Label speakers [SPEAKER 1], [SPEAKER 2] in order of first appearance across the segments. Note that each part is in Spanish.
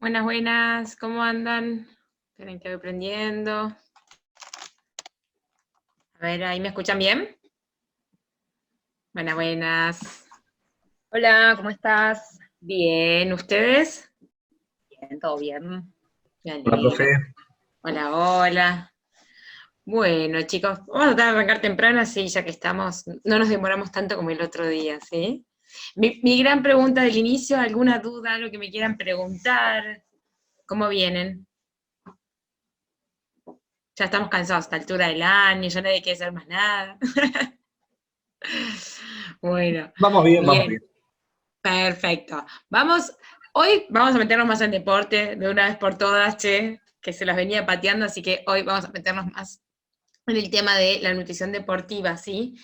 [SPEAKER 1] Buenas, buenas, ¿cómo andan? Esperen que voy prendiendo. A ver, ¿ahí me escuchan bien? Buenas, buenas.
[SPEAKER 2] Hola, ¿cómo estás?
[SPEAKER 1] Bien, ¿ustedes?
[SPEAKER 2] Bien, todo bien.
[SPEAKER 1] Me
[SPEAKER 3] Hola, profe.
[SPEAKER 1] alegro. Hola, hola. Bueno, chicos, vamos a tratar de arrancar temprano, así ya que estamos, no nos demoramos tanto como el otro día, ¿sí? Mi gran pregunta del inicio, ¿alguna duda, algo que me quieran preguntar? ¿Cómo vienen? Ya estamos cansados a esta altura del año, ya nadie quiere hacer más nada. Bueno,
[SPEAKER 3] Vamos bien, vamos
[SPEAKER 1] bien.
[SPEAKER 3] bien.
[SPEAKER 1] Perfecto. Hoy vamos a meternos más en deporte de una vez por todas, che, que se las venía pateando, así que hoy vamos a meternos más en el tema de la nutrición deportiva, ¿sí?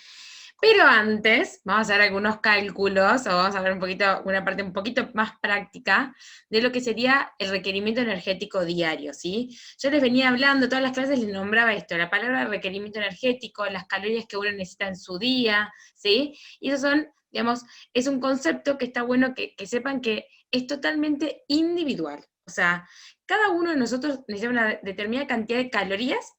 [SPEAKER 1] Pero antes, vamos a hacer algunos cálculos, o vamos a ver un poquito, una parte un poquito más práctica de lo que sería el requerimiento energético diario, ¿sí? Yo les venía hablando, todas las clases les nombraba esto, la palabra requerimiento energético, las calorías que uno necesita en su día, ¿sí? Y esos son, digamos, es un concepto que está bueno que sepan que es totalmente individual. O sea, cada uno de nosotros necesita una determinada cantidad de calorías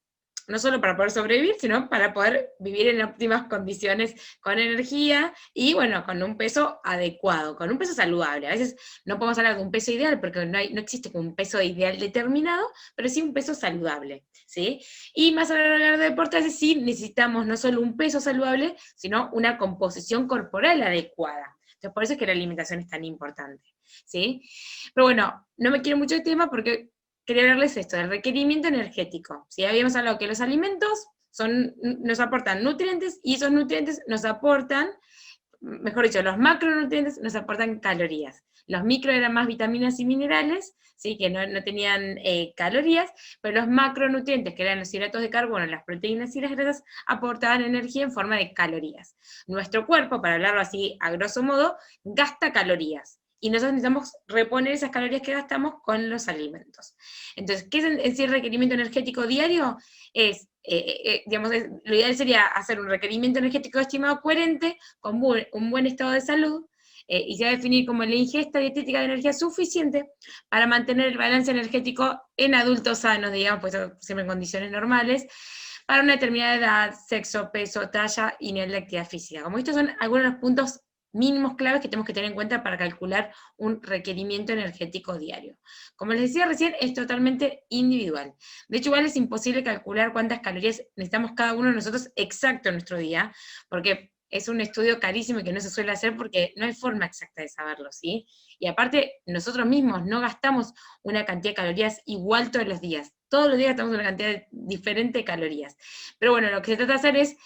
[SPEAKER 1] no solo para poder sobrevivir, sino para poder vivir en óptimas condiciones con energía y, bueno, con un peso adecuado, con un peso saludable. A veces no podemos hablar de un peso ideal porque no existe un peso ideal determinado, pero sí un peso saludable, ¿sí? Y más a la hora de deporte, a veces sí necesitamos no solo un peso saludable, sino una composición corporal adecuada. Entonces, por eso es que la alimentación es tan importante, ¿sí? Pero bueno, no me quiero mucho de tema porque quería hablarles esto, del requerimiento energético. ¿Sí? Habíamos hablado que los alimentos nos aportan nutrientes y esos nutrientes nos aportan, mejor dicho, los macronutrientes nos aportan calorías. Los micro eran más vitaminas y minerales, ¿sí? Que no tenían calorías, pero los macronutrientes, que eran los hidratos de carbono, las proteínas y las grasas, aportaban energía en forma de calorías. Nuestro cuerpo, para hablarlo así a grosso modo, gasta calorías y nosotros necesitamos reponer esas calorías que gastamos con los alimentos. Entonces, ¿qué es en sí el requerimiento energético diario? Digamos, lo ideal sería hacer un requerimiento energético estimado coherente, con un buen estado de salud, y se va a definir como la ingesta dietética de energía suficiente para mantener el balance energético en adultos sanos, digamos, pues siempre en condiciones normales, para una determinada edad, sexo, peso, talla y nivel de actividad física. Como estos son algunos de los puntos mínimos claves que tenemos que tener en cuenta para calcular un requerimiento energético diario. Como les decía recién, es totalmente individual. De hecho, igual es imposible calcular cuántas calorías necesitamos cada uno de nosotros exacto en nuestro día, porque es un estudio carísimo y que no se suele hacer porque no hay forma exacta de saberlo, ¿sí? Y aparte, nosotros mismos no gastamos una cantidad de calorías igual todos los días. Todos los días gastamos una cantidad diferente de calorías. Pero bueno, lo que se trata de hacer es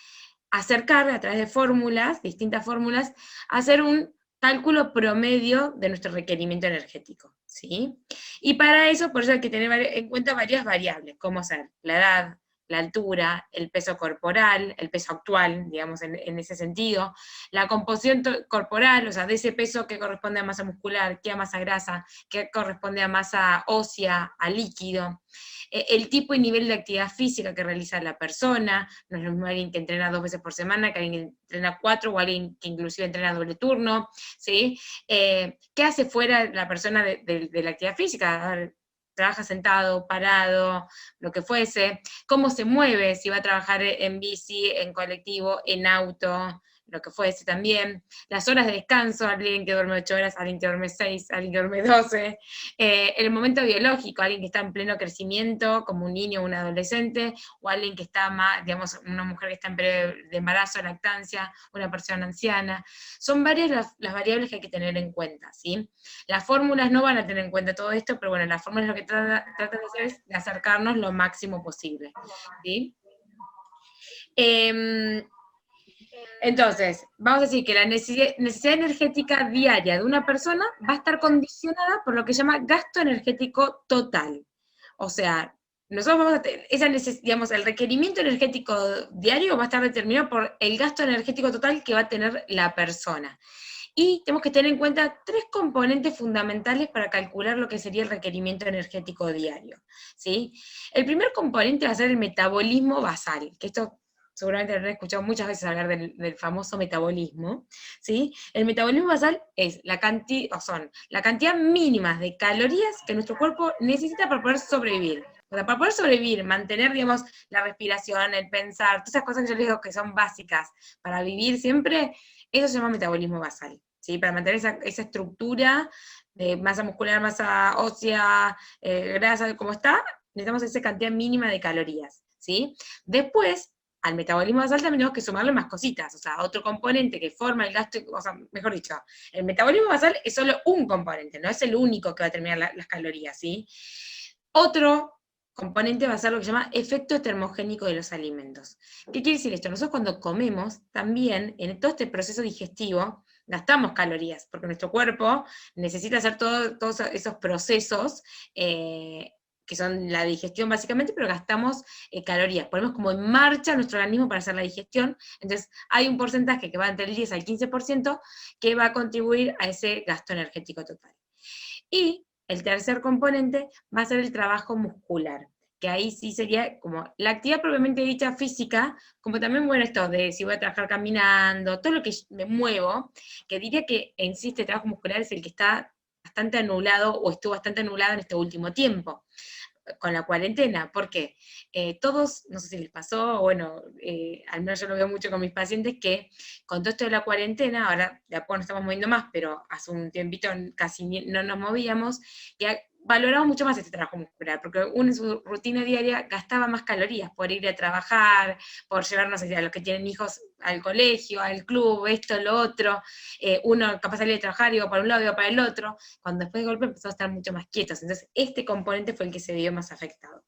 [SPEAKER 1] acercar a través de fórmulas, distintas fórmulas, hacer un cálculo promedio de nuestro requerimiento energético, ¿sí? Y para eso, por eso hay que tener en cuenta varias variables, como ser la edad, la altura, el peso corporal, el peso actual, digamos, en ese sentido, la composición corporal, o sea, de ese peso que corresponde a masa muscular, que a masa grasa, que corresponde a masa ósea, a líquido, el tipo y nivel de actividad física que realiza la persona, no es lo mismo alguien que entrena 2 veces por semana que alguien que entrena 4 o alguien que inclusive entrena doble turno, ¿sí? ¿Qué hace fuera la persona de la actividad física? A ver, trabaja sentado, parado, lo que fuese, cómo se mueve, si va a trabajar en bici, en colectivo, en auto, lo que fuese también, las horas de descanso, alguien que duerme 8 horas, alguien que duerme 6, alguien que duerme 12, el momento biológico, alguien que está en pleno crecimiento, como un niño o un adolescente, o alguien que está más, digamos, una mujer que está en periodo de embarazo, lactancia, una persona anciana. Son varias las variables que hay que tener en cuenta, ¿sí? Las fórmulas no van a tener en cuenta todo esto, pero bueno, las fórmulas lo que tratan de hacer es de acercarnos lo máximo posible, ¿sí? Entonces, vamos a decir que la necesidad energética diaria de una persona va a estar condicionada por lo que se llama gasto energético total. O sea, nosotros vamos a tener digamos, el requerimiento energético diario va a estar determinado por el gasto energético total que va a tener la persona. Y tenemos que tener en cuenta 3 componentes fundamentales para calcular lo que sería el requerimiento energético diario, ¿sí? El primer componente va a ser el metabolismo basal, que esto seguramente habrán escuchado muchas veces hablar del famoso metabolismo, ¿sí? El metabolismo basal es son la cantidad mínima de calorías que nuestro cuerpo necesita para poder sobrevivir. O sea, para poder sobrevivir, mantener, digamos, la respiración, el pensar, todas esas cosas que yo les digo que son básicas para vivir siempre, eso se llama metabolismo basal, ¿sí? Para mantener esa estructura de masa muscular, masa ósea, grasa, como está, necesitamos esa cantidad mínima de calorías, ¿sí? Después, al metabolismo basal también tenemos que sumarle más cositas, o sea, otro componente que forma el gasto, o sea, mejor dicho, el metabolismo basal es solo un componente, no es el único que va a determinar las calorías, ¿sí? Otro componente va a ser lo que se llama efecto termogénico de los alimentos. ¿Qué quiere decir esto? Nosotros cuando comemos, también en todo este proceso digestivo, gastamos calorías, porque nuestro cuerpo necesita hacer todos esos procesos, que son la digestión básicamente, pero gastamos calorías. Ponemos como en marcha nuestro organismo para hacer la digestión, entonces hay un porcentaje que va entre el 10 al 15% que va a contribuir a ese gasto energético total. Y el tercer componente va a ser el trabajo muscular, que ahí sí sería como la actividad propiamente dicha física, como también, bueno, esto de si voy a trabajar caminando, todo lo que me muevo, que diría que en sí este trabajo muscular es el que está bastante anulado o estuvo bastante anulado en este último tiempo con la cuarentena, porque todos, no sé si les pasó, bueno, al menos yo lo veo mucho con mis pacientes, que con todo esto de la cuarentena, ahora de a poco nos estamos moviendo más, pero hace un tiempito casi no nos movíamos, que valoramos mucho más este trabajo muscular, porque uno en su rutina diaria gastaba más calorías por ir a trabajar, por llevar, no sé, a los que tienen hijos al colegio, al club, esto, lo otro, uno capaz de salir de trabajar, iba para un lado, iba para el otro, cuando después de golpe empezó a estar mucho más quietos, entonces este componente fue el que se vio más afectado.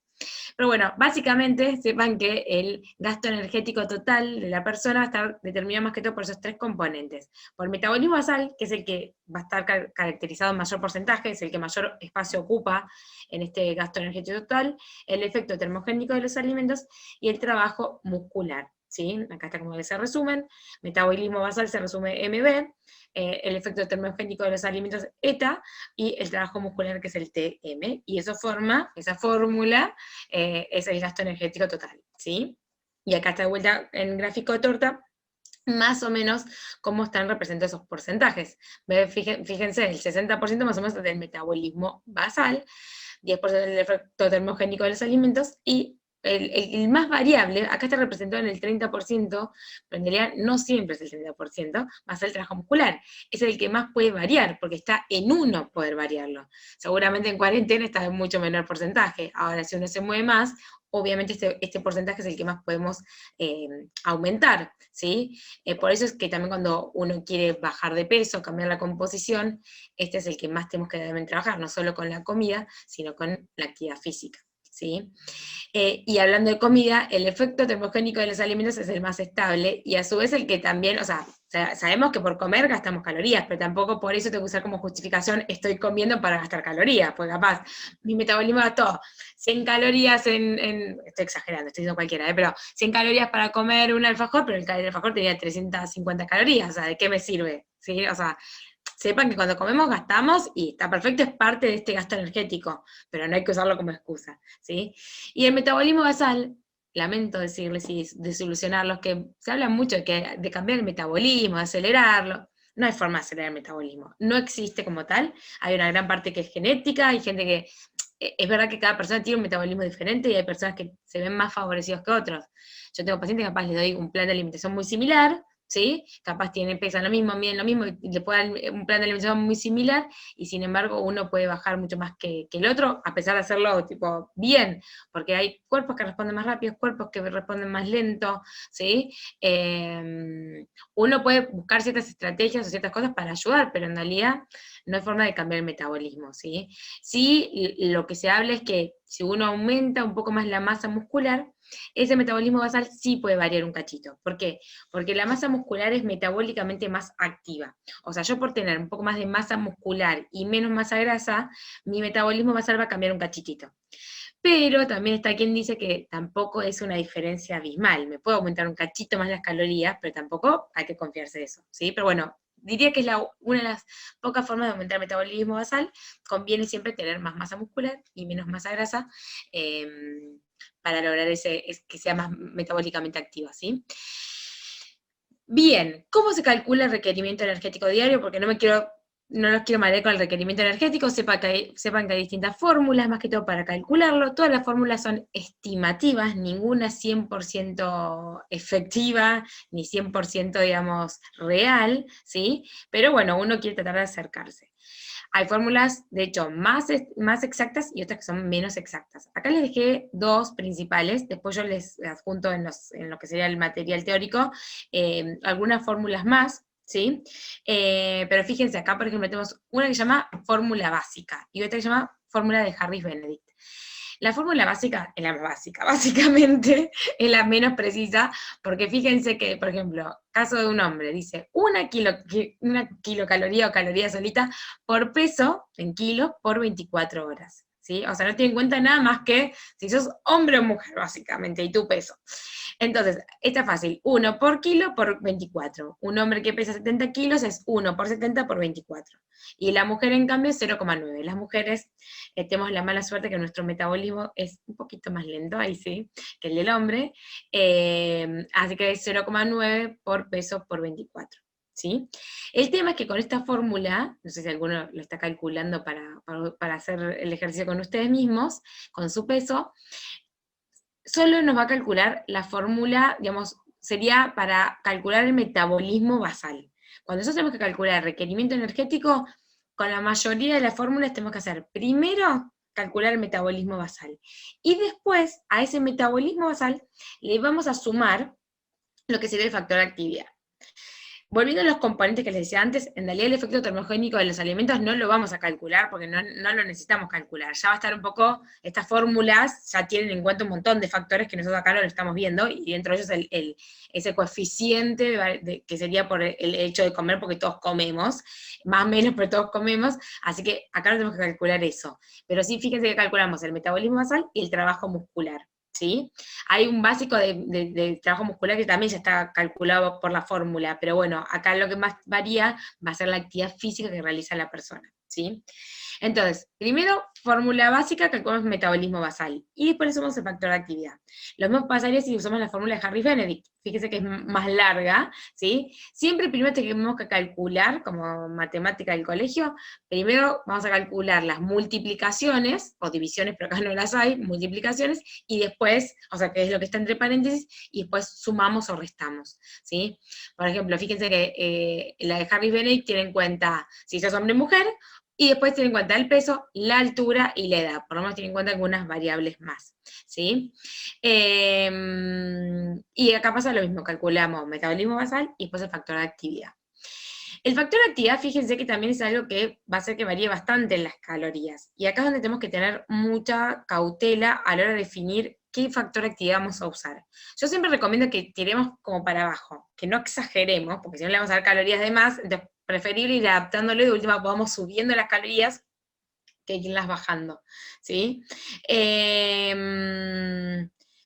[SPEAKER 1] Pero bueno, básicamente sepan que el gasto energético total de la persona va a estar determinado más que todo por esos tres componentes. Por el metabolismo basal, que es el que va a estar caracterizado en mayor porcentaje, es el que mayor espacio ocupa en este gasto energético total, el efecto termogénico de los alimentos y el trabajo muscular. ¿Sí? Acá está como que se resumen, metabolismo basal se resume MB, el efecto termogénico de los alimentos ETA, y el trabajo muscular que es el TM, y eso forma, esa fórmula, es el gasto energético total, ¿sí? Y acá está de vuelta en gráfico de torta, más o menos cómo están representados esos porcentajes. Fíjense, el 60% más o menos del metabolismo basal, 10% del efecto termogénico de los alimentos, y el más variable, acá está representado en el 30%, pero en realidad no siempre es el 30%, va a ser el trabajo muscular. Es el que más puede variar, porque está en uno poder variarlo. Seguramente en cuarentena está en mucho menor porcentaje. Ahora, si uno se mueve más, obviamente este porcentaje es el que más podemos aumentar, ¿sí? Por eso es que también cuando uno quiere bajar de peso, cambiar la composición, este es el que más tenemos que también trabajar, no solo con la comida, sino con la actividad física, ¿sí? Y hablando de comida, el efecto termogénico de los alimentos es el más estable, y a su vez el que también, o sea, sabemos que por comer gastamos calorías, pero tampoco por eso tengo que usar como justificación estoy comiendo para gastar calorías, porque capaz mi metabolismo gastó 100 calorías estoy exagerando, estoy diciendo cualquiera, pero 100 calorías para comer un alfajor, pero el alfajor tenía 350 calorías, o sea, ¿de qué me sirve? ¿Sí? O sea, sepan que cuando comemos gastamos y está perfecto, es parte de este gasto energético, pero no hay que usarlo como excusa, ¿sí? Y el metabolismo basal, lamento decirles y desilusionarlos, que se habla mucho de cambiar el metabolismo, de acelerarlo. No hay forma de acelerar el metabolismo, no existe como tal, hay una gran parte que es genética, hay gente que, es verdad que cada persona tiene un metabolismo diferente y hay personas que se ven más favorecidos que otros. Yo tengo pacientes que capaz les doy un plan de alimentación muy similar, ¿sí? Capaz pesan lo mismo, miden lo mismo, y le puedo dar un plan de alimentación muy similar, y sin embargo uno puede bajar mucho más que el otro, a pesar de hacerlo tipo bien, porque hay cuerpos que responden más rápido, cuerpos que responden más lento, ¿sí? Uno puede buscar ciertas estrategias o ciertas cosas para ayudar, pero en realidad no hay forma de cambiar el metabolismo, ¿sí? Sí, lo que se habla es que si uno aumenta un poco más la masa muscular, ese metabolismo basal sí puede variar un cachito. ¿Por qué? Porque la masa muscular es metabólicamente más activa. O sea, yo por tener un poco más de masa muscular y menos masa grasa, mi metabolismo basal va a cambiar un cachitito. Pero también está quien dice que tampoco es una diferencia abismal. Me puedo aumentar un cachito más las calorías, pero tampoco hay que confiarse de eso, ¿sí? Pero bueno, diría que es una de las pocas formas de aumentar el metabolismo basal. Conviene siempre tener más masa muscular y menos masa grasa, para lograr que sea más metabólicamente activa, ¿sí? Bien, ¿cómo se calcula el requerimiento energético diario? Porque no los quiero marear con el requerimiento energético, sepan que hay distintas fórmulas, más que todo para calcularlo. Todas las fórmulas son estimativas, ninguna 100% efectiva, ni 100%, digamos, real, ¿sí? Pero bueno, uno quiere tratar de acercarse. Hay fórmulas, de hecho, más exactas y otras que son menos exactas. Acá les dejé dos principales, después yo les adjunto en lo que sería el material teórico algunas fórmulas más, ¿sí? Pero fíjense, acá por ejemplo tenemos una que se llama fórmula básica y otra que se llama fórmula de Harris-Benedict. La fórmula básica es la más básica, básicamente es la menos precisa, porque fíjense que, por ejemplo, caso de un hombre, dice una kilocaloría o caloría solita por peso, en kilos, por 24 horas. ¿Sí? O sea, no tiene en cuenta nada más que si sos hombre o mujer, básicamente, y tu peso. Entonces, está fácil, 1 por kilo por 24. Un hombre que pesa 70 kilos es 1 por 70 por 24. Y la mujer, en cambio, es 0,9. Las mujeres tenemos la mala suerte que nuestro metabolismo es un poquito más lento, ahí sí, que el del hombre, así que es 0,9 por peso por 24. ¿Sí? El tema es que con esta fórmula, no sé si alguno lo está calculando para hacer el ejercicio con ustedes mismos, con su peso, solo nos va a calcular la fórmula, digamos, sería para calcular el metabolismo basal. Cuando nosotros tenemos que calcular el requerimiento energético, con la mayoría de las fórmulas tenemos que hacer primero calcular el metabolismo basal. Y después, a ese metabolismo basal, le vamos a sumar lo que sería el factor de actividad. Volviendo a los componentes que les decía antes, en realidad el efecto termogénico de los alimentos no lo vamos a calcular porque no lo necesitamos calcular. Ya va a estar un poco, estas fórmulas ya tienen en cuenta un montón de factores que nosotros acá no lo estamos viendo, y dentro de ellos ese coeficiente que sería por el hecho de comer, porque todos comemos, más o menos, pero todos comemos, así que acá no tenemos que calcular eso. Pero sí, fíjense que calculamos el metabolismo basal y el trabajo muscular. ¿Sí? Hay un básico de trabajo muscular que también ya está calculado por la fórmula, pero bueno, acá lo que más varía va a ser la actividad física que realiza la persona, ¿sí? Entonces, primero, fórmula básica, calculamos metabolismo basal, y después le sumamos el factor de actividad. Lo mismo pasaría si usamos la fórmula de Harris-Benedict, fíjese que es más larga, ¿sí? Siempre primero tenemos que calcular, como matemática del colegio, primero vamos a calcular las multiplicaciones, o divisiones, pero acá no las hay, multiplicaciones, y después, o sea, que es lo que está entre paréntesis, y después sumamos o restamos, ¿sí? Por ejemplo, fíjense que la de Harris-Benedict tiene en cuenta si sos hombre o mujer, y después tiene en cuenta el peso, la altura y la edad, por lo menos tiene en cuenta algunas variables más, ¿sí? Y acá pasa lo mismo, calculamos metabolismo basal y después el factor de actividad. El factor de actividad, fíjense que también es algo que va a hacer que varíe bastante en las calorías, y acá es donde tenemos que tener mucha cautela a la hora de definir qué factor de actividad vamos a usar. Yo siempre recomiendo que tiremos como para abajo, que no exageremos, porque si no le vamos a dar calorías de más, entonces preferible ir adaptándolo y de última podamos subiendo las calorías que irlas bajando, ¿sí?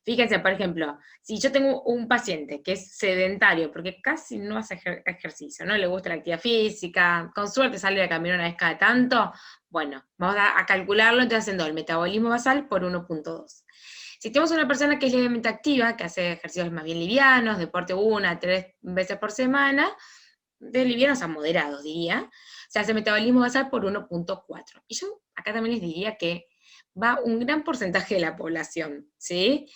[SPEAKER 1] Fíjense, por ejemplo, si yo tengo un paciente que es sedentario, porque casi no hace ejercicio, no le gusta la actividad física, con suerte sale a caminar una vez cada tanto, bueno, vamos a calcularlo entonces haciendo el metabolismo basal por 1,2. Si tenemos una persona que es levemente activa, que hace ejercicios más bien livianos, deporte 1 a 3 veces por semana, de livianos a moderados, diría, se hace metabolismo basal por 1,4. Y yo acá también les diría que va un gran porcentaje de la población, ¿sí?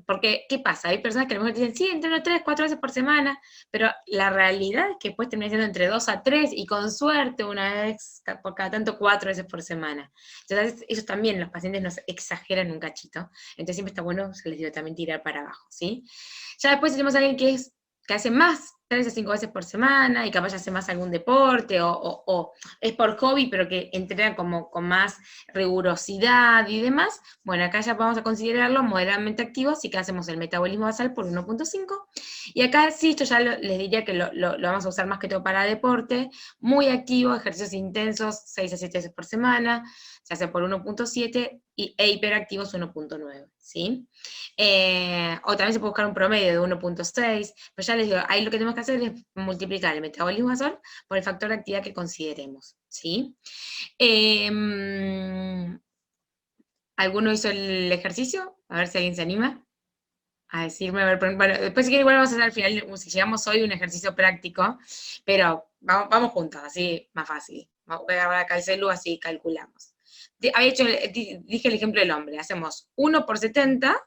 [SPEAKER 1] Porque, ¿qué pasa? Hay personas que a lo mejor dicen, sí, entreno 3, 4 veces por semana, pero la realidad es que después termina siendo entre 2 a 3, y con suerte una vez por cada tanto 4 veces por semana. Entonces, ellos también, los pacientes, nos exageran un cachito, entonces siempre está bueno, se les digo, también tirar para abajo, ¿sí? Ya después tenemos a alguien que hace más, 3 a 5 veces por semana, y capaz hace más algún deporte, o es por hobby, pero que entrena como con más rigurosidad y demás, bueno, acá ya vamos a considerarlo moderadamente activo, así que hacemos el metabolismo basal por 1,5, y acá sí, esto ya les diría que lo vamos a usar más que todo para deporte, muy activo, ejercicios intensos, 6 a 7 veces por semana, se hace por 1,7, e hiperactivos 1,9, ¿sí? O también se puede buscar un promedio de 1,6, pero ya les digo, ahí lo que tenemos tenemos que hacer es multiplicar el metabolismo basal por el factor de actividad que consideremos, ¿sí? ¿Alguno hizo el ejercicio? A ver si alguien se anima a decirme, a ver, bueno, después si quieren igual vamos a hacer al final, si llegamos hoy, un ejercicio práctico, pero vamos juntos, así más fácil. Voy a agarrar acá el celu, así calculamos. Dije el ejemplo del hombre, hacemos 1 por 70,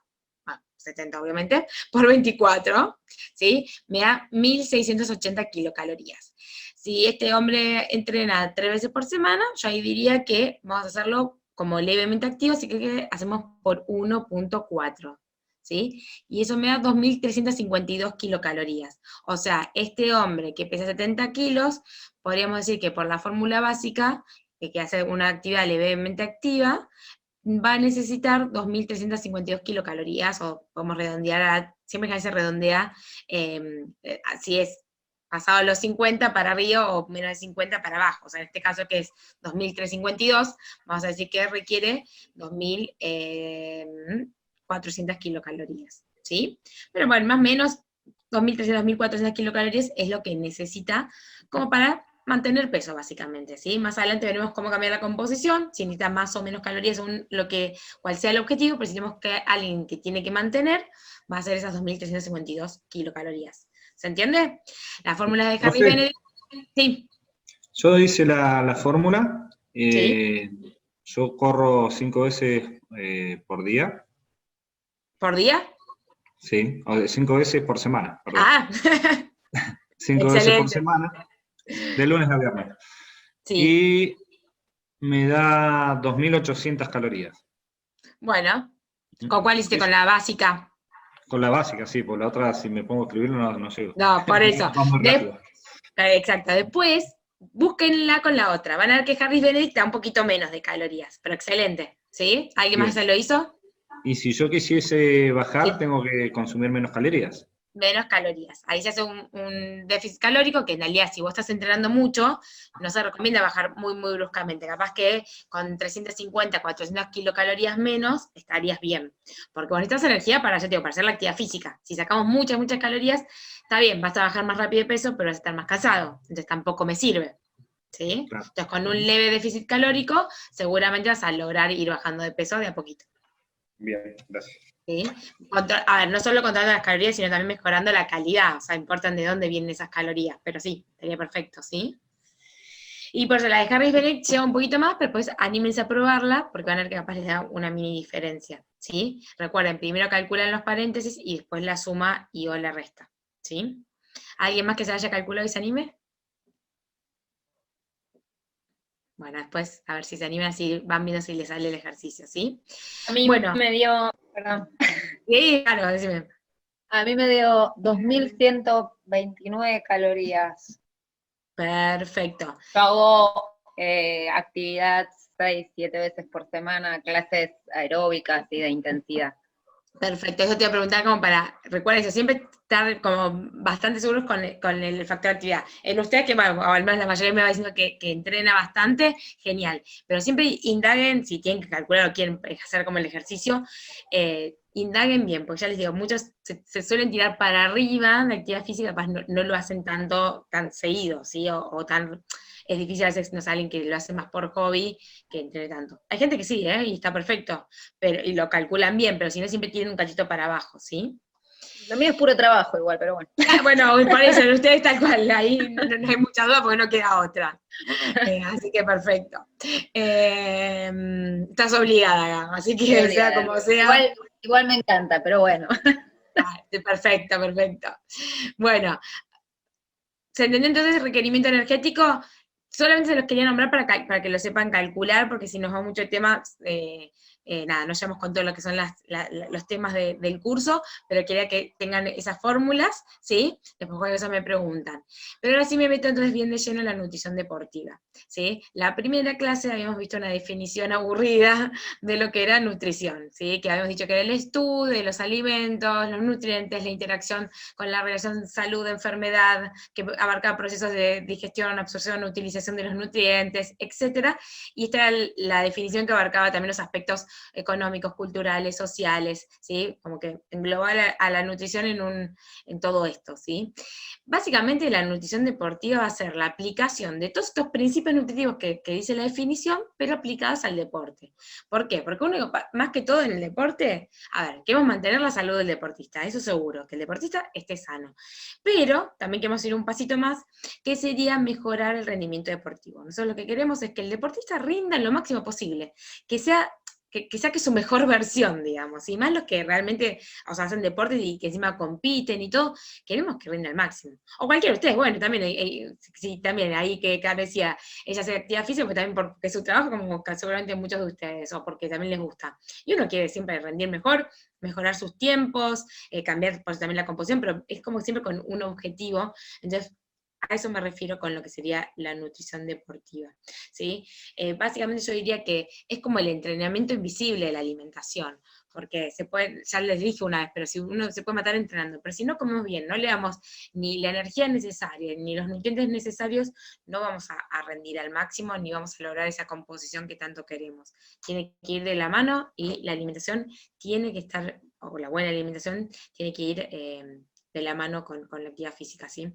[SPEAKER 1] 70 obviamente, por 24, ¿sí? Me da 1680 kilocalorías. Si este hombre entrena 3 veces por semana, yo ahí diría que vamos a hacerlo como levemente activo, así que hacemos por 1.4, ¿sí? Y eso me da 2.352 kilocalorías. O sea, este hombre que pesa 70 kilos, podríamos decir que por la fórmula básica, que hace una actividad levemente activa, va a necesitar 2.352 kilocalorías, o podemos redondear, siempre que se redondea, si es pasado los 50 para arriba o menos de 50 para abajo. O sea, en este caso que es 2.352, vamos a decir que requiere 2.400 kilocalorías, ¿sí? Pero bueno, más o menos 2.300, 2.400 kilocalorías es lo que necesita como para mantener peso, básicamente, ¿sí? Más adelante veremos cómo cambiar la composición, si necesita más o menos calorías según cual sea el objetivo, pero si tenemos que alguien que tiene que mantener, va a ser esas 2.352 kilocalorías. ¿Se entiende? La fórmula de Harry
[SPEAKER 3] Profe,
[SPEAKER 1] Benedict, sí,
[SPEAKER 3] yo hice la fórmula,
[SPEAKER 1] sí,
[SPEAKER 3] yo corro 5 veces por día,
[SPEAKER 1] ¿por día?
[SPEAKER 3] sí, o 5 veces por semana, perdón.
[SPEAKER 1] Ah,
[SPEAKER 3] 5 veces por
[SPEAKER 1] excelente,
[SPEAKER 3] semana, de lunes a viernes.
[SPEAKER 1] sí.
[SPEAKER 3] Y me da 2.800 calorías.
[SPEAKER 1] Bueno, ¿con cuál hiciste? ¿Con la básica?
[SPEAKER 3] Con la básica, sí, por la otra, si me pongo a escribirlo, no llego.
[SPEAKER 1] No, por eso.
[SPEAKER 3] Va muy rápido.
[SPEAKER 1] Exacto, después búsquenla con la otra. Van a ver que Harris Benedict da un poquito menos de calorías, pero excelente, ¿sí? ¿Alguien más
[SPEAKER 3] Bien.
[SPEAKER 1] se lo hizo?
[SPEAKER 3] Y si yo quisiese bajar,
[SPEAKER 1] Sí.
[SPEAKER 3] tengo que consumir menos calorías.
[SPEAKER 1] Menos calorías. Ahí se hace un déficit calórico, que en realidad si vos estás entrenando mucho, no se recomienda bajar muy, muy bruscamente. Capaz que con 350, 400 kilocalorías menos, estarías bien. Porque vos necesitas energía para, ya te digo, para hacer la actividad física. Si sacamos muchas, muchas calorías, está bien, vas a bajar más rápido de peso, pero vas a estar más cansado. Entonces tampoco me sirve. ¿Sí?
[SPEAKER 3] Claro.
[SPEAKER 1] Entonces con un leve déficit calórico, seguramente vas a lograr ir bajando de peso de a poquito.
[SPEAKER 3] Bien, gracias.
[SPEAKER 1] ¿Sí? A ver, no solo controlando las calorías, sino también mejorando la calidad, o sea, importan de dónde vienen esas calorías, pero sí, sería perfecto, ¿sí? Y por eso la de Harris Benedict lleva un poquito más, pero pues anímense a probarla, porque van a ver que capaz les da una mini diferencia, ¿sí? Recuerden, primero calculan los paréntesis y después la suma y o la resta, ¿sí? ¿Alguien más que se haya calculado y se anime? Bueno, después a ver si se animan, si van viendo si les sale el ejercicio, ¿sí?
[SPEAKER 2] A mí
[SPEAKER 1] Bueno.
[SPEAKER 2] me dio, perdón,
[SPEAKER 1] Sí, claro, decime.
[SPEAKER 2] a mí me dio 2.129 calorías.
[SPEAKER 1] Perfecto.
[SPEAKER 2] Yo hago actividad 6, 7 veces por semana, clases aeróbicas y de intensidad.
[SPEAKER 1] Perfecto, eso te iba a preguntar como para, recuerden eso, siempre estar como bastante seguros con el factor de actividad. En usted, que bueno, al menos la mayoría me va diciendo que entrena bastante, genial, pero siempre indaguen, si tienen que calcular o quieren hacer como el ejercicio, indaguen bien, porque ya les digo, muchos se suelen tirar para arriba de actividad física, capaz no lo hacen tan seguido, ¿sí? O tan, es difícil a veces, no sé, alguien que lo hace más por hobby que entrene tanto. Hay gente que sí, y está perfecto, y lo calculan bien, pero si no siempre tienen un cachito para abajo, ¿sí?
[SPEAKER 2] Lo mío es puro trabajo igual, pero bueno.
[SPEAKER 1] Bueno, por eso, ustedes tal cual, ahí no hay mucha duda porque no queda otra. Así que perfecto. Estás obligada, así que sea como sea.
[SPEAKER 2] Igual me encanta, pero bueno.
[SPEAKER 1] Perfecto, perfecto. Bueno, ¿se entendió entonces el requerimiento energético? Solamente se los quería nombrar para que lo sepan calcular, porque si nos va mucho el tema, nada, no llevamos con todo lo que son los temas del curso, pero quería que tengan esas fórmulas, ¿sí? Después cuando eso me preguntan. Pero ahora sí me meto entonces bien de lleno en la nutrición deportiva, ¿sí? La primera clase habíamos visto una definición aburrida de lo que era nutrición, ¿sí? Que habíamos dicho que era el estudio de los alimentos, los nutrientes, la interacción con la relación salud-enfermedad, que abarca procesos de digestión, absorción, utilización administración de los nutrientes, etcétera, y esta era la definición que abarcaba también los aspectos económicos, culturales, sociales, ¿sí? Como que engloba a la nutrición en todo esto, ¿sí? Básicamente la nutrición deportiva va a ser la aplicación de todos estos principios nutritivos que dice la definición, pero aplicados al deporte. ¿Por qué? Porque uno, más que todo en el deporte, a ver, queremos mantener la salud del deportista, eso seguro, que el deportista esté sano. Pero también queremos ir un pasito más, que sería mejorar el rendimiento deportivo. Nosotros lo que queremos es que el deportista rinda lo máximo posible, que saque su mejor versión, digamos, y más los que realmente, o sea, hacen deporte y que encima compiten y todo, queremos que rinda al máximo. O cualquiera de ustedes, bueno, también, sí, también ahí que Carla decía, ella hace actividad física, pero también porque es su trabajo, como que seguramente muchos de ustedes, o porque también les gusta. Y uno quiere siempre rendir mejor, mejorar sus tiempos, cambiar pues, también la composición, pero es como siempre con un objetivo, entonces a eso me refiero con lo que sería la nutrición deportiva, ¿sí? Básicamente yo diría que es como el entrenamiento invisible de la alimentación, porque se puede, ya les dije una vez, pero si uno se puede matar entrenando, pero si no comemos bien, no le damos ni la energía necesaria, ni los nutrientes necesarios, no vamos a rendir al máximo, ni vamos a lograr esa composición que tanto queremos. Tiene que ir de la mano y la alimentación tiene que estar, o la buena alimentación tiene que ir de la mano con la actividad física, ¿sí?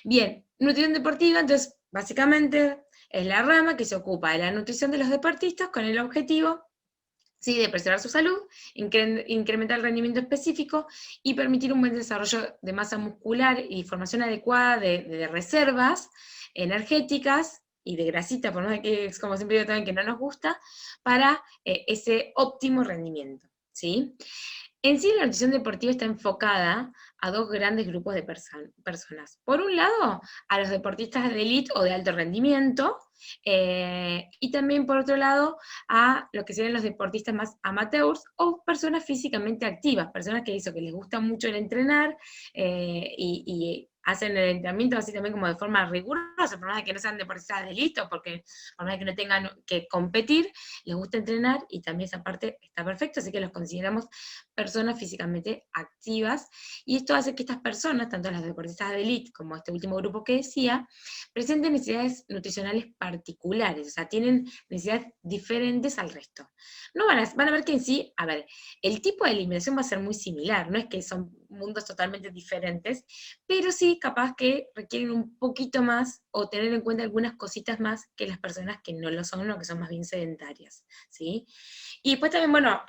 [SPEAKER 1] Bien, nutrición deportiva, entonces, básicamente es la rama que se ocupa de la nutrición de los deportistas con el objetivo, ¿sí?, de preservar su salud, incrementar el rendimiento específico y permitir un buen desarrollo de masa muscular y formación adecuada de reservas energéticas y de grasita, por más que es como siempre digo también que no nos gusta, para ese óptimo rendimiento, ¿sí? En sí, la nutrición deportiva está enfocada a dos grandes grupos de personas. Por un lado, a los deportistas de élite o de alto rendimiento, y también por otro lado, a lo que serían los deportistas más amateurs o personas físicamente activas, personas que les gusta mucho el entrenar y hacen el entrenamiento así también como de forma rigurosa, por más de que no sean deportistas de élite, porque por más de que no tengan que competir, les gusta entrenar y también esa parte está perfecta, así que los consideramos personas físicamente activas, y esto hace que estas personas, tanto las deportistas de élite como este último grupo que decía, presenten necesidades nutricionales particulares, o sea, tienen necesidades diferentes al resto. No van a ver que en sí, a ver, el tipo de alimentación va a ser muy similar, no es que son mundos totalmente diferentes, pero sí capaz que requieren un poquito más o tener en cuenta algunas cositas más que las personas que no lo son o que son más bien sedentarias, ¿sí? Y después también, bueno,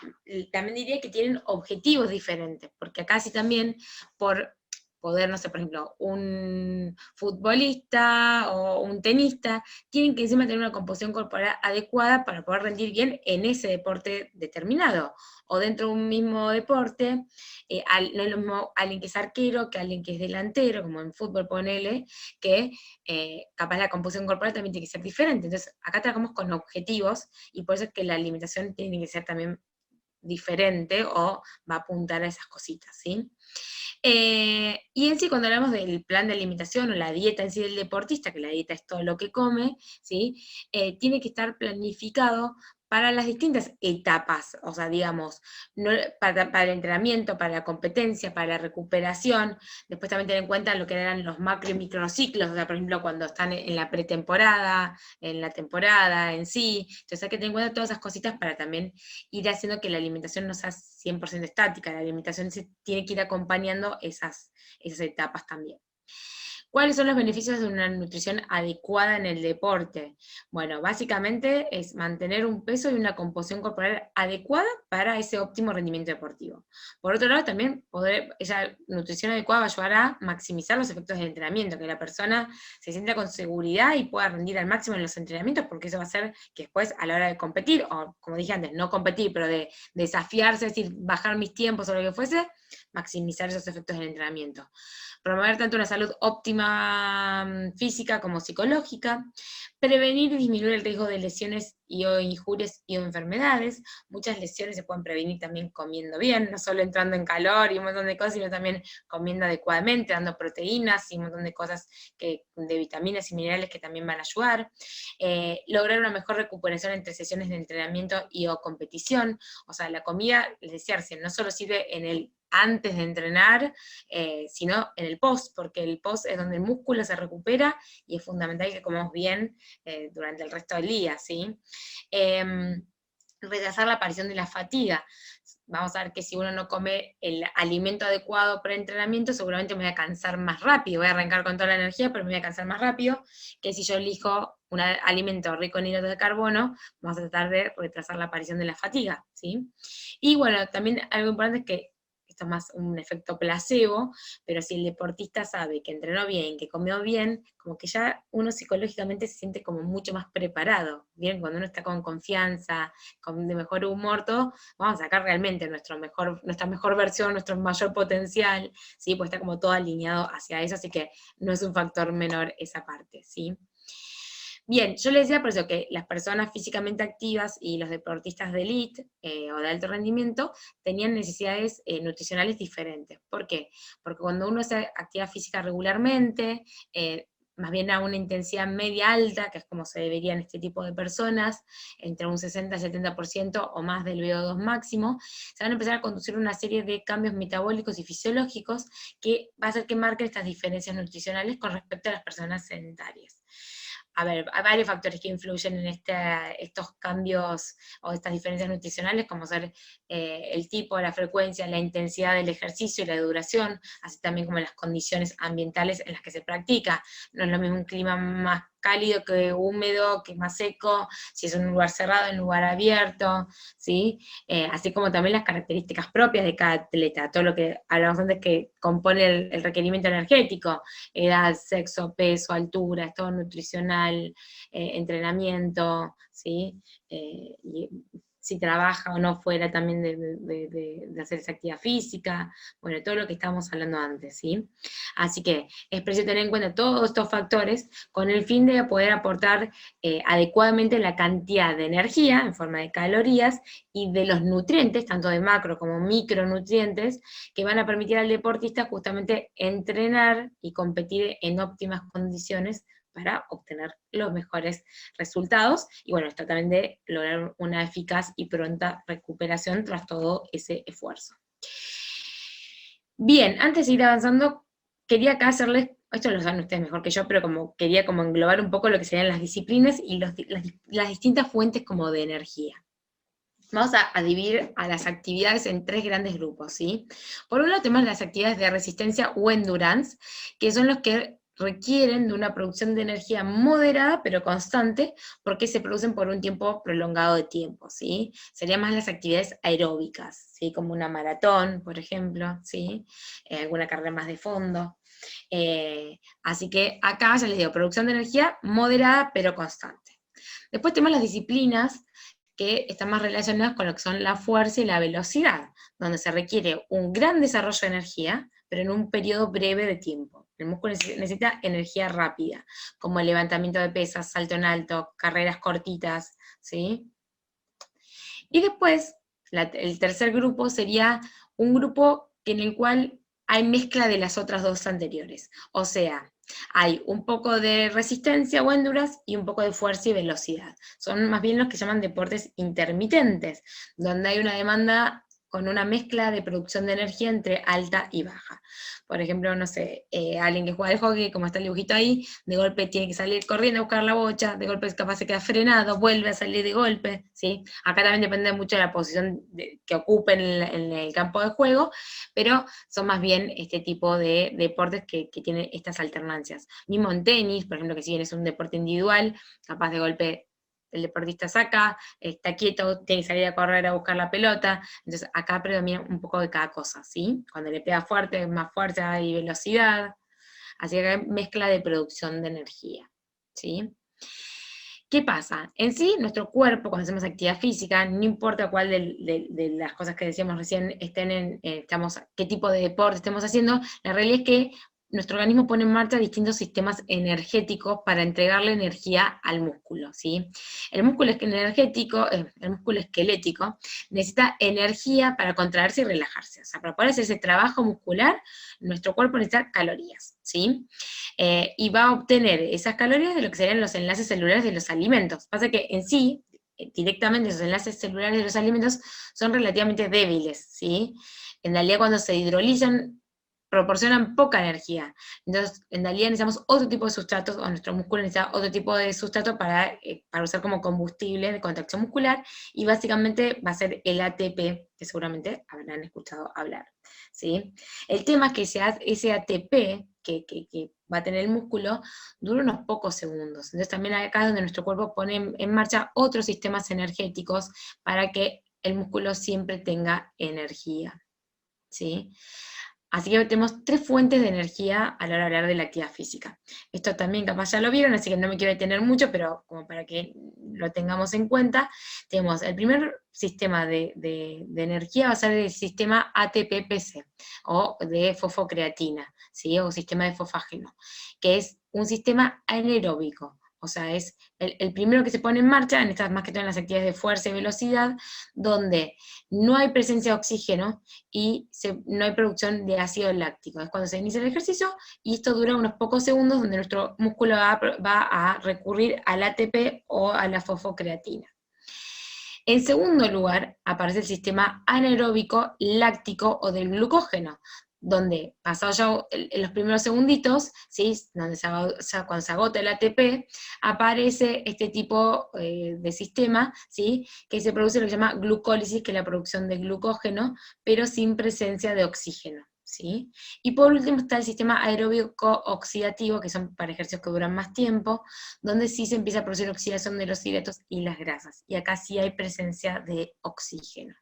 [SPEAKER 1] también diría que tienen objetivos diferentes, porque acá sí también por poder, no sé, por ejemplo, un futbolista o un tenista, tienen que encima tener una composición corporal adecuada para poder rendir bien en ese deporte determinado. O dentro de un mismo deporte, no es lo mismo alguien que es arquero que alguien que es delantero, como en fútbol ponele, que capaz la composición corporal también tiene que ser diferente. Entonces, acá trabajamos con objetivos, y por eso es que la alimentación tiene que ser también diferente o va a apuntar a esas cositas, ¿sí? Y en sí, cuando hablamos del plan de alimentación o la dieta en sí del deportista, que la dieta es todo lo que come, ¿sí? Tiene que estar planificado para las distintas etapas, o sea, digamos, para el entrenamiento, para la competencia, para la recuperación, después también tener en cuenta lo que eran los macro y microciclos, o sea, por ejemplo, cuando están en la pretemporada, en la temporada en sí, entonces hay que tener en cuenta todas esas cositas para también ir haciendo que la alimentación no sea 100% estática, la alimentación se tiene que ir acompañando esas etapas también. ¿Cuáles son los beneficios de una nutrición adecuada en el deporte? Bueno, básicamente es mantener un peso y una composición corporal adecuada para ese óptimo rendimiento deportivo. Por otro lado, también esa nutrición adecuada va a ayudar a maximizar los efectos del entrenamiento, que la persona se sienta con seguridad y pueda rendir al máximo en los entrenamientos, porque eso va a hacer que después, a la hora de competir, o como dije antes, no competir, pero de desafiarse, es decir, bajar mis tiempos o lo que fuese, maximizar esos efectos del entrenamiento. Promover tanto una salud óptima física como psicológica, prevenir y disminuir el riesgo de lesiones o injurias y o enfermedades. Muchas lesiones se pueden prevenir también comiendo bien, no solo entrando en calor y un montón de cosas, sino también comiendo adecuadamente, dando proteínas y un montón de cosas de vitaminas y minerales que también van a ayudar. Lograr una mejor recuperación entre sesiones de entrenamiento y o competición. O sea, la comida, les decía, no solo sirve en el antes de entrenar, sino en el post, porque el post es donde el músculo se recupera y es fundamental que comamos bien durante el resto del día, ¿sí? Retrasar la aparición de la fatiga. Vamos a ver que si uno no come el alimento adecuado para el entrenamiento, seguramente me voy a cansar más rápido, voy a arrancar con toda la energía, pero me voy a cansar más rápido, que si yo elijo un alimento rico en hidratos de carbono, vamos a tratar de retrasar la aparición de la fatiga, ¿sí? Y bueno, también algo importante es que esto es más un efecto placebo, pero si el deportista sabe que entrenó bien, que comió bien, como que ya uno psicológicamente se siente como mucho más preparado, ¿bien? Cuando uno está con confianza, de mejor humor, todo, vamos a sacar realmente nuestra mejor versión, nuestro mayor potencial, ¿sí? Pues está como todo alineado hacia eso, así que no es un factor menor esa parte, ¿sí? Bien, yo les decía por eso que las personas físicamente activas y los deportistas de élite o de alto rendimiento tenían necesidades nutricionales diferentes. ¿Por qué? Porque cuando uno hace actividad física regularmente, más bien a una intensidad media alta, que es como se debería en este tipo de personas, entre un 60-70% o más del VO2 máximo, se van a empezar a conducir una serie de cambios metabólicos y fisiológicos que va a hacer que marquen estas diferencias nutricionales con respecto a las personas sedentarias. A ver, hay varios factores que influyen en estos cambios o estas diferencias nutricionales, como ser el tipo, la frecuencia, la intensidad del ejercicio y la duración, así también como las condiciones ambientales en las que se practica. No es lo mismo un clima más cálido que húmedo, que más seco, si es un lugar cerrado, en un lugar abierto, ¿sí? Así como también las características propias de cada atleta, todo lo que hablamos antes que compone el requerimiento energético, edad, sexo, peso, altura, estado nutricional, entrenamiento, ¿sí? Y si trabaja o no fuera también de hacer esa actividad física, bueno, todo lo que estábamos hablando antes, ¿sí? Así que es preciso tener en cuenta todos estos factores con el fin de poder aportar adecuadamente la cantidad de energía en forma de calorías y de los nutrientes, tanto de macro como micronutrientes, que van a permitir al deportista justamente entrenar y competir en óptimas condiciones para obtener los mejores resultados, y bueno, esto también de lograr una eficaz y pronta recuperación tras todo ese esfuerzo. Bien, antes de ir avanzando, quería acá hacerles, esto lo saben ustedes mejor que yo, pero quería englobar un poco lo que serían las disciplinas y las distintas fuentes como de energía. Vamos a dividir a las actividades en 3 grandes grupos, ¿sí? Por un lado tenemos las actividades de resistencia o endurance, que son los que requieren de una producción de energía moderada pero constante, porque se producen por un tiempo prolongado de tiempo, ¿sí? Serían más las actividades aeróbicas, ¿sí? Como una maratón, por ejemplo, ¿sí? Alguna carrera más de fondo. Así que acá ya les digo, producción de energía moderada pero constante. Después tenemos las disciplinas que están más relacionadas con lo que son la fuerza y la velocidad, donde se requiere un gran desarrollo de energía, pero en un periodo breve de tiempo. El músculo necesita energía rápida, como el levantamiento de pesas, salto en alto, carreras cortitas, ¿sí? Y después, el tercer grupo sería un grupo en el cual hay mezcla de las otras 2 anteriores, o sea, hay un poco de resistencia o endurance y un poco de fuerza y velocidad. Son más bien los que llaman deportes intermitentes, donde hay una demanda con una mezcla de producción de energía entre alta y baja. Por ejemplo, no sé, alguien que juega al hockey, como está el dibujito ahí, de golpe tiene que salir corriendo a buscar la bocha, de golpe capaz se queda frenado, vuelve a salir de golpe, ¿sí? Acá también depende mucho de la posición que ocupen en el campo de juego, pero son más bien este tipo de deportes que tienen estas alternancias. Mismo en tenis, por ejemplo, que si bien es un deporte individual, capaz de golpe el deportista saca, está quieto, tiene que salir a correr a buscar la pelota, entonces acá predomina un poco de cada cosa, ¿sí? Cuando le pega fuerte, más fuerza y velocidad, así que acá hay mezcla de producción de energía, ¿sí? ¿Qué pasa? En sí, nuestro cuerpo, cuando hacemos actividad física, no importa cuál de las cosas que decíamos recién qué tipo de deporte estemos haciendo, la realidad es que nuestro organismo pone en marcha distintos sistemas energéticos para entregarle energía al músculo, ¿sí? El músculo esquelético necesita energía para contraerse y relajarse. O sea, para poder hacer ese trabajo muscular, nuestro cuerpo necesita calorías, ¿sí? Y va a obtener esas calorías de lo que serían los enlaces celulares de los alimentos. Pasa que en sí, directamente esos enlaces celulares de los alimentos son relativamente débiles, ¿sí? En realidad cuando se hidrolizan, proporcionan poca energía. Entonces, en realidad necesitamos otro tipo de sustratos, o nuestro músculo necesita otro tipo de sustrato para usar como combustible de contracción muscular, y básicamente va a ser el ATP, que seguramente habrán escuchado hablar, ¿sí? El tema es que ese ATP que va a tener el músculo dura unos pocos segundos. Entonces también acá es donde nuestro cuerpo pone en marcha otros sistemas energéticos para que el músculo siempre tenga energía, ¿sí? Así que tenemos 3 fuentes de energía a la hora de hablar de la actividad física. Esto también capaz ya lo vieron, así que no me quiero detener mucho, pero como para que lo tengamos en cuenta, tenemos el primer sistema de energía va a ser el sistema ATP-PC, o de fosfocreatina, ¿sí? O sistema de fosfágeno, que es un sistema anaeróbico. O sea, es el primero que se pone en marcha, en estas más que todo en las actividades de fuerza y velocidad, donde no hay presencia de oxígeno y no hay producción de ácido láctico. Es cuando se inicia el ejercicio, y esto dura unos pocos segundos, donde nuestro músculo va a recurrir al ATP o a la fosfocreatina. En segundo lugar, aparece el sistema anaeróbico láctico o del glucógeno, donde pasados ya los primeros segunditos, ¿sí? Donde cuando se agota el ATP, aparece este tipo de sistema, ¿sí? Que se produce lo que se llama glucólisis, que es la producción de glucógeno, pero sin presencia de oxígeno, ¿sí? Y por último está el sistema aeróbico oxidativo, que son para ejercicios que duran más tiempo, donde sí se empieza a producir oxidación de los hidratos y las grasas, y acá sí hay presencia de oxígeno,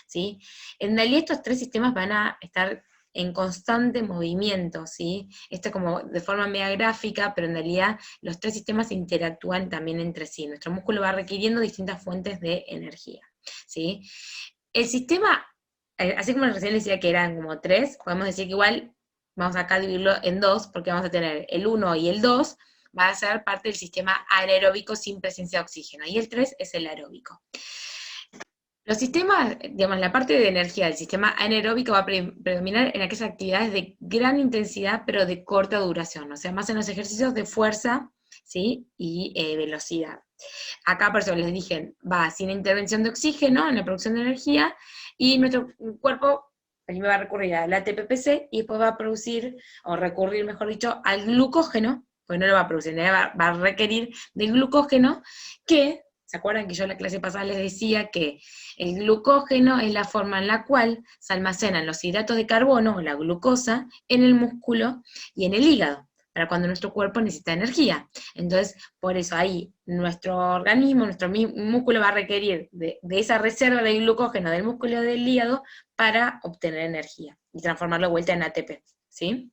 [SPEAKER 1] ¿sí? En realidad estos 3 sistemas van a estar en constante movimiento, ¿sí? Esto es como de forma media gráfica, pero en realidad los 3 sistemas interactúan también entre sí. Nuestro músculo va requiriendo distintas fuentes de energía, ¿sí? El sistema, así como recién les decía que eran como 3, podemos decir que igual vamos acá a dividirlo en 2, porque vamos a tener el 1 y el 2, va a ser parte del sistema anaeróbico sin presencia de oxígeno, y el 3 es el aeróbico. Los sistemas, digamos, la parte de energía del sistema anaeróbico va a predominar en aquellas actividades de gran intensidad, pero de corta duración, o sea, más en los ejercicios de fuerza, ¿sí? Y velocidad. Acá, por eso les dije, va sin intervención de oxígeno en la producción de energía, y nuestro cuerpo primero va a recurrir al ATP-PC, y después va a producir, o recurrir, mejor dicho, al glucógeno, pues no lo va a producir, va a requerir del glucógeno, que, ¿se acuerdan que yo en la clase pasada les decía que el glucógeno es la forma en la cual se almacenan los hidratos de carbono, o la glucosa, en el músculo y en el hígado, para cuando nuestro cuerpo necesita energía? Entonces, por eso ahí nuestro organismo, nuestro músculo va a requerir de esa reserva de glucógeno del músculo y del hígado para obtener energía y transformarlo de vuelta en ATP, ¿sí?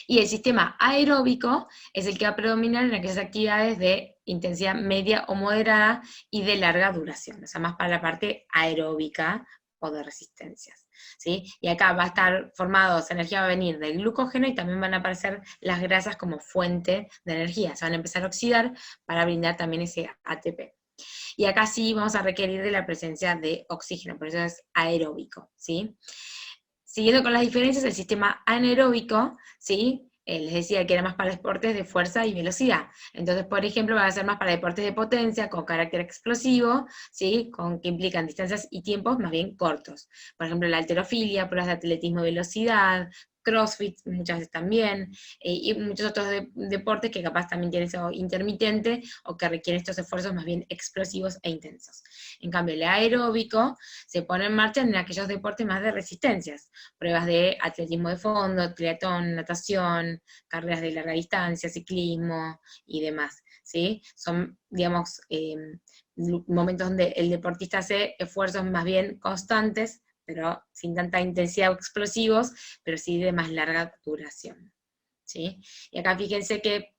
[SPEAKER 1] Y el sistema aeróbico es el que va a predominar en aquellas actividades de intensidad media o moderada y de larga duración, o sea, más para la parte aeróbica o de resistencias, ¿sí? Y acá va a estar formado, esa energía va a venir del glucógeno, y también van a aparecer las grasas como fuente de energía, se van a empezar a oxidar para brindar también ese ATP. Y acá sí vamos a requerir de la presencia de oxígeno, por eso es aeróbico, ¿sí? Siguiendo con las diferencias, el sistema anaeróbico, ¿sí? Les decía que era más para deportes de fuerza y velocidad. Entonces, por ejemplo, va a ser más para deportes de potencia, con carácter explosivo, ¿sí? Que implican distancias y tiempos más bien cortos. Por ejemplo, la halterofilia, pruebas de atletismo y velocidad, CrossFit muchas veces también, y muchos otros deportes que capaz también tienen eso intermitente, o que requieren estos esfuerzos más bien explosivos e intensos. En cambio, el aeróbico se pone en marcha en aquellos deportes más de resistencias, pruebas de atletismo de fondo, triatlón, natación, carreras de larga distancia, ciclismo y demás, ¿sí? Son, digamos, momentos donde el deportista hace esfuerzos más bien constantes, pero sin tanta intensidad o explosivos, pero sí de más larga duración, ¿sí? Y acá fíjense que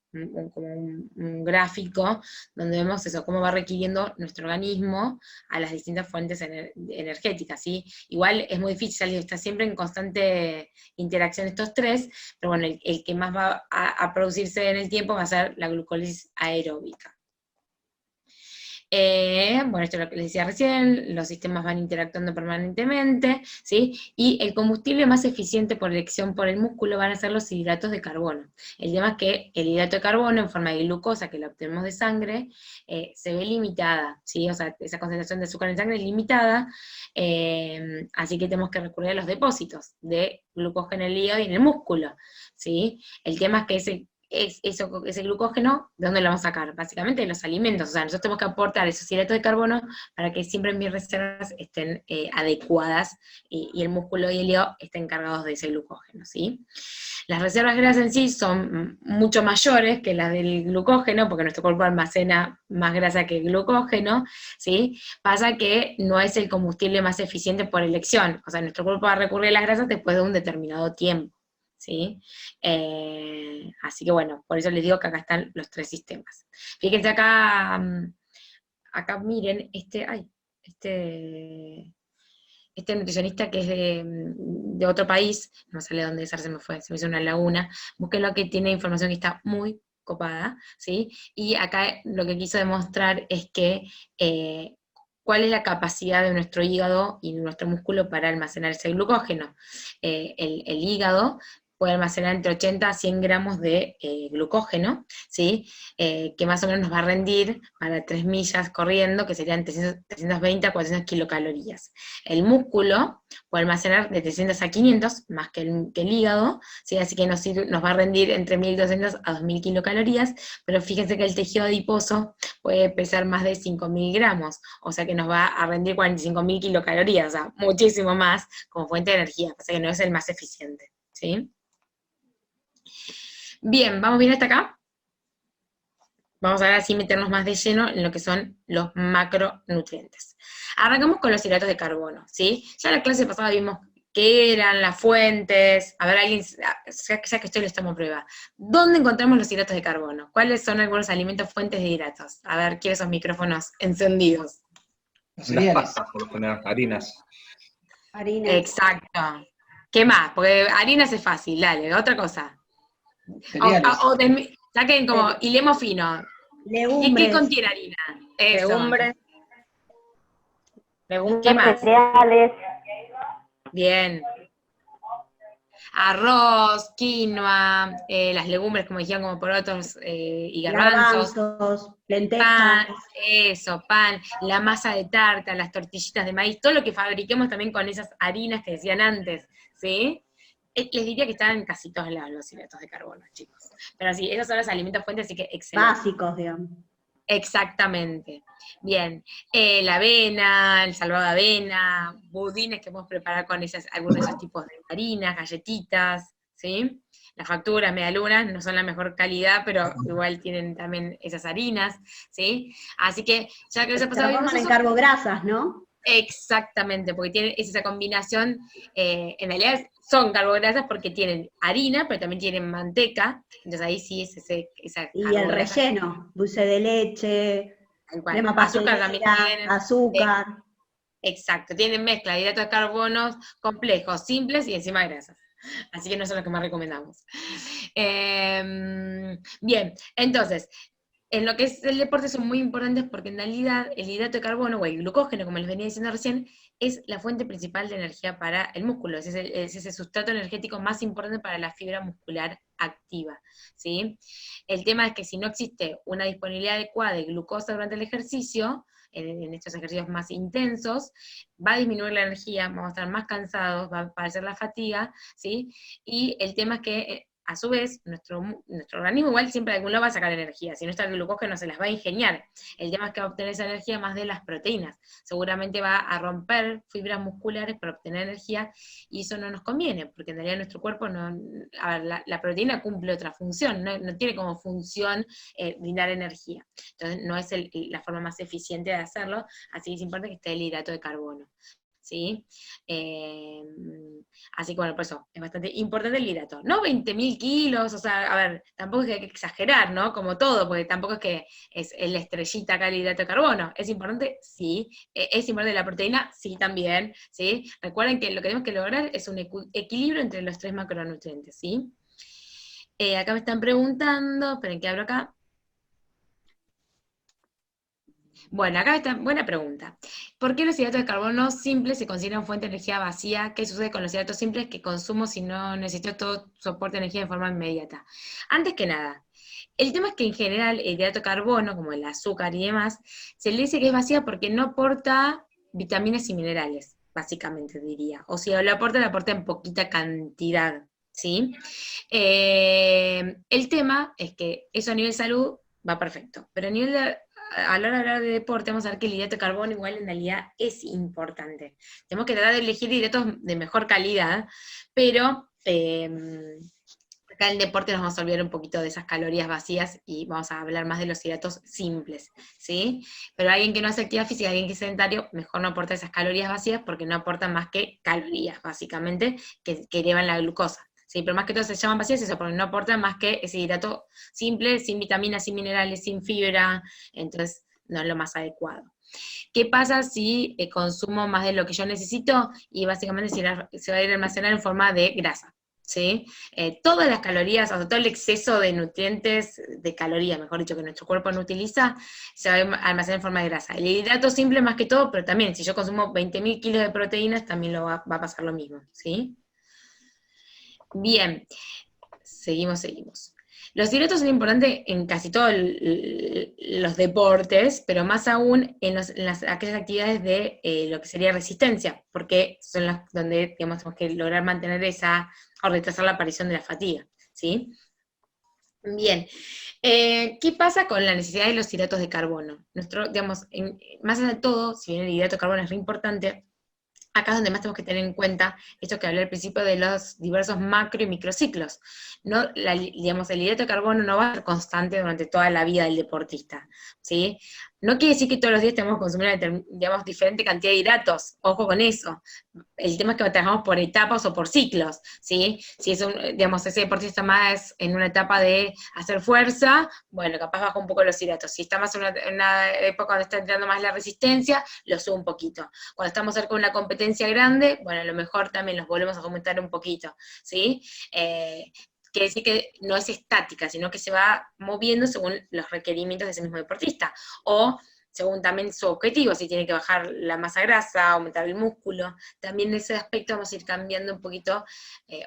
[SPEAKER 1] como un gráfico donde vemos eso, cómo va requiriendo nuestro organismo a las distintas fuentes energéticas, ¿sí? Igual es muy difícil, está siempre en constante interacción estos 3, pero bueno, el que más va a producirse en el tiempo va a ser la glucólisis aeróbica. Bueno, esto es lo que les decía recién, los sistemas van interactuando permanentemente, ¿sí? Y el combustible más eficiente por elección por el músculo van a ser los hidratos de carbono. El tema es que el hidrato de carbono en forma de glucosa que lo obtenemos de sangre se ve limitada, ¿sí? O sea, esa concentración de azúcar en sangre es limitada, así que tenemos que recurrir a los depósitos de glucógeno en el hígado y en el músculo, ¿sí? El tema es que ese glucógeno, ¿de dónde lo vamos a sacar? Básicamente de los alimentos, o sea, nosotros tenemos que aportar esos hidratos de carbono para que siempre mis reservas estén adecuadas y el músculo y el hígado estén cargados de ese glucógeno, ¿sí? Las reservas grasas en sí son mucho mayores que las del glucógeno, porque nuestro cuerpo almacena más grasa que glucógeno, ¿sí? Pasa que no es el combustible más eficiente por elección, o sea, nuestro cuerpo va a recurrir a las grasas después de un determinado tiempo, ¿sí? Así que bueno, por eso les digo que acá están los tres sistemas. Fíjense acá, acá miren, este nutricionista que es de otro país, no sé de dónde es, se me hizo una laguna, búsquenlo que tiene información que está muy copada, ¿sí? Y acá lo que quiso demostrar es que cuál es la capacidad de nuestro hígado y de nuestro músculo para almacenar ese glucógeno. El hígado puede almacenar entre 80 a 100 gramos de glucógeno, ¿sí? Que más o menos nos va a rendir para 3 millas corriendo, que serían 320 a 400 kilocalorías. El músculo puede almacenar de 300 a 500, más que el hígado, ¿sí? Así que nos va a rendir entre 1200 a 2000 kilocalorías, pero fíjense que el tejido adiposo puede pesar más de 5000 gramos, o sea que nos va a rendir 45.000 kilocalorías, o sea, muchísimo más como fuente de energía, o sea que no es el más eficiente, ¿sí? Bien, ¿vamos bien hasta acá? Vamos a ahora sí meternos más de lleno en lo que son los macronutrientes. Arrancamos con los hidratos de carbono, ¿sí? Ya en la clase pasada vimos qué eran las fuentes. A ver, alguien, ya que estoy, les tomo prueba. ¿Dónde encontramos los hidratos de carbono? ¿Cuáles son algunos alimentos fuentes de hidratos? A ver, quiero esos micrófonos encendidos.
[SPEAKER 3] Las
[SPEAKER 4] Cereales.
[SPEAKER 3] pastas, por lo general, harinas.
[SPEAKER 4] Harina.
[SPEAKER 1] Exacto. ¿Qué más? Porque harinas es fácil, dale, otra cosa.
[SPEAKER 4] Cereales.
[SPEAKER 1] Saquen como hilemos fino. ¿Qué
[SPEAKER 2] Legumbres.
[SPEAKER 1] contiene harina? Eso.
[SPEAKER 2] Legumbres.
[SPEAKER 1] ¿Qué
[SPEAKER 2] Legumbres,
[SPEAKER 1] más?
[SPEAKER 2] cereales.
[SPEAKER 1] Bien. Arroz, quinoa, las legumbres, como decían, como porotos y garbanzos.
[SPEAKER 4] Garbanzos,
[SPEAKER 1] Pan,
[SPEAKER 4] lentejas.
[SPEAKER 1] eso, pan, la masa de tarta, las tortillitas de maíz, todo lo que fabriquemos también con esas harinas que decían antes, ¿sí? Les diría que están en casi todos lados los hidratos de carbono, chicos. Pero sí, esos son los alimentos fuentes, así que excelente.
[SPEAKER 4] Básicos, digamos.
[SPEAKER 1] Exactamente. Bien. La avena, el salvado de avena, budines que podemos preparar con algunos de esos tipos de harinas, galletitas, ¿sí? Las facturas, medialunas, no son la mejor calidad, pero igual tienen también esas harinas, ¿sí? Así que, ya que les ha
[SPEAKER 4] Se
[SPEAKER 1] pasado vimos
[SPEAKER 4] transforman en
[SPEAKER 1] eso.
[SPEAKER 4] carbohidratos, ¿no?
[SPEAKER 1] Exactamente, porque tienen esa combinación, en realidad son carbohidratos porque tienen harina, pero también tienen manteca, entonces ahí sí es esa
[SPEAKER 4] Y el
[SPEAKER 1] carbohidrato.
[SPEAKER 4] relleno, dulce de leche,
[SPEAKER 1] Tal cual.
[SPEAKER 4] crema
[SPEAKER 1] Azúcar también
[SPEAKER 4] pastelera,
[SPEAKER 1] tienen.
[SPEAKER 4] azúcar.
[SPEAKER 1] Exacto, tienen mezcla de hidratos de carbonos complejos, simples y encima grasas. Así que no son los que más recomendamos. Bien, entonces, en lo que es el deporte son muy importantes porque en realidad el hidrato de carbono o el glucógeno, como les venía diciendo recién, es la fuente principal de energía para el músculo, es ese sustrato energético más importante para la fibra muscular activa, ¿sí? El tema es que si no existe una disponibilidad adecuada de glucosa durante el ejercicio, en estos ejercicios más intensos, va a disminuir la energía, vamos a estar más cansados, va a aparecer la fatiga, ¿sí? Y el tema es que a su vez, nuestro organismo igual siempre de algún lado va a sacar energía, si no está el glucógeno se las va a ingeniar. El tema es que va a obtener esa energía más de las proteínas. Seguramente va a romper fibras musculares para obtener energía, y eso no nos conviene, porque en realidad nuestro cuerpo no, a ver, la proteína cumple otra función, no tiene como función brindar energía. Entonces no es la forma más eficiente de hacerlo, así que es importante que esté el hidrato de carbono, ¿sí? Así que bueno, por eso es bastante importante el hidrato. No 20.000 kilos, o sea, a ver, tampoco es que hay que exagerar, ¿no? Como todo, porque tampoco es que es la estrellita acá el hidrato de carbono. ¿Es importante? Sí. ¿Es importante la proteína? Sí, también, ¿sí? Recuerden que lo que tenemos que lograr es un equilibrio entre los tres macronutrientes, ¿sí? Acá me están preguntando, esperen que abro acá. Bueno, acá está, buena pregunta. ¿Por qué los hidratos de carbono simples se consideran fuente de energía vacía? ¿Qué sucede con los hidratos simples que consumo si no necesito todo soporte de energía de forma inmediata? Antes que nada, el tema es que en general el hidrato de carbono, como el azúcar y demás, se le dice que es vacía porque no aporta vitaminas y minerales, básicamente diría. O si lo aporta en poquita cantidad, ¿sí? El tema es que eso a nivel salud va perfecto, pero a la hora de hablar de deporte, vamos a ver que el hidrato de carbono igual en realidad es importante. Tenemos que tratar de elegir hidratos de mejor calidad, pero acá en el deporte nos vamos a olvidar un poquito de esas calorías vacías y vamos a hablar más de los hidratos simples, ¿sí? Pero alguien que no hace actividad física, alguien que es sedentario, mejor no aporta esas calorías vacías porque no aportan más que calorías, básicamente, que elevan la glucosa. Sí, pero más que todo se llaman vacías eso, porque no aportan más que ese hidrato simple, sin vitaminas, sin minerales, sin fibra, entonces no es lo más adecuado. ¿Qué pasa si consumo más de lo que yo necesito? Y básicamente se va a ir a almacenar en forma de grasa, ¿sí? Todas las calorías, o sea, todo el exceso de nutrientes, de calorías, mejor dicho, que nuestro cuerpo no utiliza, se va a almacenar en forma de grasa. El hidrato simple más que todo, pero también, si yo consumo 20.000 kilos de proteínas, también va a pasar lo mismo, ¿sí? Bien, seguimos. Los hidratos son importantes en casi todos los deportes, pero más aún en aquellas actividades de lo que sería resistencia, porque son las donde digamos, tenemos que lograr mantener o retrasar la aparición de la fatiga, ¿sí? Bien, ¿qué pasa con la necesidad de los hidratos de carbono? Digamos, más allá de todo, si bien el hidrato de carbono es muy importante, acá es donde más tenemos que tener en cuenta esto que hablé al principio de los diversos macro y microciclos. No, digamos, el hidrato de carbono no va a ser constante durante toda la vida del deportista, ¿sí? No quiere decir que todos los días tenemos que consumir digamos, diferente cantidad de hidratos, ojo con eso. El tema es que trabajamos por etapas o por ciclos, ¿sí? Si es digamos, ese deportista más en una etapa de hacer fuerza, bueno, capaz baja un poco los hidratos. Si está más en una época donde está entrando más la resistencia, lo sube un poquito. Cuando estamos cerca de una competencia grande, bueno, a lo mejor también los volvemos a aumentar un poquito, ¿sí? Quiere decir que no es estática, sino que se va moviendo según los requerimientos de ese mismo deportista, o según también su objetivo, si tiene que bajar la masa grasa, aumentar el músculo, también en ese aspecto vamos a ir cambiando un poquito,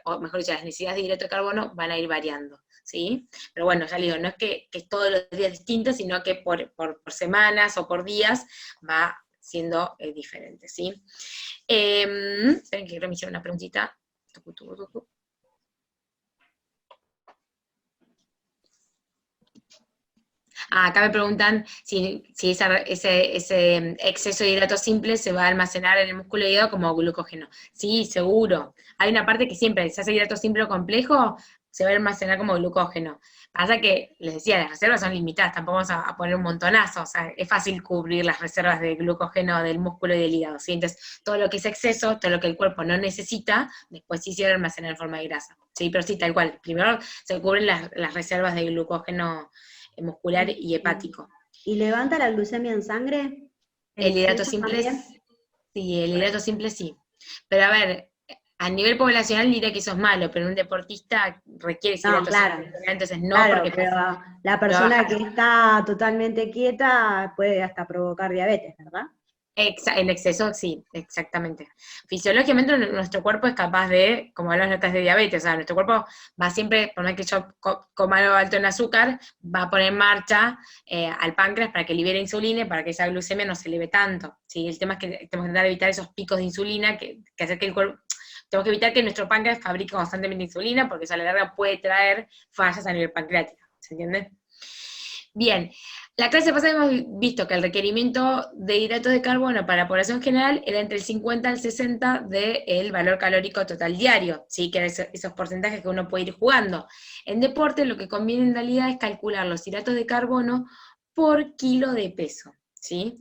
[SPEAKER 1] o mejor dicho, las necesidades de hidrato de carbono van a ir variando, ¿sí? Pero bueno, ya digo, no es que es todos los días distinto, sino que por semanas o por días va siendo diferente, ¿sí? Esperen que quiero me hicieron una preguntita. Acá me preguntan si ese exceso de hidratos simples se va a almacenar en el músculo y hígado como glucógeno. Sí, seguro. Hay una parte que siempre, si hace hidrato simple o complejo, se va a almacenar como glucógeno. Pasa que, les decía, las reservas son limitadas, tampoco vamos a poner un montonazo, o sea, es fácil cubrir las reservas de glucógeno del músculo y del hígado, ¿sí? Entonces, todo lo que es exceso, todo lo que el cuerpo no necesita, después sí se va a almacenar en forma de grasa. Sí, pero sí, tal cual. Primero se cubren las reservas de glucógeno muscular y hepático.
[SPEAKER 4] ¿Y levanta la glucemia en sangre?
[SPEAKER 1] El hidrato
[SPEAKER 4] exceso
[SPEAKER 1] simple
[SPEAKER 4] también?
[SPEAKER 1] sí, el hidrato simple sí. Pero a ver, a nivel poblacional diría que eso es malo, pero un deportista requiere ese
[SPEAKER 4] No,
[SPEAKER 1] hidrato
[SPEAKER 4] claro.
[SPEAKER 1] simple, entonces no,
[SPEAKER 4] Claro,
[SPEAKER 1] porque
[SPEAKER 4] pero la
[SPEAKER 1] lo
[SPEAKER 4] persona
[SPEAKER 1] baja.
[SPEAKER 4] que está totalmente quieta puede hasta provocar diabetes, ¿verdad?
[SPEAKER 1] En exceso, sí, exactamente. Fisiológicamente nuestro cuerpo es capaz de, como hablan las notas de diabetes, o sea, nuestro cuerpo va siempre, por más que yo coma algo alto en azúcar, va a poner en marcha al páncreas para que libere insulina y para que esa glucemia no se eleve tanto. ¿Sí? El tema es que tenemos que intentar evitar esos picos de insulina que hacer que el cuerpo. Tenemos que evitar que nuestro páncreas fabrique constantemente insulina, porque eso a la larga puede traer fallas a nivel pancreático. ¿Se entiende? Bien, la clase pasada hemos visto que el requerimiento de hidratos de carbono para la población general era entre el 50 al 60 del valor calórico total diario, ¿sí? Que eran esos porcentajes que uno puede ir jugando. En deporte lo que conviene en realidad es calcular los hidratos de carbono por kilo de peso, ¿sí?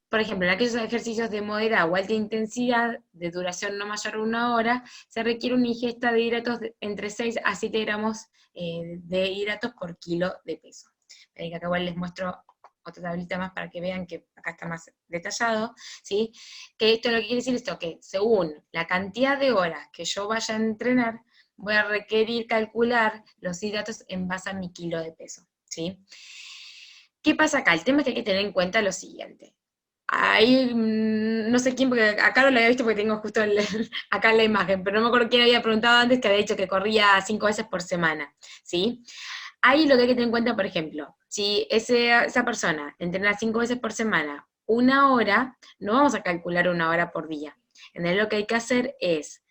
[SPEAKER 1] Por ejemplo, en aquellos ejercicios de moderada o alta intensidad, de duración no mayor a 1 hora, se requiere una ingesta de hidratos entre 6 a 7 gramos de hidratos por kilo de peso. Que acá igual les muestro otra tablita más para que vean que acá está más detallado, ¿sí? Que esto lo que quiere decir es esto, que según la cantidad de horas que yo vaya a entrenar, voy a requerir calcular los hidratos en base a mi kilo de peso, ¿sí? ¿Qué pasa acá? El tema es que hay que tener en cuenta lo siguiente. Ahí, no sé quién, porque acá no lo había visto porque tengo justo acá la imagen, pero no me acuerdo quién había preguntado antes que había dicho que corría 5 veces por semana, ¿sí? Ahí lo que hay que tener en cuenta, por ejemplo, si esa persona entrena 5 veces por semana, 1 hora, no vamos a calcular 1 hora por día. Entonces lo que hay que hacer es,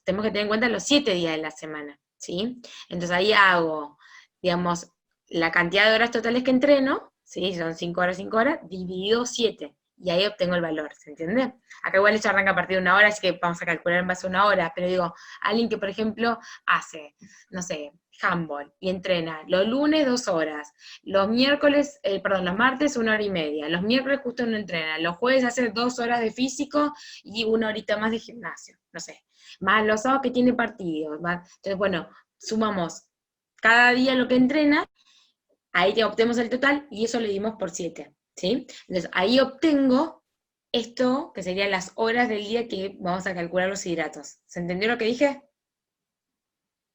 [SPEAKER 1] tenemos que tener en cuenta los 7 días de la semana, ¿sí? Entonces ahí hago, digamos, la cantidad de horas totales que entreno, ¿sí? Son 5 horas, dividido 7, y ahí obtengo el valor, ¿se entiende? Acá igual esto arranca a partir de 1 hora, así que vamos a calcular en base a 1 hora, pero digo, alguien que, por ejemplo, hace, no sé, handball, y entrena los lunes 2 horas, los martes 1 hora y media, los miércoles justo no entrena, los jueves hace 2 horas de físico y 1 horita más de gimnasio, no sé, más los sábados que tiene partidos, entonces bueno, sumamos cada día lo que entrena, ahí ya obtenemos el total, y eso lo dimos por 7, ¿sí? Entonces, ahí obtengo esto, que serían las horas del día que vamos a calcular los hidratos. ¿Se entendió lo que dije?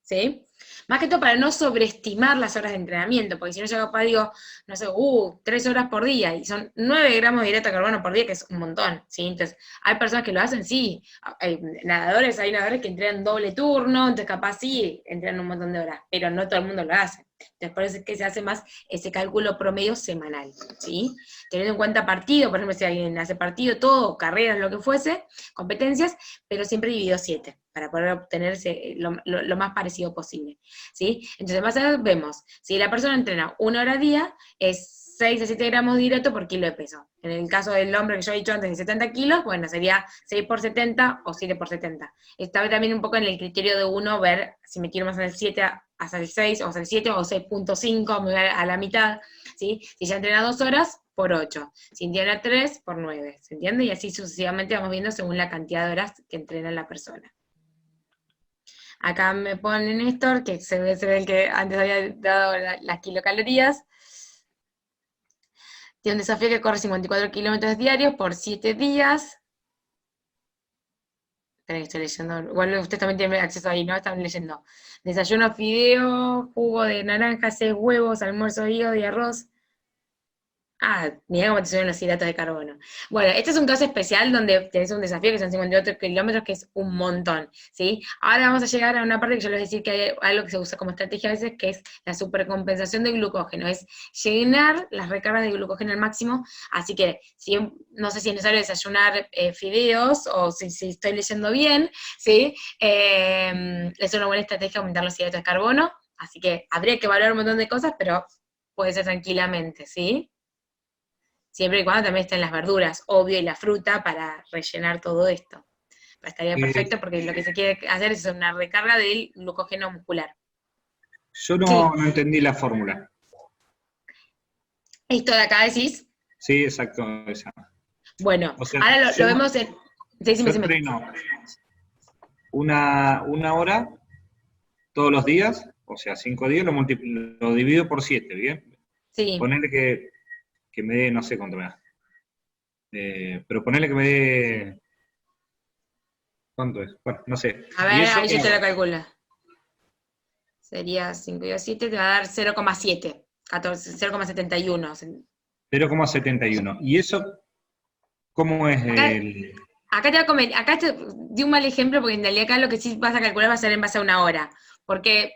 [SPEAKER 1] ¿Sí? Más que todo para no sobreestimar las horas de entrenamiento, porque si no yo capaz digo, no sé, 3 horas por día, y son 9 gramos de hidrato de carbono por día, que es un montón, ¿sí? Entonces, hay personas que lo hacen, sí, hay nadadores que entrenan doble turno, entonces capaz sí, entrenan un montón de horas, pero no todo el mundo lo hace. Entonces, por eso es que se hace más ese cálculo promedio semanal, ¿sí? Teniendo en cuenta partido, por ejemplo, si alguien hace partido, todo, carreras, lo que fuese, competencias, pero siempre dividido 7, para poder obtenerse lo más parecido posible, ¿sí? Entonces, más o menos vemos, si la persona entrena 1 hora a día, es 6 a 7 gramos de hidrato por kilo de peso. En el caso del hombre que yo he dicho antes de 70 kilos, bueno, sería 6 por 70 o 7 por 70. Está también un poco en el criterio de uno ver si me quiero más en el 7 hasta el 6, o hasta el 7, o 6.5, me voy a la mitad, ¿sí? Si ya entrena 2 horas, por 8. Si entrena 3, por 9, ¿se entiende? Y así sucesivamente vamos viendo según la cantidad de horas que entrena la persona. Acá me pone Néstor, que se ve el que antes había dado las kilocalorías. Tiene un desafío que corre 54 kilómetros diarios por 7 días. Esperen, estoy leyendo. Igual ustedes también tienen acceso ahí, ¿no? Están leyendo. Desayuno fideo, jugo de naranja, 6 huevos, almuerzo hígado y arroz. Mirá cómo te suben los hidratos de carbono. Bueno, este es un caso especial donde tenés un desafío que son 58 kilómetros, que es un montón, ¿sí? Ahora vamos a llegar a una parte que yo les voy a decir que hay algo que se usa como estrategia a veces, que es la supercompensación de glucógeno, es llenar las recargas de glucógeno al máximo, así que no sé si es necesario desayunar fideos, o si estoy leyendo bien, ¿sí? Es una buena estrategia aumentar los hidratos de carbono, así que habría que evaluar un montón de cosas, pero puede ser tranquilamente, ¿sí? Siempre y cuando también estén las verduras, obvio, y la fruta para rellenar todo esto. Estaría perfecto porque lo que se quiere hacer es una recarga del glucógeno muscular.
[SPEAKER 3] Yo no entendí la fórmula.
[SPEAKER 1] ¿Esto de acá decís?
[SPEAKER 3] Sí, exacto, esa.
[SPEAKER 1] Bueno,
[SPEAKER 3] O sea,
[SPEAKER 1] ahora lo vemos en...
[SPEAKER 3] Yo entreno una hora todos los días, o sea, 5 días, lo divido por 7, ¿bien?
[SPEAKER 1] Sí.
[SPEAKER 3] Ponerle que me dé, no sé cuánto me da. Pero ponerle que me dé... ¿Cuánto es? Bueno, no sé.
[SPEAKER 1] A ver, ahí yo te lo calculo. Sería 5 y 7, te va a dar 0,7, 0,71.
[SPEAKER 3] 0,71. ¿Y eso cómo es
[SPEAKER 1] Acá te di un mal ejemplo, porque en realidad acá lo que sí vas a calcular va a ser en base a 1 hora. Porque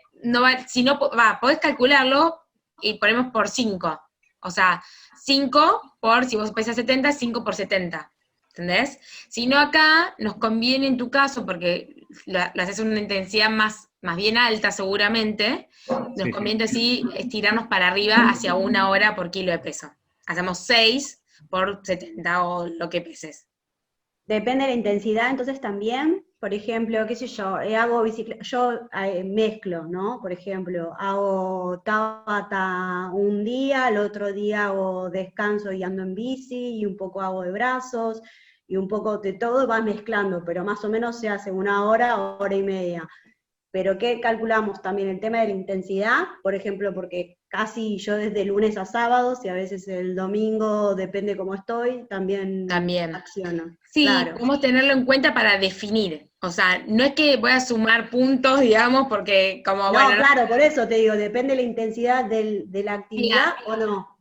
[SPEAKER 1] podés calcularlo y ponemos por 5. O sea, 5 por, si vos pesas 70, 5 por 70. ¿Entendés? Si no, acá nos conviene en tu caso, porque lo haces una intensidad más bien alta seguramente, nos conviene así estirarnos para arriba hacia 1 hora por kilo de peso. Hacemos 6 por 70 o lo que peses.
[SPEAKER 4] Depende de la intensidad, entonces también, por ejemplo, qué sé yo, hago bicicleta, yo mezclo, ¿no? Por ejemplo, hago Tabata un día, el otro día hago descanso y ando en bici, y un poco hago de brazos, y un poco de todo, vas mezclando, pero más o menos se hace 1 hora, 1 hora y media. Pero ¿qué calculamos también? El tema de la intensidad, por ejemplo, porque casi yo desde lunes a sábados, y a veces el domingo, depende cómo estoy, también acciono.
[SPEAKER 1] Sí,
[SPEAKER 4] claro.
[SPEAKER 1] podemos tenerlo en cuenta para definir. O sea, no es que voy a sumar puntos, digamos, porque como,
[SPEAKER 4] No, claro, por eso te digo, depende de la intensidad de la actividad o no.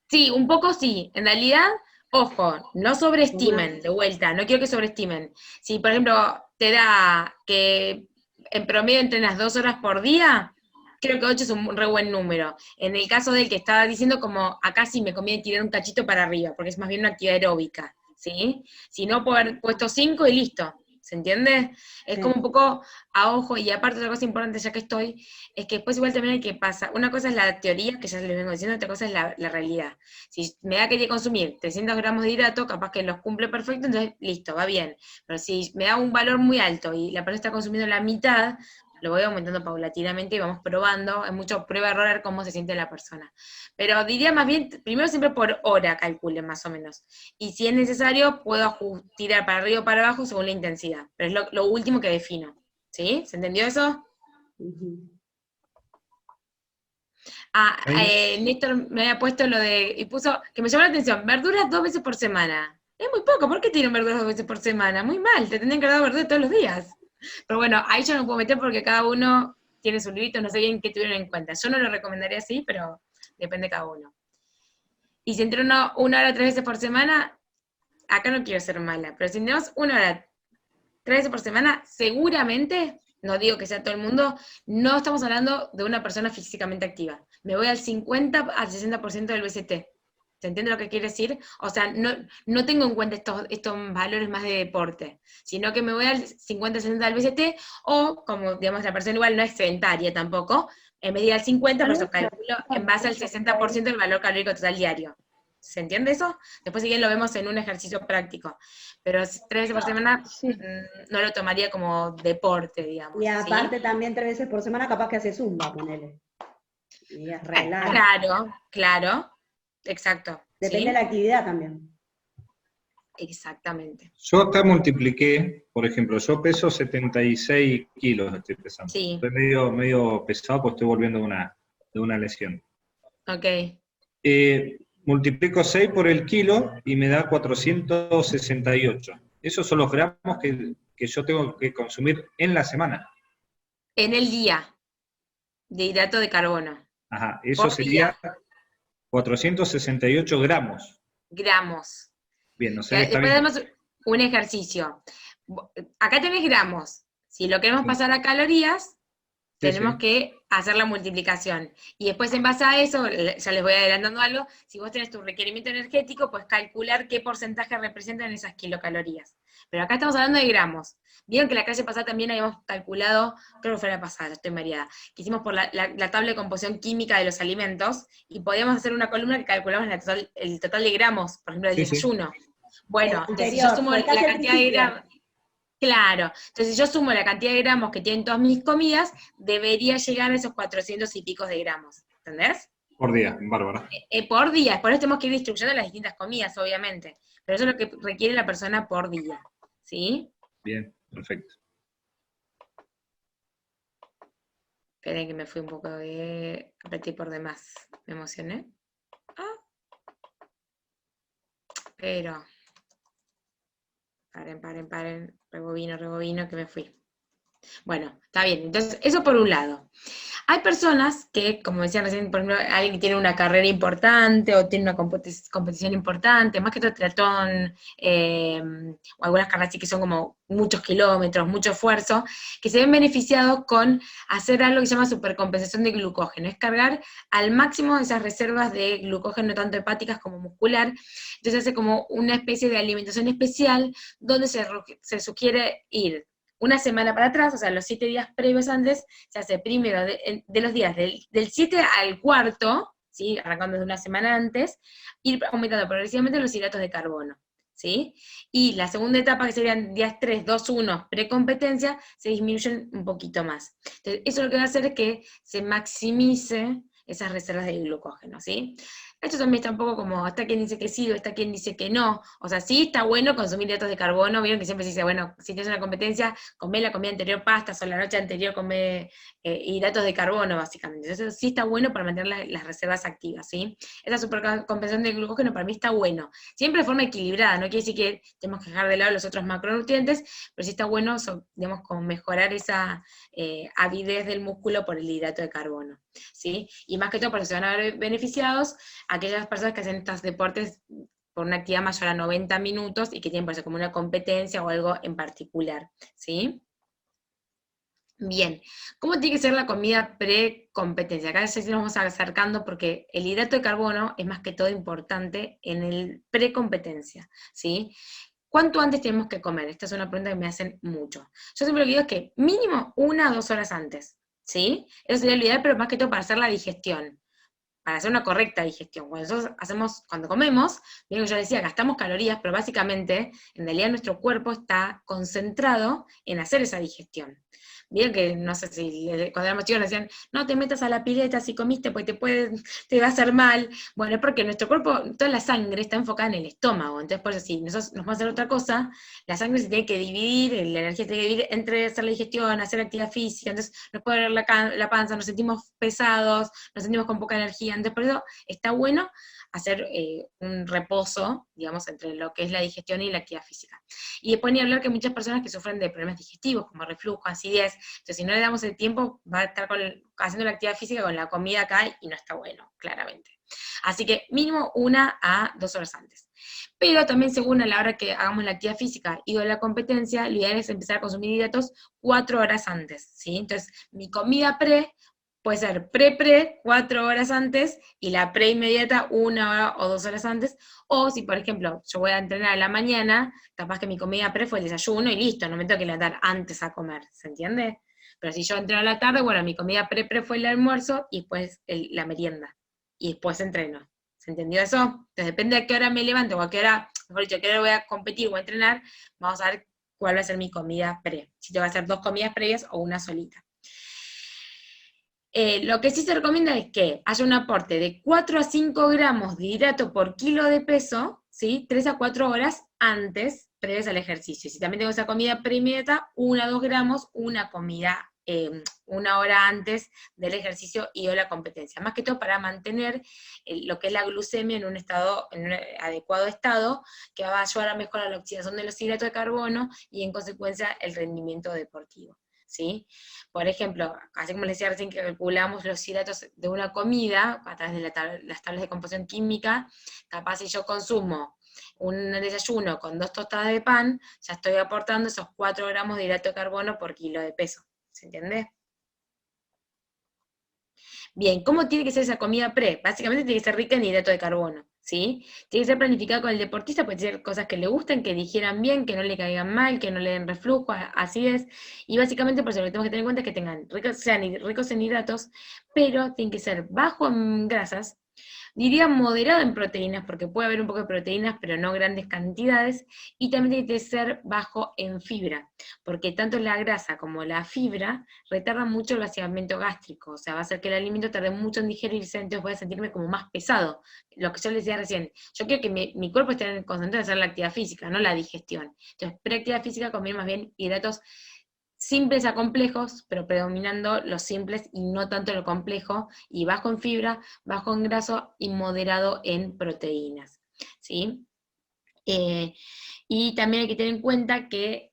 [SPEAKER 1] Sí, un poco sí. En realidad, ojo, no sobreestimen, de vuelta, no quiero que sobreestimen. Si, por ejemplo, te da que en promedio entrenas 2 horas por día, creo que 8 es un re buen número. En el caso del que estaba diciendo, como acá sí me conviene tirar un cachito para arriba, porque es más bien una actividad aeróbica, ¿sí? Si no, puedo haber puesto 5 y listo. ¿Se entiende? Es
[SPEAKER 4] Sí.
[SPEAKER 1] como un poco a ojo, y aparte otra cosa importante ya que estoy, es que después igual también hay que pasar, una cosa es la teoría, que ya les vengo diciendo, otra cosa es la realidad. Si me da que consumir 300 gramos de hidrato, capaz que los cumple perfecto, entonces listo, va bien. Pero si me da un valor muy alto y la persona está consumiendo la mitad, lo voy aumentando paulatinamente y vamos probando, es mucho prueba-error a ver cómo se siente la persona. Pero diría más bien, primero siempre por hora calculen más o menos. Y si es necesario, puedo tirar para arriba o para abajo según la intensidad. Pero es lo último que defino. ¿Sí? ¿Se entendió eso?
[SPEAKER 4] Ujú.
[SPEAKER 1] Ah,
[SPEAKER 3] Ahí,
[SPEAKER 1] Néstor me había puesto lo de, y puso, que me llamó la atención, verduras 2 veces por semana. Es muy poco, ¿por qué tienen verduras 2 veces por semana? Muy mal, te tendrían que dar verduras todos los días. Pero bueno, ahí yo no puedo meter porque cada uno tiene su librito, no sé bien qué tuvieron en cuenta. Yo no lo recomendaría así, pero depende de cada uno. Y si entreno 1 hora 3 veces por semana, acá no quiero ser mala, pero si entrenamos 1 hora 3 veces por semana, seguramente, no digo que sea todo el mundo, no estamos hablando de una persona físicamente activa. Me voy al 50 al 60% del BCT. ¿Se entiende lo que quiere decir? O sea, no tengo en cuenta estos valores más de deporte, sino que me voy al 50-60 del BCT, o como, digamos, la persona igual no es sedentaria tampoco, en vez de ir al 50, por eso calculo en base al 60% del valor calórico total diario. ¿Se entiende eso? Después si bien lo vemos en un ejercicio práctico. Pero 3 veces por semana
[SPEAKER 2] Sí.
[SPEAKER 1] no lo tomaría como deporte, digamos,
[SPEAKER 4] Y
[SPEAKER 1] ¿sí?
[SPEAKER 4] aparte también 3 veces por semana capaz que hace zumba, ponele. Y es re largo.
[SPEAKER 1] Claro, exacto,
[SPEAKER 4] Depende de
[SPEAKER 1] ¿sí?
[SPEAKER 4] la actividad también.
[SPEAKER 1] Exactamente,
[SPEAKER 3] yo acá multipliqué, por ejemplo, yo peso 76 kilos, estoy pesando.
[SPEAKER 1] sí,
[SPEAKER 3] Estoy medio pesado porque estoy volviendo de una lesión.
[SPEAKER 1] ok.
[SPEAKER 3] Multiplico 6 por el kilo y me da 468. Esos son los gramos que yo tengo que consumir en la semana.
[SPEAKER 1] En el día, de hidrato de carbono,
[SPEAKER 3] Ajá, eso
[SPEAKER 1] por día,
[SPEAKER 3] sería 468 gramos.
[SPEAKER 1] gramos.
[SPEAKER 3] Bien, o sea que
[SPEAKER 1] Que
[SPEAKER 3] está
[SPEAKER 1] después
[SPEAKER 3] bien.
[SPEAKER 1] hacemos un ejercicio. Acá tenés gramos. Si lo queremos
[SPEAKER 3] Sí,
[SPEAKER 1] pasar a calorías,
[SPEAKER 3] sí,
[SPEAKER 1] tenemos
[SPEAKER 3] sí.
[SPEAKER 1] que hacer la multiplicación. Y después en base a eso, ya les voy adelantando algo, si vos tenés tu requerimiento energético, pues calcular qué porcentaje representan esas kilocalorías. Pero acá estamos hablando de gramos. Vieron que la clase pasada también habíamos calculado, creo que fue la pasada, estoy mareada, que hicimos por la tabla de composición química de los alimentos, y podíamos hacer una columna que calculamos el total de gramos, por ejemplo, del
[SPEAKER 3] Sí, sí.
[SPEAKER 1] desayuno. Bueno, entonces si yo
[SPEAKER 4] Anterior,
[SPEAKER 1] sumo
[SPEAKER 4] fue
[SPEAKER 1] la
[SPEAKER 4] casi al
[SPEAKER 1] cantidad de
[SPEAKER 4] principio.
[SPEAKER 1] gramos, claro, entonces si yo sumo la cantidad de gramos que tienen todas mis comidas, debería llegar a esos 400 y pico de gramos, ¿entendés?
[SPEAKER 3] Por día, bárbaro.
[SPEAKER 1] Por día, por eso tenemos que ir distribuyendo las distintas comidas, obviamente, pero eso es lo que requiere la persona por día, ¿sí?
[SPEAKER 3] Bien, perfecto.
[SPEAKER 1] Esperen que me fui un poco de... apreté por demás, me emocioné. Ah, pero... Paren, rebobino, que me fui. Bueno, está bien, entonces eso por un lado. Hay personas que, como decía recién, por ejemplo, alguien que tiene una carrera importante o tiene una competición importante, más que todo triatlón, o algunas carreras así que son como muchos kilómetros, mucho esfuerzo, que se ven beneficiados con hacer algo que se llama supercompensación de glucógeno, es cargar al máximo esas reservas de glucógeno tanto hepáticas como muscular. Entonces hace como una especie de alimentación especial donde se sugiere ir una semana para atrás, o sea, los 7 días previos antes, se hace primero de los días del 7 al cuarto, ¿sí? Arrancando desde una semana antes, ir aumentando progresivamente los hidratos de carbono, ¿sí? Y la segunda etapa, que serían días 3, 2, 1, precompetencia, se disminuyen un poquito más. Entonces, eso lo que va a hacer es que se maximice esas reservas de glucógeno, ¿sí? Esto también está un poco como, está quien dice que sí, o está quien dice que no. O sea, sí está bueno consumir hidratos de carbono, vieron que siempre se dice, bueno, si tienes una competencia, comé la comida anterior pastas, o la noche anterior comé hidratos de carbono, básicamente. Entonces sí está bueno para mantener las reservas activas, ¿sí? Esa supercompensación de glucógeno para mí está bueno. Siempre de forma equilibrada, no quiere decir que tenemos que dejar de lado los otros macronutrientes, pero sí está bueno, digamos, como mejorar esa avidez del músculo por el hidrato de carbono, ¿sí? Y más que todo, por eso se van a ver beneficiados aquellas personas que hacen estos deportes por una actividad mayor a 90 minutos y que tienen por eso como una competencia o algo en particular, ¿sí? Bien, ¿cómo tiene que ser la comida pre-competencia? Acá ya sí nos vamos acercando porque el hidrato de carbono es más que todo importante en el pre-competencia, ¿sí? ¿Cuánto antes tenemos que comer? Esta es una pregunta que me hacen mucho. Yo siempre lo que digo es que mínimo 1 o 2 horas antes, ¿sí? Eso sería lo ideal, pero más que todo para hacer la digestión, para hacer una correcta digestión. Cuando nosotros cuando comemos, bien que yo decía, gastamos calorías, pero básicamente, en realidad nuestro cuerpo está concentrado en hacer esa digestión. Vieron que, no sé si cuando éramos chicos nos decían, no te metas a la pileta si comiste, pues te va a hacer mal. Bueno, es porque nuestro cuerpo, toda la sangre está enfocada en el estómago. Entonces, por eso, si nosotros nos vamos a hacer otra cosa, la sangre se tiene que dividir, la energía se tiene que dividir entre hacer la digestión, hacer actividad física. Entonces, nos puede doler la panza, nos sentimos pesados, nos sentimos con poca energía. Entonces, por eso está bueno hacer un reposo, digamos, entre lo que es la digestión y la actividad física. Y después ni hablar que muchas personas que sufren de problemas digestivos, como reflujo, acidez, entonces si no le damos el tiempo, va a estar haciendo la actividad física con la comida acá y no está bueno, claramente. Así que mínimo 1 a 2 horas antes. Pero también según a la hora que hagamos la actividad física y de la competencia, lo ideal es empezar a consumir hidratos 4 horas antes, ¿sí? Entonces, mi comida puede ser pre-pre, 4 horas antes, y la pre-inmediata 1 hora o 2 horas antes, o si, por ejemplo, yo voy a entrenar a la mañana, capaz que mi comida pre fue el desayuno y listo, no me tengo que levantar antes a comer, ¿se entiende? Pero si yo entreno a la tarde, bueno, mi comida pre fue el almuerzo y después la merienda, y después entreno. ¿Se entendió eso? Entonces depende de a qué hora me levanto, o a qué hora, mejor dicho, a qué hora voy a competir o a entrenar, vamos a ver cuál va a ser mi comida pre. Si tengo que hacer 2 comidas previas o una solita. Lo que sí se recomienda es que haya un aporte de 4 a 5 gramos de hidrato por kilo de peso, ¿sí? 3 a 4 horas antes, previas al ejercicio. Si también tengo esa comida preinmediata, 1 a 2 gramos, una comida 1 hora antes del ejercicio y o la competencia. Más que todo para mantener lo que es la glucemia en un adecuado estado, que va a ayudar a mejorar la oxidación de los hidratos de carbono y en consecuencia el rendimiento deportivo. ¿Sí? Por ejemplo, así como les decía recién que calculamos los hidratos de una comida a través de las tablas de composición química, capaz si yo consumo un desayuno con 2 tostadas de pan, ya estoy aportando esos 4 gramos de hidrato de carbono por kilo de peso. ¿Se entiende? Bien, ¿cómo tiene que ser esa comida pre? Básicamente tiene que ser rica en hidrato de carbono, ¿sí? Tiene que ser planificada con el deportista, puede ser cosas que le gusten, que digieran bien, que no le caigan mal, que no le den reflujo, así es. Y básicamente por eso lo que tenemos que tener en cuenta es que sean ricos en hidratos, pero tienen que ser bajos en grasas, diría moderado en proteínas, porque puede haber un poco de proteínas, pero no grandes cantidades, y también tiene que ser bajo en fibra, porque tanto la grasa como la fibra retardan mucho el vaciamiento gástrico, o sea, va a hacer que el alimento tarde mucho en digerirse, entonces voy a sentirme como más pesado. Lo que yo les decía recién, yo quiero que mi cuerpo esté concentrado en hacer la actividad física, no la digestión. Entonces, preactividad física, comer más bien hidratos simples a complejos, pero predominando los simples y no tanto lo complejo, y bajo en fibra, bajo en graso y moderado en proteínas, ¿sí? Y también hay que tener en cuenta que,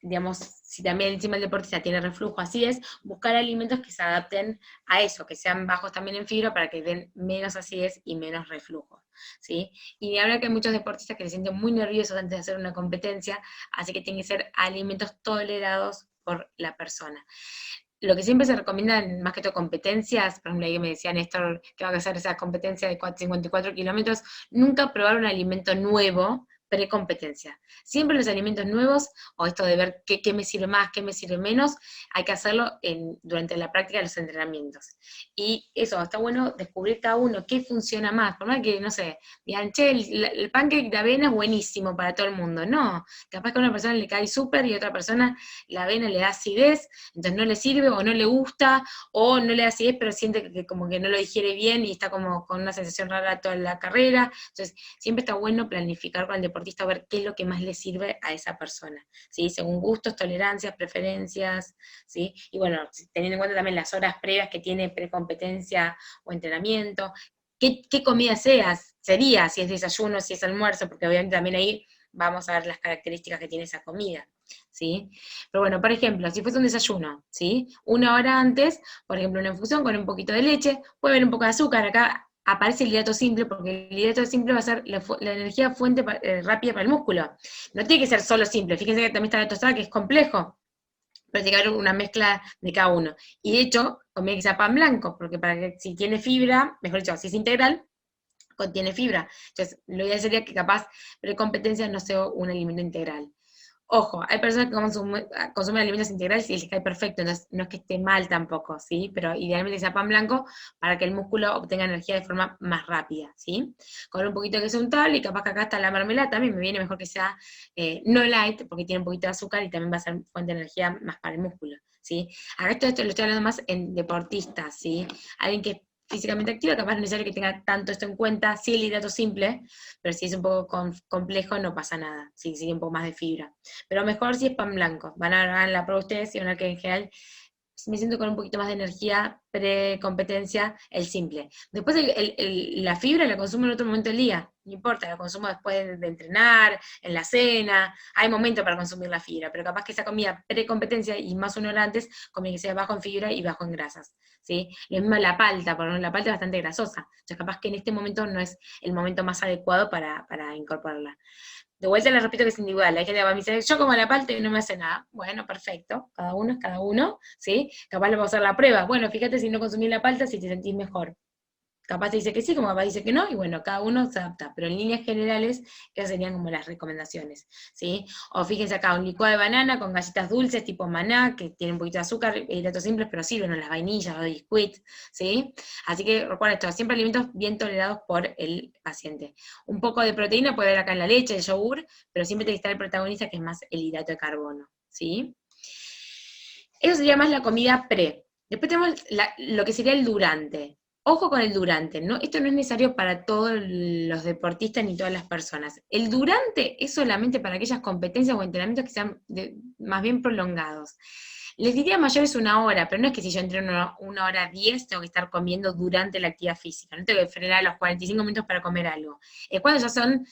[SPEAKER 1] digamos, si también encima el deportista tiene reflujo, así es, buscar alimentos que se adapten a eso, que sean bajos también en fibra para que den menos acidez y menos reflujo, ¿sí? Y de hablar que hay muchos deportistas que se sienten muy nerviosos antes de hacer una competencia, así que tienen que ser alimentos tolerados por la persona. Lo que siempre se recomienda, más que todo competencias, por ejemplo, ahí me decía Néstor que va a hacer esa competencia de 54 kilómetros, nunca probar un alimento nuevo pre-competencia. Siempre los alimentos nuevos, o esto de ver qué me sirve más, qué me sirve menos, hay que hacerlo durante la práctica de los entrenamientos. Y eso, está bueno descubrir cada uno qué funciona más, por más que, no sé, digan, che, el pancake de avena es buenísimo para todo el mundo. No, capaz que a una persona le cae súper y a otra persona la avena le da acidez, entonces no le sirve o no le gusta, o no le da acidez, pero siente que como que no lo digiere bien y está como con una sensación rara toda la carrera. Entonces, siempre está bueno planificar con el deportista a ver qué es lo que más le sirve a esa persona, ¿sí? Según gustos, tolerancias, preferencias, ¿sí? Y bueno, teniendo en cuenta también las horas previas que tiene precompetencia o entrenamiento, qué comida sería, si es desayuno, si es almuerzo, porque obviamente también ahí vamos a ver las características que tiene esa comida, ¿sí? Pero bueno, por ejemplo, si fuese un desayuno, ¿sí? 1 hora antes, por ejemplo, una infusión con un poquito de leche, puede haber un poco de azúcar, acá aparece el hidrato simple, porque el hidrato simple va a ser la energía fuente rápida para el músculo. No tiene que ser solo simple, fíjense que también está la tostada, que es complejo, pero tiene que haber una mezcla de cada uno. Y de hecho, conviene que sea pan blanco, porque para que si tiene fibra, mejor dicho, si es integral, contiene fibra. Entonces, lo ideal sería que capaz precompetencia no sea un alimento integral. Ojo, hay personas que consumen alimentos integrales y les cae perfecto, entonces no es que esté mal tampoco, ¿sí? Pero idealmente sea pan blanco para que el músculo obtenga energía de forma más rápida, ¿sí? Con un poquito de queso untable, y capaz que acá está la mermelada, también me viene mejor que sea no light, porque tiene un poquito de azúcar y también va a ser fuente de energía más para el músculo, ¿sí? Acá esto lo estoy hablando más en deportistas, ¿sí? Alguien que físicamente activa, capaz no es necesario que tenga tanto esto en cuenta, sí el hidrato simple, pero si es un poco complejo no pasa nada, sí, sigue un poco más de fibra. Pero mejor si es pan blanco, van a ver la prueba ustedes y van a ver que en general me siento con un poquito más de energía pre-competencia, el simple. Después la fibra la consumo en otro momento del día, no importa, la consumo después de entrenar, en la cena, hay momento para consumir la fibra, pero capaz que esa comida pre-competencia y más una hora antes, conviene que sea bajo en fibra y bajo en grasas, ¿sí? Lo mismo la palta, porque la palta es bastante grasosa, entonces capaz que en este momento no es el momento más adecuado para incorporarla. De vuelta les repito que es individual, hay gente que va a decir, yo como la palta y no me hace nada. Bueno, perfecto, cada uno es cada uno, ¿sí? Capaz le vamos a hacer la prueba. Bueno, fíjate si no consumís la palta, si te sentís mejor. Capaz te dice que sí, como capaz dice que no, y bueno, cada uno se adapta, pero en líneas generales, esas serían como las recomendaciones, ¿sí? O fíjense acá, un licuado de banana con galletas dulces tipo maná, que tienen un poquito de azúcar, hidratos simples, pero sirven, o las vainillas, o biscuits, ¿sí? Así que recuerden esto, siempre alimentos bien tolerados por el paciente. Un poco de proteína puede haber acá en la leche, el yogur, pero siempre tiene que estar el protagonista, que es más el hidrato de carbono, ¿sí? Eso sería más la comida pre. Después tenemos lo que sería el durante. Ojo con el durante, ¿no? Esto no es necesario para todos los deportistas ni todas las personas. El durante es solamente para aquellas competencias o entrenamientos que sean más bien prolongados. Les diría mayor es 1 hora, pero no es que si yo entreno 1 hora 10 tengo que estar comiendo durante la actividad física, no tengo que frenar a los 45 minutos para comer algo. Cuando ya son,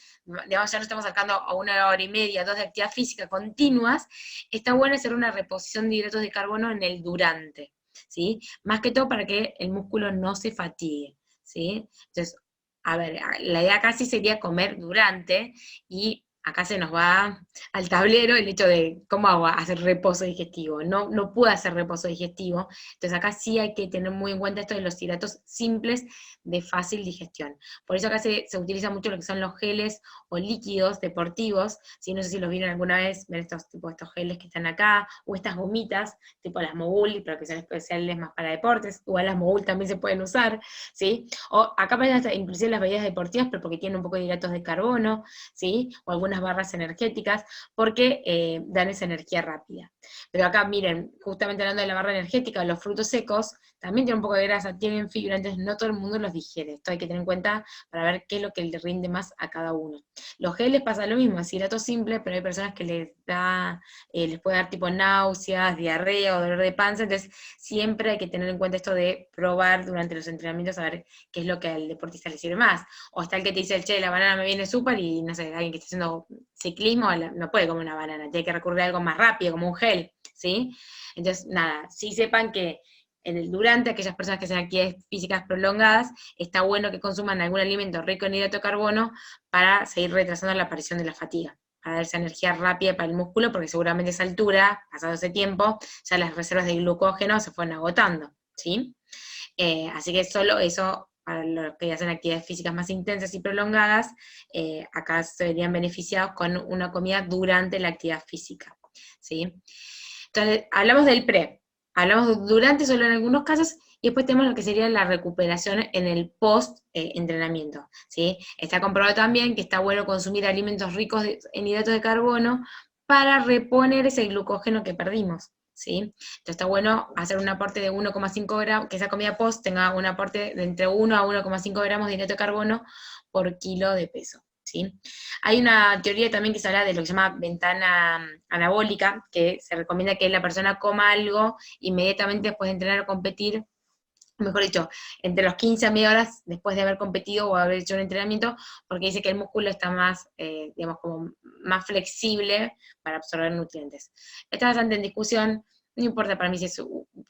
[SPEAKER 1] digamos, ya nos estamos sacando a 1 hora y media, 2 de actividad física continuas, está bueno hacer una reposición de hidratos de carbono en el durante, ¿sí? Más que todo para que el músculo no se fatigue, ¿sí? Entonces, a ver, la idea casi sería comer durante, y acá se nos va al tablero el hecho de cómo hago hacer reposo digestivo. No puedo hacer reposo digestivo, entonces acá sí hay que tener muy en cuenta esto de los hidratos simples de fácil digestión. Por eso acá se utiliza mucho lo que son los geles o líquidos deportivos, ¿sí? No sé si los vieron alguna vez, ven estos geles que están acá, o estas gomitas, tipo las Mogul, pero que son especiales más para deportes, igual las Mogul también se pueden usar, ¿sí? O acá aparecen hasta inclusive las bebidas deportivas, pero porque tienen un poco de hidratos de carbono, ¿sí? O algunas barras energéticas, porque dan esa energía rápida. Pero acá miren, justamente hablando de la barra energética, los frutos secos también tienen un poco de grasa, tienen fibra, entonces no todo el mundo los digiere. Esto hay que tener en cuenta para ver qué es lo que le rinde más a cada uno. Los geles pasa lo mismo, es hidrato simple, pero hay personas que les puede dar tipo náuseas, diarrea o dolor de panza, entonces siempre hay que tener en cuenta esto de probar durante los entrenamientos a ver qué es lo que al deportista le sirve más. O está el que te dice, che, la banana me viene súper, y no sé, alguien que está haciendo ciclismo no puede comer una banana, tiene que recurrir a algo más rápido, como un gel, ¿sí? Entonces, nada, sí sepan que en el durante, aquellas personas que hacen actividades físicas prolongadas, está bueno que consuman algún alimento rico en hidrato de carbono para seguir retrasando la aparición de la fatiga, para dar esa energía rápida para el músculo, porque seguramente a esa altura, pasado ese tiempo, ya las reservas de glucógeno se fueron agotando, ¿sí? Así que solo eso, para los que hacen actividades físicas más intensas y prolongadas, acá se verían beneficiados con una comida durante la actividad física, ¿sí? Entonces, hablamos del pre, hablamos durante solo en algunos casos, y después tenemos lo que sería la recuperación en el post-entrenamiento, ¿sí? Está comprobado también que está bueno consumir alimentos ricos en hidratos de carbono para reponer ese glucógeno que perdimos, ¿sí? Entonces está bueno hacer un aporte de 1,5 gramos, que esa comida post tenga un aporte de entre 1 a 1,5 gramos de hidrato de carbono por kilo de peso, ¿sí? Hay una teoría también que se habla de lo que se llama ventana anabólica, que se recomienda que la persona coma algo inmediatamente después de entrenar o competir, mejor dicho, entre los 15 a media horas después de haber competido o haber hecho un entrenamiento, porque dice que el músculo está más, digamos, como más flexible para absorber nutrientes. Está bastante en discusión, no importa para mí si es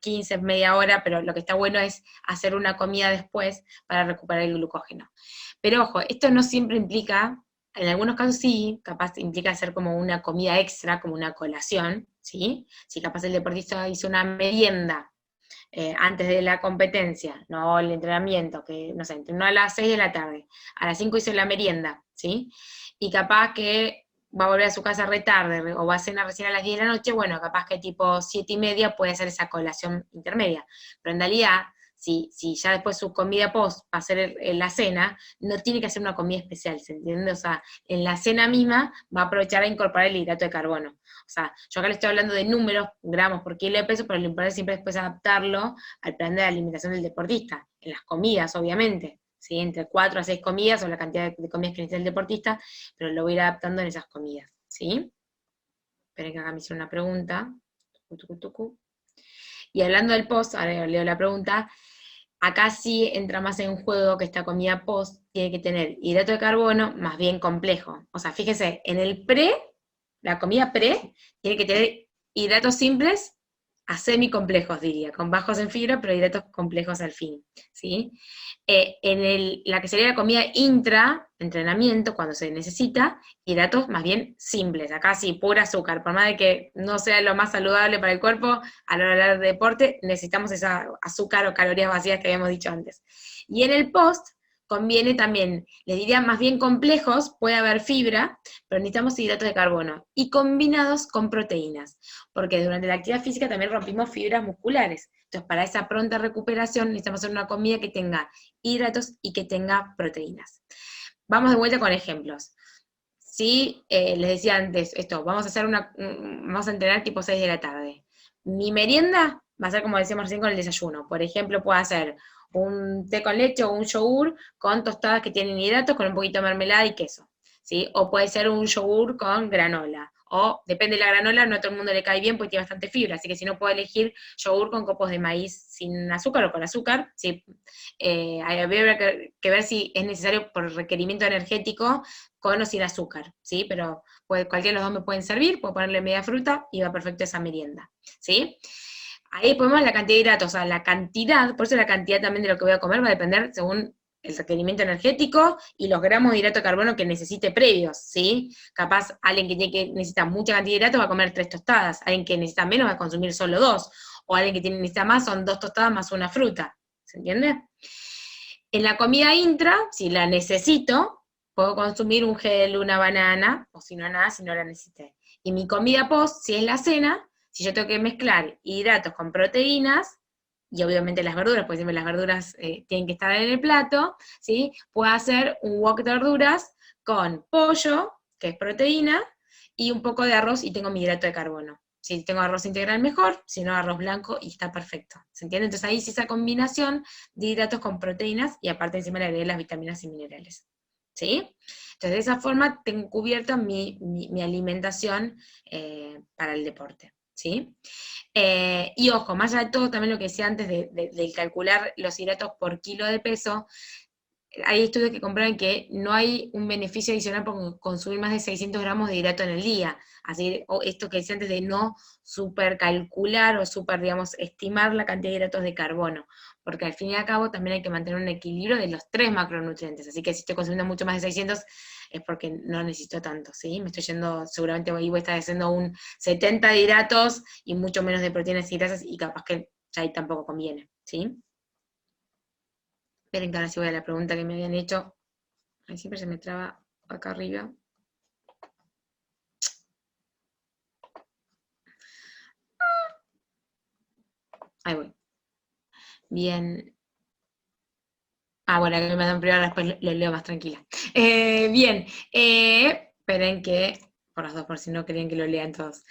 [SPEAKER 1] 15, media hora, pero lo que está bueno es hacer una comida después para recuperar el glucógeno. Pero ojo, esto no siempre implica, en algunos casos sí, capaz implica hacer como una comida extra, como una colación, ¿sí? Si capaz el deportista hizo una merienda antes de la competencia, no el entrenamiento, que no sé, entrenó a las 6 de la tarde, a las 5 hizo la merienda, ¿sí? Y capaz que va a volver a su casa re tarde, o va a cenar recién a las 10 de la noche, bueno, capaz que tipo 7:30 puede hacer esa colación intermedia. Pero en realidad, si ya después su comida post va a ser la cena, no tiene que hacer una comida especial, ¿se entiende? O sea, en la cena misma va a aprovechar a incorporar el hidrato de carbono. O sea, yo acá le estoy hablando de números, gramos por kilo de peso, pero lo importante siempre es después adaptarlo al plan de alimentación del deportista, en las comidas, obviamente. ¿Sí? Entre 4 a 6 comidas, o la cantidad de comidas que necesita el deportista, pero lo voy a ir adaptando en esas comidas, ¿sí? Esperen que acá me hicieron una pregunta. Y hablando del post, ahora leo la pregunta, acá sí entra más en juego que esta comida post tiene que tener hidrato de carbono más bien complejo. O sea, fíjense, en el la comida pre, tiene que tener hidratos simples a semicomplejos, diría, con bajos en fibra, pero hidratos complejos al fin, ¿sí? La que sería la comida intra-entrenamiento, cuando se necesita, hidratos más bien simples, acá sí, pura azúcar, por más de que no sea lo más saludable para el cuerpo, a la hora de hablar de deporte, necesitamos esa azúcar o calorías vacías que habíamos dicho antes. Y en el post, conviene también, les diría más bien complejos, puede haber fibra, pero necesitamos hidratos de carbono, y combinados con proteínas, porque durante la actividad física también rompimos fibras musculares. Entonces, para esa pronta recuperación necesitamos hacer una comida que tenga hidratos y que tenga proteínas. Vamos de vuelta con ejemplos. Si les decía antes esto, vamos a entrenar tipo 6 de la tarde. Mi merienda va a ser como decíamos recién con el desayuno. Por ejemplo, puedo hacer un té con leche o un yogur con tostadas que tienen hidratos, con un poquito de mermelada y queso, ¿sí? O puede ser un yogur con granola, o depende de la granola, no a todo el mundo le cae bien porque tiene bastante fibra, así que si no puedo elegir yogur con copos de maíz sin azúcar o con azúcar, ¿sí? Habría que ver si es necesario por requerimiento energético con o sin azúcar, ¿sí? Pero cualquiera de los dos me pueden servir, puedo ponerle media fruta y va perfecto esa merienda, ¿sí? Ahí ponemos la cantidad de hidratos, o sea, la cantidad, por eso la cantidad también de lo que voy a comer va a depender según el requerimiento energético y los gramos de hidrato de carbono que necesite previos, ¿sí? Capaz alguien que necesita mucha cantidad de hidratos va a comer 3 tostadas, alguien que necesita menos va a consumir solo 2, o alguien que necesita más son 2 tostadas más una fruta, ¿se entiende? En la comida intra, si la necesito, puedo consumir un gel, una banana, o si no nada, si no la necesité. Y mi comida post, si es la cena, si yo tengo que mezclar hidratos con proteínas, y obviamente las verduras, porque siempre las verduras tienen que estar en el plato, ¿sí? Puedo hacer un wok de verduras con pollo, que es proteína, y un poco de arroz, y tengo mi hidrato de carbono. Si tengo arroz integral mejor, si no arroz blanco, y está perfecto, ¿se entiende? Entonces ahí sí esa combinación de hidratos con proteínas, y aparte encima le agregué las vitaminas y minerales, ¿sí? Entonces de esa forma tengo cubierta mi alimentación para el deporte, ¿sí? Y ojo, más allá de todo, también lo que decía antes de calcular los hidratos por kilo de peso, hay estudios que comprueban que no hay un beneficio adicional por consumir más de 600 gramos de hidrato en el día. Así, esto que decía antes de no supercalcular o digamos, estimar la cantidad de hidratos de carbono, porque al fin y al cabo también hay que mantener un equilibrio de los 3 macronutrientes, así que si estoy consumiendo mucho más de 600 es porque no necesito tanto, ¿sí? Me estoy yendo, seguramente ahí voy a estar haciendo un 70 de hidratos y mucho menos de proteínas y grasas, y capaz que ya ahí tampoco conviene, ¿sí? Esperen que ahora sí voy a la pregunta que me habían hecho. Ay, siempre se me traba acá arriba. Ahí voy. Bien. Bueno, que me dan privado, después lo leo más tranquila. Bien. Esperen que, por las dos, por si no querían que lo lean todos.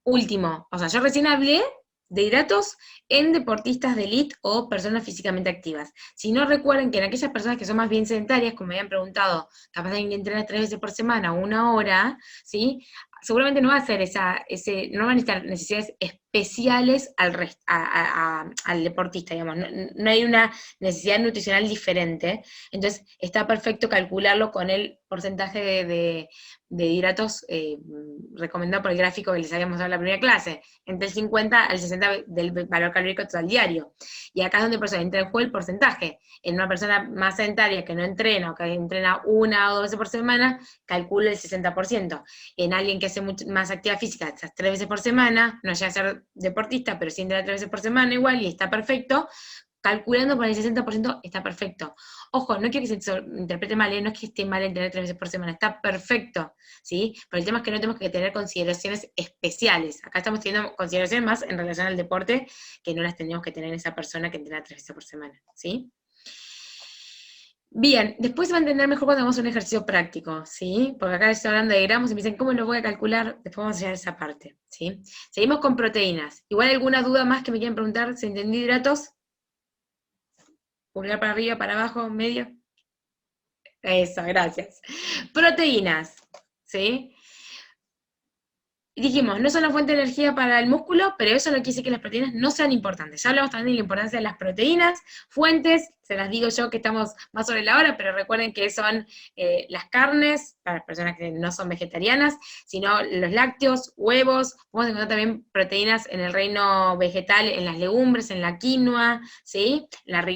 [SPEAKER 1] Último. O sea, yo recién hablé de hidratos en deportistas de elite o personas físicamente activas. Si no, recuerden que en aquellas personas que son más bien sedentarias, como me habían preguntado, capaz de entrenar 3 veces por semana, 1 hora, ¿sí? Seguramente no va a ser no van a necesitar necesidades especiales al deportista, digamos, no hay una necesidad nutricional diferente, entonces está perfecto calcularlo con el porcentaje de hidratos recomendado por el gráfico que les habíamos dado en la primera clase, entre el 50 al 60 del valor calórico total diario. Y acá es donde por eso entra en juego el porcentaje. En una persona más sedentaria que no entrena, o que entrena 1 o 2 veces por semana, calcula el 60%. En alguien que hace más actividad física, esas 3 veces por semana, no llega a ser deportista, pero sí entrena 3 veces por semana igual, y está perfecto, calculando por el 60% está perfecto. Ojo, no quiero que se interprete mal, no es que esté mal entrenar 3 veces por semana, está perfecto, ¿sí? Pero el tema es que no tenemos que tener consideraciones especiales. Acá estamos teniendo consideraciones más en relación al deporte, que no las tenemos que tener en esa persona que entrena 3 veces por semana, ¿sí? Bien, después se va a entender mejor cuando hagamos un ejercicio práctico, ¿sí? Porque acá estoy hablando de gramos y me dicen, ¿cómo lo voy a calcular? Después vamos a llegar a esa parte, ¿sí? Seguimos con proteínas. Igual alguna duda más que me quieran preguntar, ¿se entendió hidratos? Pulgar para arriba, para abajo, medio. Eso, gracias. Proteínas, ¿sí? Dijimos, no son la fuente de energía para el músculo, pero eso no quiere decir que las proteínas no sean importantes. Ya hablamos también de la importancia de las proteínas, fuentes, se las digo yo que estamos más sobre la hora, pero recuerden que son las carnes, para las personas que no son vegetarianas, sino los lácteos, huevos, podemos encontrar también proteínas en el reino vegetal, en las legumbres, en la quinoa, ¿sí?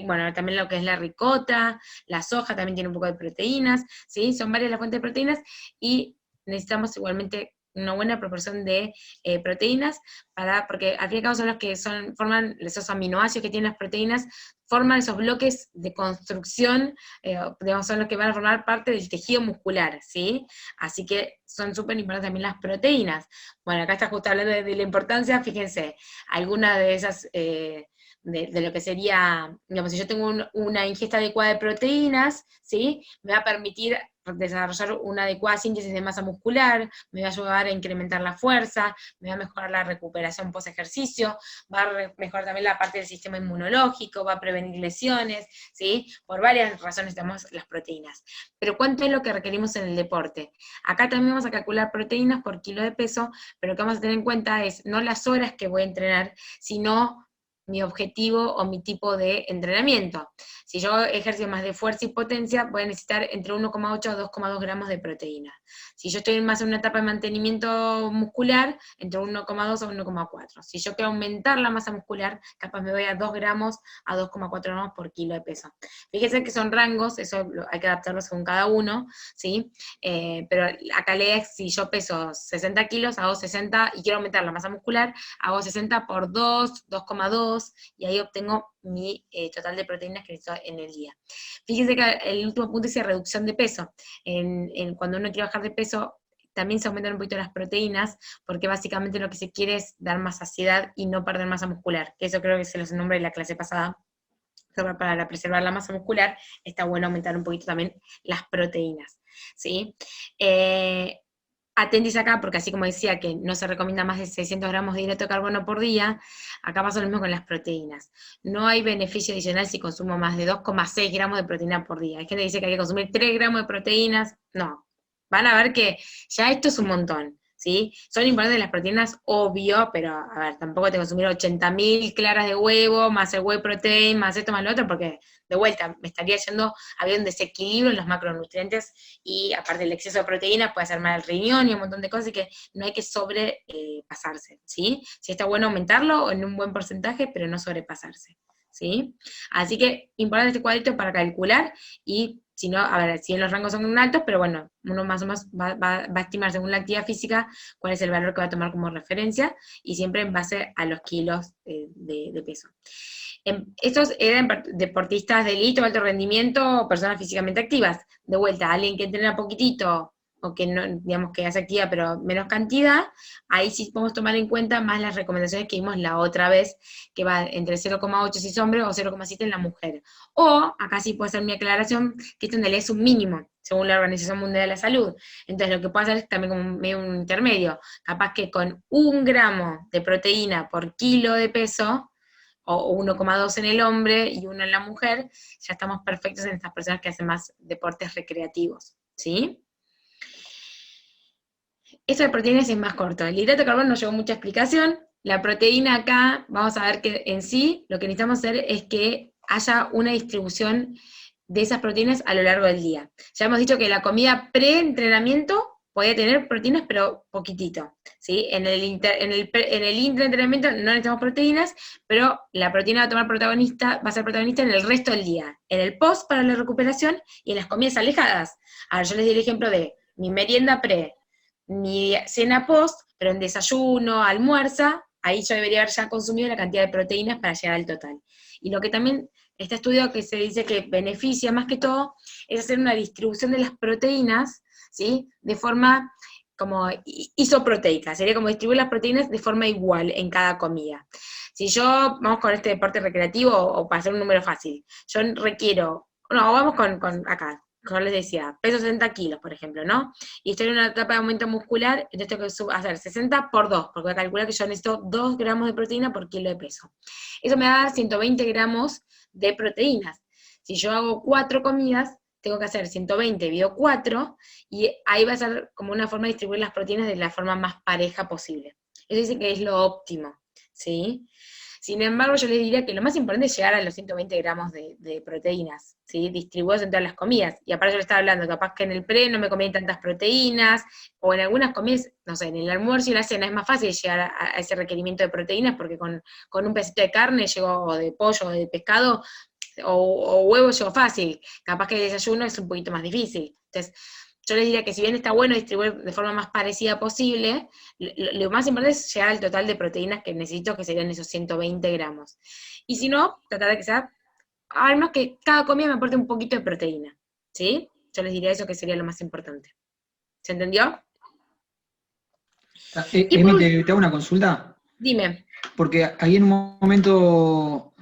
[SPEAKER 1] Bueno, también lo que es la ricota, la soja también tiene un poco de proteínas, ¿sí? Son varias las fuentes de proteínas, y necesitamos igualmente una buena proporción de proteínas, porque al fin y al cabo son los que forman esos aminoácidos que tienen las proteínas, forman esos bloques de construcción, digamos, son los que van a formar parte del tejido muscular, ¿sí? Así que son súper importantes también las proteínas. Bueno, acá está justo hablando de la importancia, fíjense, alguna de esas, de lo que sería, digamos, si yo tengo una ingesta adecuada de proteínas, ¿sí? Me va a permitir desarrollar una adecuada síntesis de masa muscular, me va a ayudar a incrementar la fuerza, me va a mejorar la recuperación post ejercicio, va a mejorar también la parte del sistema inmunológico, va a prevenir lesiones, ¿sí? Por varias razones tenemos las proteínas. Pero ¿cuánto es lo que requerimos en el deporte? Acá también vamos a calcular proteínas por kilo de peso, pero lo que vamos a tener en cuenta es no las horas que voy a entrenar, sino mi objetivo o mi tipo de entrenamiento. Si yo ejercicio más de fuerza y potencia, voy a necesitar entre 1,8 a 2,2 gramos de proteína. Si yo estoy más en una etapa de mantenimiento muscular, entre 1,2 a 1,4. Si yo quiero aumentar la masa muscular, capaz me voy a 2 gramos a 2,4 gramos por kilo de peso. Fíjense que son rangos, eso hay que adaptarlo según cada uno, ¿sí? Pero acá lees, si yo peso 60 kilos, hago 60, y quiero aumentar la masa muscular, hago 60 por 2, 2,2, y ahí obtengo mi total de proteínas que necesito en el día. Fíjense que el último punto dice reducción de peso. Cuando uno quiere bajar de peso, también se aumentan un poquito las proteínas, porque básicamente lo que se quiere es dar más saciedad y no perder masa muscular, que eso creo que se los nombré en la clase pasada. Para preservar la masa muscular, está bueno aumentar un poquito también las proteínas, ¿sí? Atentis acá, porque así como decía que no se recomienda más de 600 gramos de hidrato de carbono por día, acá pasa lo mismo con las proteínas. No hay beneficio adicional si consumo más de 2,6 gramos de proteína por día. Hay gente que dice que hay que consumir 3 gramos de proteínas. No, van a ver que ya esto es un montón, ¿sí? Son importantes las proteínas, obvio, pero a ver, tampoco te consumir 80.000 claras de huevo, más el whey protein, más esto, más lo otro, porque de vuelta me estaría yendo, había un desequilibrio en los macronutrientes, y aparte el exceso de proteínas puede hacer mal al riñón y un montón de cosas, y que no hay que sobrepasarse, ¿sí? Sí está bueno aumentarlo en un buen porcentaje, pero no sobrepasarse, ¿sí? Así que importante este cuadrito para calcular, y si no, a ver, si en los rangos son altos, pero bueno, uno más o menos va a estimar según la actividad física cuál es el valor que va a tomar como referencia, y siempre en base a los kilos de peso. Estos eran deportistas de élite o alto rendimiento, o personas físicamente activas. De vuelta, alguien que entrena poquitito, o que no, digamos que hace actividad pero menos cantidad, ahí sí podemos tomar en cuenta más las recomendaciones que vimos la otra vez, que va entre 0,8 si es hombre o 0,7 en la mujer. O, acá sí puedo hacer mi aclaración, que esto en realidad es un mínimo, según la Organización Mundial de la Salud. Entonces lo que puedo hacer es también como medio un intermedio, capaz que con 1 gramo de proteína por kilo de peso, o 1,2 en el hombre y 1 en la mujer, ya estamos perfectos en estas personas que hacen más deportes recreativos, ¿sí? Esto de proteínas es más corto. El hidrato de carbono no llevó mucha explicación. La proteína acá, vamos a ver que en sí, lo que necesitamos hacer es que haya una distribución de esas proteínas a lo largo del día. Ya hemos dicho que la comida pre-entrenamiento podía tener proteínas, pero poquitito, ¿sí? En el intraentrenamiento no necesitamos proteínas, pero la proteína va a ser protagonista en el resto del día, en el post para la recuperación y en las comidas alejadas. Ahora yo les di el ejemplo de mi merienda pre, mi cena post, pero en desayuno, almuerza, ahí yo debería haber ya consumido la cantidad de proteínas para llegar al total. Y lo que también este estudio que se dice que beneficia más que todo es hacer una distribución de las proteínas, ¿sí? De forma como isoproteica, sería como distribuir las proteínas de forma igual en cada comida. Si yo, vamos con este deporte recreativo, o para hacer un número fácil, yo requiero, no, vamos con acá, como les decía, peso 60 kilos, por ejemplo, ¿no? Y estoy en una etapa de aumento muscular, entonces tengo que hacer 60 por 2, porque voy a calcular que yo necesito 2 gramos de proteína por kilo de peso. Eso me va a dar 120 gramos de proteínas. Si yo hago 4 comidas, tengo que hacer 120 dividido 4, y ahí va a ser como una forma de distribuir las proteínas de la forma más pareja posible. Eso dice que es lo óptimo, ¿sí? Sin embargo, yo les diría que lo más importante es llegar a los 120 gramos de proteínas, ¿sí? Distribuidos en todas las comidas. Y aparte yo le estaba hablando, capaz que en el pre no me comí tantas proteínas, o en algunas comidas, no sé, en el almuerzo y la cena es más fácil llegar a ese requerimiento de proteínas, porque con un pedacito de carne llego, o de pollo, o de pescado, o huevo llego fácil. Capaz que el desayuno es un poquito más difícil. Entonces, yo les diría que si bien está bueno distribuir de forma más parecida posible, lo más importante es llegar al total de proteínas que necesito, que serían esos 120 gramos. Y si no, tratar de que sea, al menos que cada comida me aporte un poquito de proteína, ¿sí? Yo les diría eso que sería lo más importante. ¿Se entendió? Y
[SPEAKER 5] Emi, te hago una consulta,
[SPEAKER 1] dime.
[SPEAKER 5] porque ahí en un momento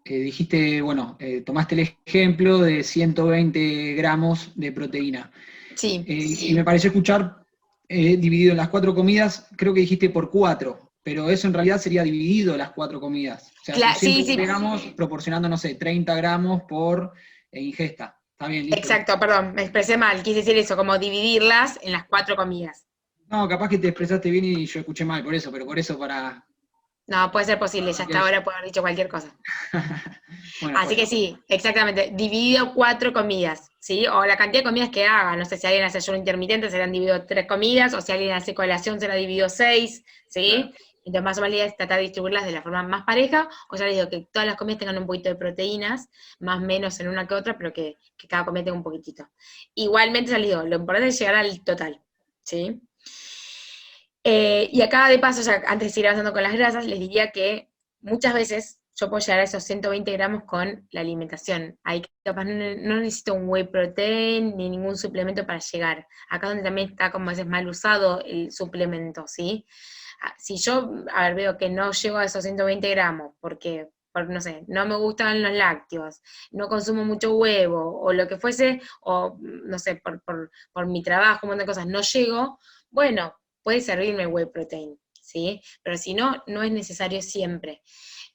[SPEAKER 5] dijiste, bueno, tomaste el ejemplo de 120 gramos de proteína.
[SPEAKER 1] Sí.
[SPEAKER 5] Y me pareció escuchar dividido en las 4 comidas, creo que dijiste por 4, pero eso en realidad sería dividido las 4 comidas. O sea,
[SPEAKER 1] Claro,
[SPEAKER 5] son 120
[SPEAKER 1] sí.
[SPEAKER 5] gramos proporcionando, no sé, 30 gramos por ingesta. Está bien, listo.
[SPEAKER 1] Exacto, perdón, me expresé mal, quise decir eso, como dividirlas en las 4 comidas.
[SPEAKER 5] No, capaz que te expresaste bien y yo escuché mal, por eso, pero por eso para...
[SPEAKER 1] No, puede ser posible, ya hasta ahora puedo haber dicho cualquier cosa.
[SPEAKER 5] Bueno,
[SPEAKER 1] Así que sí, exactamente, dividido 4 comidas, ¿sí? O la cantidad de comidas que haga, no sé, si alguien hace ayuno intermitente serán dividido 3 comidas, o si alguien hace colación será dividido 6, ¿sí?
[SPEAKER 5] Claro.
[SPEAKER 1] Entonces más o menos la idea es tratar de distribuirlas de la forma más pareja, o ya les digo que todas las comidas tengan un poquito de proteínas, más o menos en una que otra, pero que cada comida tenga un poquitito. Igualmente, ya les digo, lo importante es llegar al total, ¿sí? Y acá de paso, ya antes de seguir avanzando con las grasas, les diría que muchas veces yo puedo llegar a esos 120 gramos con la alimentación. Ahí capaz no necesito un whey protein ni ningún suplemento para llegar. Acá donde también está como a veces mal usado el suplemento, ¿sí? Si yo, a ver, veo que no llego a esos 120 gramos porque no sé, no me gustan los lácteos, no consumo mucho huevo, o lo que fuese, o no sé, por mi trabajo, un montón de cosas, no llego, bueno, puede servirme whey protein, ¿sí? Pero si no, no es necesario siempre.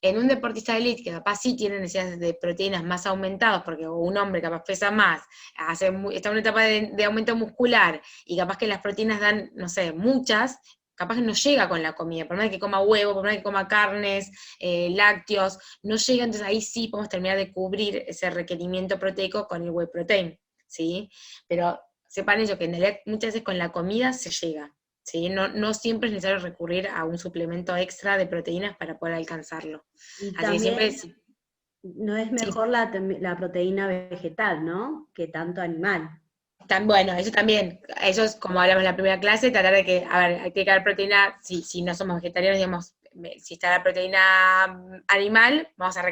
[SPEAKER 1] En un deportista de elite que capaz sí tiene necesidades de proteínas más aumentadas, porque un hombre capaz pesa más, está en una etapa de aumento muscular, y capaz que las proteínas dan, no sé, muchas, capaz que no llega con la comida, por más que coma huevo, por más que coma carnes, lácteos, no llega, entonces ahí sí podemos terminar de cubrir ese requerimiento proteico con el whey protein, ¿sí? Pero sepan ello, que en realidad muchas veces con la comida se llega, ¿sí? No siempre es necesario recurrir a un suplemento extra de proteínas para poder alcanzarlo.
[SPEAKER 4] Y
[SPEAKER 1] Así que siempre
[SPEAKER 4] también no es mejor la proteína vegetal, ¿no? Que tanto animal.
[SPEAKER 1] Bueno, eso es como hablamos en la primera clase, tratar de que, a ver, hay que dar proteína, si no somos vegetarianos, digamos, si está la proteína animal, vamos a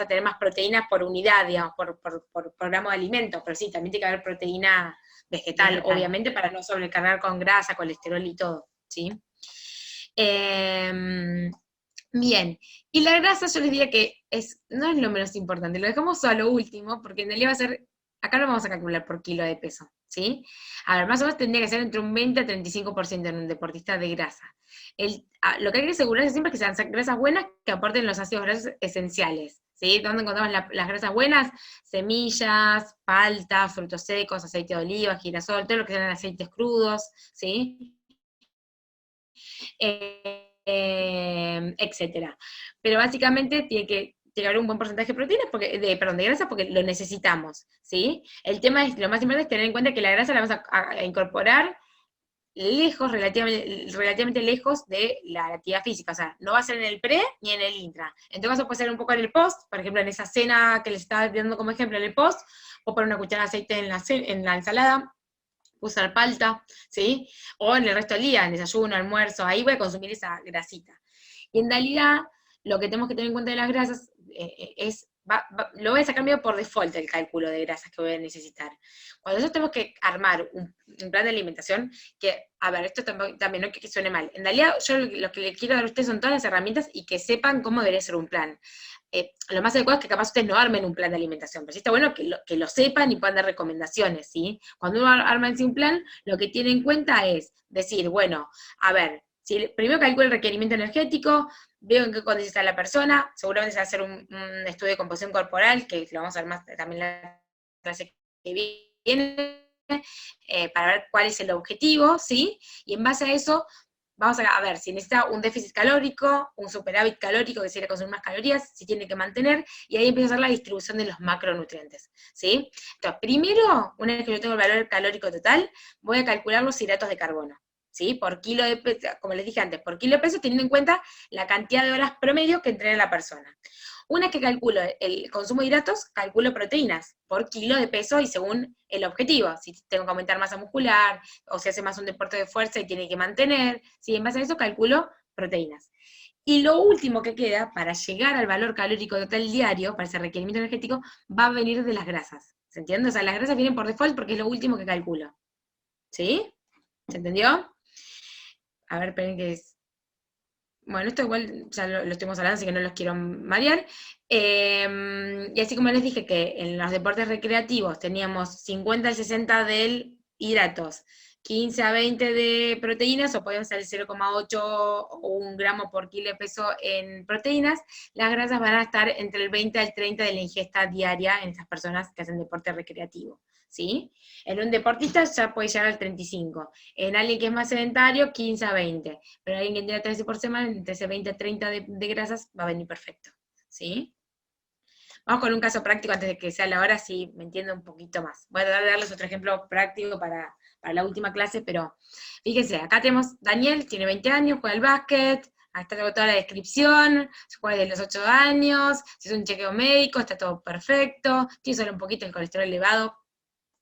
[SPEAKER 1] tener más proteínas por unidad, digamos, por gramo de alimento, pero sí, también tiene que haber proteína vegetal, obviamente, para no sobrecargar con grasa, colesterol y todo, ¿sí? Bien, y la grasa yo les diría que no es lo menos importante, lo dejamos a lo último, porque en realidad va a ser, acá lo vamos a calcular por kilo de peso, ¿sí? A ver, más o menos tendría que ser entre un 20 a 35% en un deportista de grasa. Lo que hay que asegurarse siempre es que sean grasas buenas que aporten los ácidos grasos esenciales, ¿sí? ¿Dónde encontramos las grasas buenas? Semillas, palta, frutos secos, aceite de oliva, girasol, todo lo que sean aceites crudos, ¿sí? Etcétera. Pero básicamente tiene que que haber un buen porcentaje de proteínas, de grasa, porque lo necesitamos, ¿sí? El tema es, lo más importante es tener en cuenta que la grasa la vamos a incorporar lejos, relativamente lejos de la actividad física, o sea, no va a ser en el pre ni en el intra. En todo caso puede ser un poco en el post, por ejemplo, en esa cena que les estaba dando como ejemplo en el post, o poner una cucharada de aceite en la ensalada, usar palta, ¿sí? O en el resto del día, en desayuno, almuerzo, ahí voy a consumir esa grasita. Y en realidad, lo que tenemos que tener en cuenta de las grasas es, lo voy a sacar medio por default el cálculo de grasas que voy a necesitar. Cuando nosotros tenemos que armar un plan de alimentación, que, a ver, esto también no es que suene mal, en realidad yo lo que les quiero dar a ustedes son todas las herramientas y que sepan cómo debería ser un plan. Lo más adecuado es que capaz ustedes no armen un plan de alimentación, pero sí está bueno que lo sepan y puedan dar recomendaciones, ¿sí? Cuando uno arma en sí un plan, lo que tiene en cuenta es decir, bueno, a ver, si primero calculo el requerimiento energético, veo en qué condición está la persona, seguramente se va a hacer un estudio de composición corporal, que lo vamos a ver más también en la clase que viene, para ver cuál es el objetivo, ¿sí? Y en base a eso, vamos a ver si necesita un déficit calórico, un superávit calórico, que sería consumir más calorías, si tiene que mantener, y ahí empieza a hacer la distribución de los macronutrientes, ¿sí? Entonces, primero, una vez que yo tengo el valor calórico total, voy a calcular los hidratos de carbono, ¿sí? Por kilo de peso, como les dije antes, por kilo de peso, teniendo en cuenta la cantidad de horas promedio que entrena la persona. Una vez que calculo el consumo de hidratos, calculo proteínas por kilo de peso y según el objetivo. Si tengo que aumentar masa muscular, o si hace más un deporte de fuerza y tiene que mantener, ¿sí? En base a eso calculo proteínas. Y lo último que queda, para llegar al valor calórico total diario, para ese requerimiento energético, va a venir de las grasas. ¿Se entiende? O sea, las grasas vienen por default porque es lo último que calculo. ¿Sí? ¿Se entendió? A ver, esperen que es... Bueno, esto igual ya lo estuvimos hablando, así que no los quiero marear. Y así como les dije que en los deportes recreativos teníamos 50 al 60 de hidratos, 15 a 20 de proteínas, o podemos ser el 0,8 o 1 gramo por kilo de peso en proteínas, las grasas van a estar entre el 20 al 30 de la ingesta diaria en estas personas que hacen deporte recreativo, ¿sí? En un deportista ya puede llegar al 35, en alguien que es más sedentario, 15 a 20, pero alguien que entrena 13 por semana, entre ese 20 a 30 de grasas, va a venir perfecto, ¿sí? Vamos con un caso práctico antes de que sea la hora, así me entiendo un poquito más. Voy a tratar de darles otro ejemplo práctico para la última clase, pero fíjense, acá tenemos Daniel, tiene 20 años, juega al básquet, ahí está toda la descripción, se juega desde los 8 años, se hace un chequeo médico, está todo perfecto, tiene solo un poquito el colesterol elevado,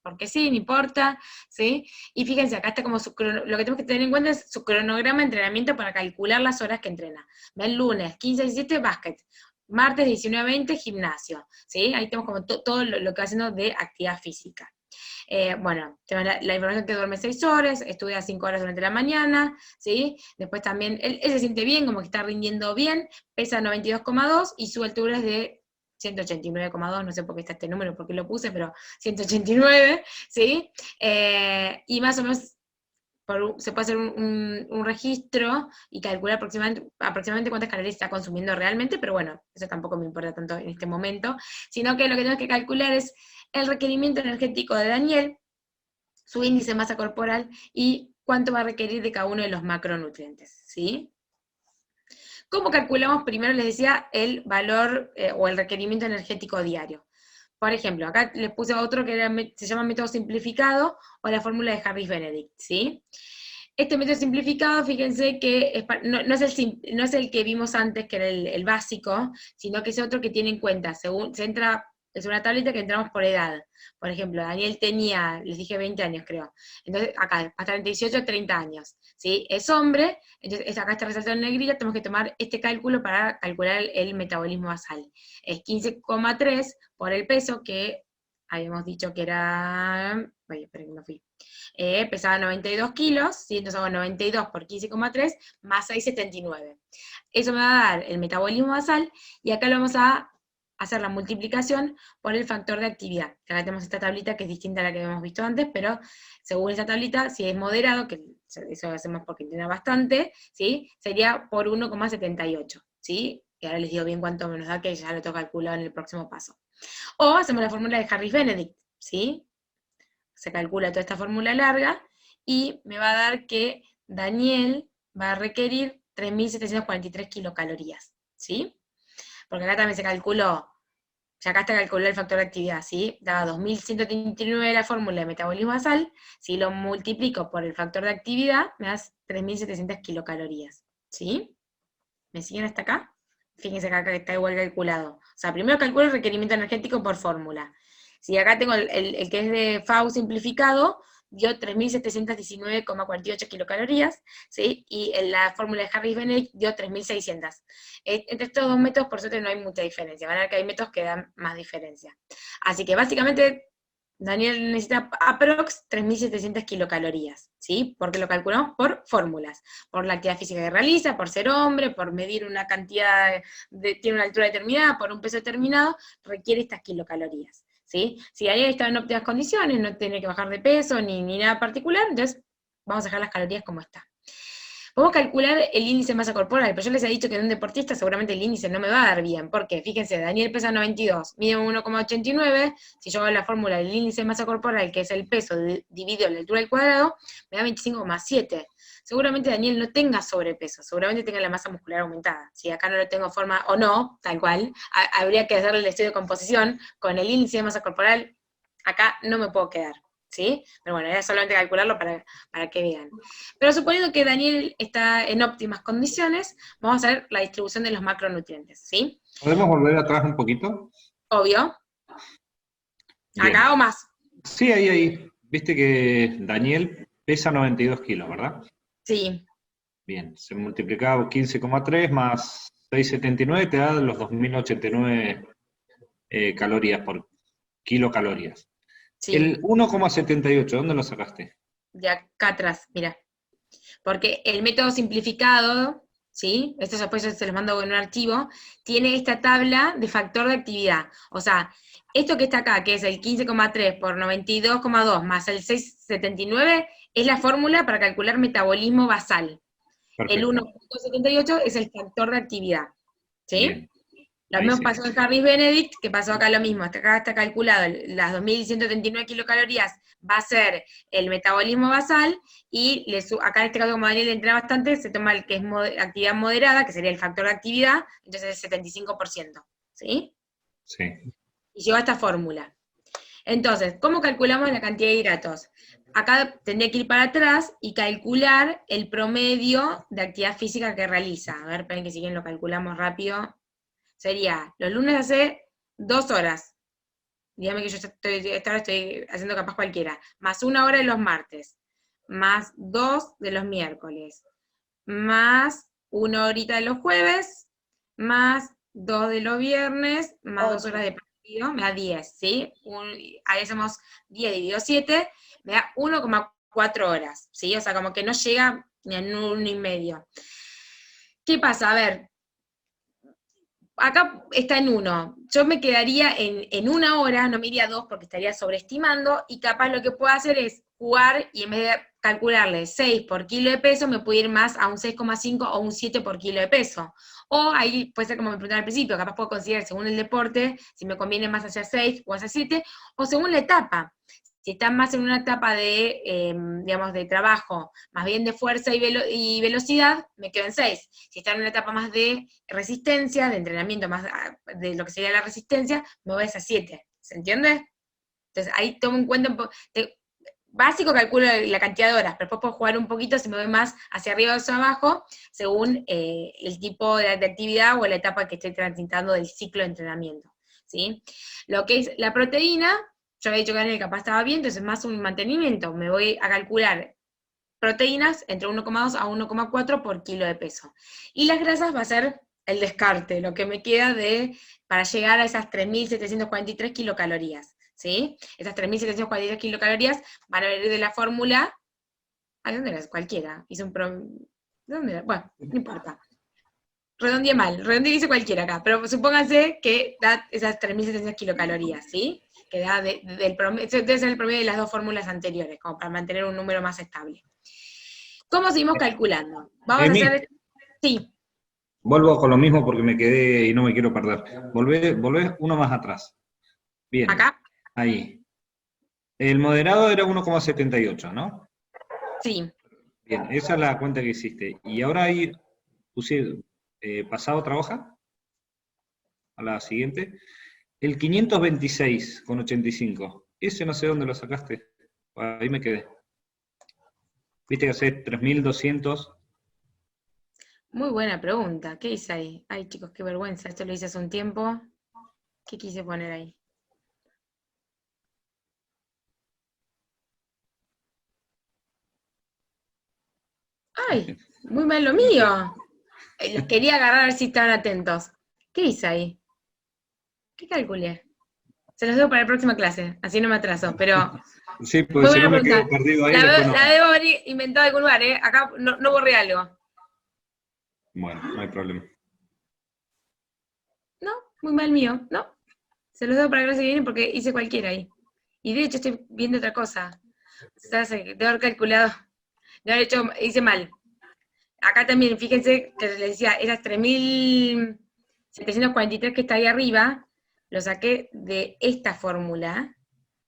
[SPEAKER 1] porque sí, no importa, ¿sí? Y fíjense, acá está como lo que tenemos que tener en cuenta es su cronograma de entrenamiento para calcular las horas que entrena. Ven, lunes 15 a 17, básquet. Martes 19 a 20, gimnasio, ¿sí? Ahí tenemos como todo lo que va haciendo de actividad física. Bueno, tenemos la información que duerme 6 horas, estudia 5 horas durante la mañana, ¿sí? Después también, él se siente bien, como que está rindiendo bien, pesa 92,2 y su altura es de 189,2, no sé por qué está este número, por qué lo puse, pero 189, ¿sí? Y más o menos se puede hacer un registro y calcular aproximadamente cuántas calorías está consumiendo realmente, pero bueno, eso tampoco me importa tanto en este momento, sino que lo que tenemos que calcular es el requerimiento energético de Daniel, su índice de masa corporal y cuánto va a requerir de cada uno de los macronutrientes, ¿sí? ¿Cómo calculamos? Primero les decía el valor o el requerimiento energético diario. Por ejemplo, acá les puse otro que se llama método simplificado o la fórmula de Harris-Benedict, ¿sí? Este método simplificado, fíjense que no es el que vimos antes, que era el básico, sino que es otro que tiene en cuenta, es una tableta que entramos por edad. Por ejemplo, Daniel tenía, les dije 20 años creo, entonces acá, hasta 18 a 30 años, ¿sí? Es hombre, entonces acá está resaltado en negrilla, tenemos que tomar este cálculo para calcular el metabolismo basal. Es 15,3 por el peso, que habíamos dicho que era, oye, esperen que me fui, pesaba 92 kilos, ¿sí? Entonces hago 92 por 15,3 más 6,79. Eso me va a dar el metabolismo basal, y acá lo vamos a hacer la multiplicación por el factor de actividad. Acá tenemos esta tablita que es distinta a la que habíamos visto antes, pero según esta tablita, si es moderado, que eso lo hacemos porque tiene bastante, ¿sí? Sería por 1,78, ¿sí? Y ahora les digo bien cuánto nos da, que ya lo tengo calculado en el próximo paso. O hacemos la fórmula de Harris-Benedict, ¿sí? Se calcula toda esta fórmula larga, y me va a dar que Daniel va a requerir 3.743 kilocalorías, ¿sí? porque acá también se calculó, ya acá está calculado el factor de actividad, ¿sí? Daba 2139 la fórmula de metabolismo basal, si lo multiplico por el factor de actividad, me das 3700 kilocalorías, ¿sí? ¿Me siguen hasta acá? Fíjense que acá está igual calculado. O sea, primero calculo el requerimiento energético por fórmula. Si acá tengo el que es de FAU simplificado, dio 3.719,48 kilocalorías, ¿sí? Y en la fórmula de Harris-Benedict dio 3.600. Entre estos dos métodos, por suerte, no hay mucha diferencia. Van a ver que hay métodos que dan más diferencia. Así que, básicamente, Daniel necesita aprox 3.700 kilocalorías, ¿sí? Porque lo calculamos por fórmulas, por la actividad física que realiza, por ser hombre, por medir una cantidad, tiene una altura determinada, por un peso determinado, requiere estas kilocalorías, ¿sí? Si Daniel está en óptimas condiciones, no tiene que bajar de peso ni nada particular, entonces vamos a dejar las calorías como está. Podemos calcular el índice de masa corporal, pero yo les he dicho que en un deportista seguramente el índice no me va a dar bien, porque fíjense, Daniel pesa 92, mide 1,89, si yo hago la fórmula del índice de masa corporal, que es el peso dividido la altura al cuadrado, me da 25,7. Seguramente Daniel no tenga sobrepeso, seguramente tenga la masa muscular aumentada. Si acá no lo tengo forma o no, tal cual, habría que hacerle el estudio de composición, con el índice de masa corporal, acá no me puedo quedar. ¿Sí? Pero bueno, era solamente calcularlo para que vean. Pero suponiendo que Daniel está en óptimas condiciones, vamos a ver la distribución de los macronutrientes, ¿sí?
[SPEAKER 3] ¿Podemos volver atrás un poquito?
[SPEAKER 1] Obvio.
[SPEAKER 3] Bien.
[SPEAKER 1] ¿Acá o más?
[SPEAKER 3] Sí, ahí. Viste que Daniel pesa 92 kilos, ¿verdad?
[SPEAKER 1] Sí.
[SPEAKER 3] Bien, se multiplicaba 15,3 más 6,79 te da los 2.089 calorías por kilocalorías.
[SPEAKER 1] Sí.
[SPEAKER 3] El 1,78, ¿dónde lo sacaste?
[SPEAKER 1] De acá atrás, mira. Porque el método simplificado, ¿sí? Esto después se los mando en un archivo, tiene esta tabla de factor de actividad. O sea, esto que está acá, que es el 15,3 por 92,2 más el 6,79, es la fórmula para calcular metabolismo basal.
[SPEAKER 3] Perfecto.
[SPEAKER 1] El 1,78 es el factor de actividad, ¿sí?
[SPEAKER 3] Bien.
[SPEAKER 1] Lo
[SPEAKER 3] Ahí
[SPEAKER 1] mismo
[SPEAKER 3] sí.
[SPEAKER 1] pasó en Harris-Benedict, que pasó acá lo mismo. Hasta acá está calculado, las 2.139 kilocalorías va a ser el metabolismo basal, y acá en este caso, como Daniel entrena bastante, se toma el que es actividad moderada, que sería el factor de actividad, entonces es 75%, ¿sí?
[SPEAKER 3] Sí.
[SPEAKER 1] Y llegó a esta fórmula. Entonces, ¿cómo calculamos la cantidad de hidratos? Acá tendría que ir para atrás y calcular el promedio de actividad física que realiza. A ver, esperen que si bien lo calculamos rápido. Sería, los lunes hace 2 horas. Dígame que yo estoy haciendo capaz cualquiera. Más 1 hora de los martes. Más 2 de los miércoles. Más 1 horita de los jueves. Más 2 de los viernes. Más 2 horas de partido. Me da 10, ¿sí? Ahí hacemos 10 dividido 7. Me da 1,4 horas, ¿sí? O sea, como que no llega ni a 1,5. ¿Qué pasa? A ver, acá está en 1. Yo me quedaría en 1 hora, no me iría a 2 porque estaría sobreestimando, y capaz lo que puedo hacer es jugar y en vez de calcularle 6 por kilo de peso, me puedo ir más a un 6,5 o un 7 por kilo de peso. O ahí puede ser como me preguntaron al principio, capaz puedo considerar según el deporte, si me conviene más hacia 6 o hacia 7, o según la etapa. Si están más en una etapa de, digamos, de trabajo, más bien de fuerza y velocidad, me quedo en 6. Si están en una etapa más de resistencia, de entrenamiento, más de lo que sería la resistencia, me voy a esa 7. ¿Se entiende? Entonces ahí tomo en cuenta, básico calculo la cantidad de horas, pero después puedo jugar un poquito si me voy más hacia arriba o hacia abajo, según el tipo de actividad o la etapa que estoy transitando del ciclo de entrenamiento, ¿sí? Lo que es la proteína, yo había dicho que en el capaz estaba bien, entonces más un mantenimiento, me voy a calcular proteínas entre 1,2 a 1,4 por kilo de peso. Y las grasas va a ser el descarte, lo que me queda para llegar a esas 3.743 kilocalorías, ¿sí? Esas 3.743 kilocalorías van a venir de la fórmula, ¿a dónde era? Cualquiera, hice ¿de dónde era? Bueno, no importa. Redondeé mal, hice cualquiera acá, pero supónganse que da esas 3.700 kilocalorías, ¿sí? Que da del promedio, debe ser el promedio de las dos fórmulas anteriores, como para mantener un número más estable. ¿Cómo seguimos calculando? Vamos a hacer... Sí.
[SPEAKER 3] Vuelvo con lo mismo porque me quedé y no me quiero perder. Volvé uno más atrás. Bien.
[SPEAKER 1] ¿Acá?
[SPEAKER 3] Ahí. El moderado era 1,78, ¿no?
[SPEAKER 1] Sí.
[SPEAKER 3] Bien, esa es la cuenta que hiciste. Y ahora ahí puse pasado otra hoja. a la siguiente. El 526,85. Ese no sé dónde lo sacaste. Ahí me quedé. Viste que hace 3200.
[SPEAKER 1] Muy buena pregunta. ¿Qué hice ahí? Ay, chicos, qué vergüenza. Esto lo hice hace un tiempo. ¿Qué quise poner ahí? ¡Ay! Muy mal lo mío. Los quería agarrar a ver si estaban atentos. ¿Qué hice ahí? ¿Qué calculé? Se los debo para la próxima clase, así no me atraso, pero...
[SPEAKER 3] Sí,
[SPEAKER 1] Muy
[SPEAKER 3] porque si
[SPEAKER 1] buena
[SPEAKER 3] no me quedo
[SPEAKER 1] pregunta.
[SPEAKER 3] perdido ahí.
[SPEAKER 1] La
[SPEAKER 3] Después no.
[SPEAKER 1] debo haber inventado en algún lugar, ¿eh? Acá no borré algo.
[SPEAKER 3] Bueno, no hay problema.
[SPEAKER 1] No, muy mal mío, ¿no? Se los debo para la clase que viene porque hice cualquiera ahí. Y de hecho estoy viendo otra cosa. Debo haber calculado. De haber hecho, hice mal. Acá también, fíjense que les decía, esas 3.743 que está ahí arriba, lo saqué de esta fórmula.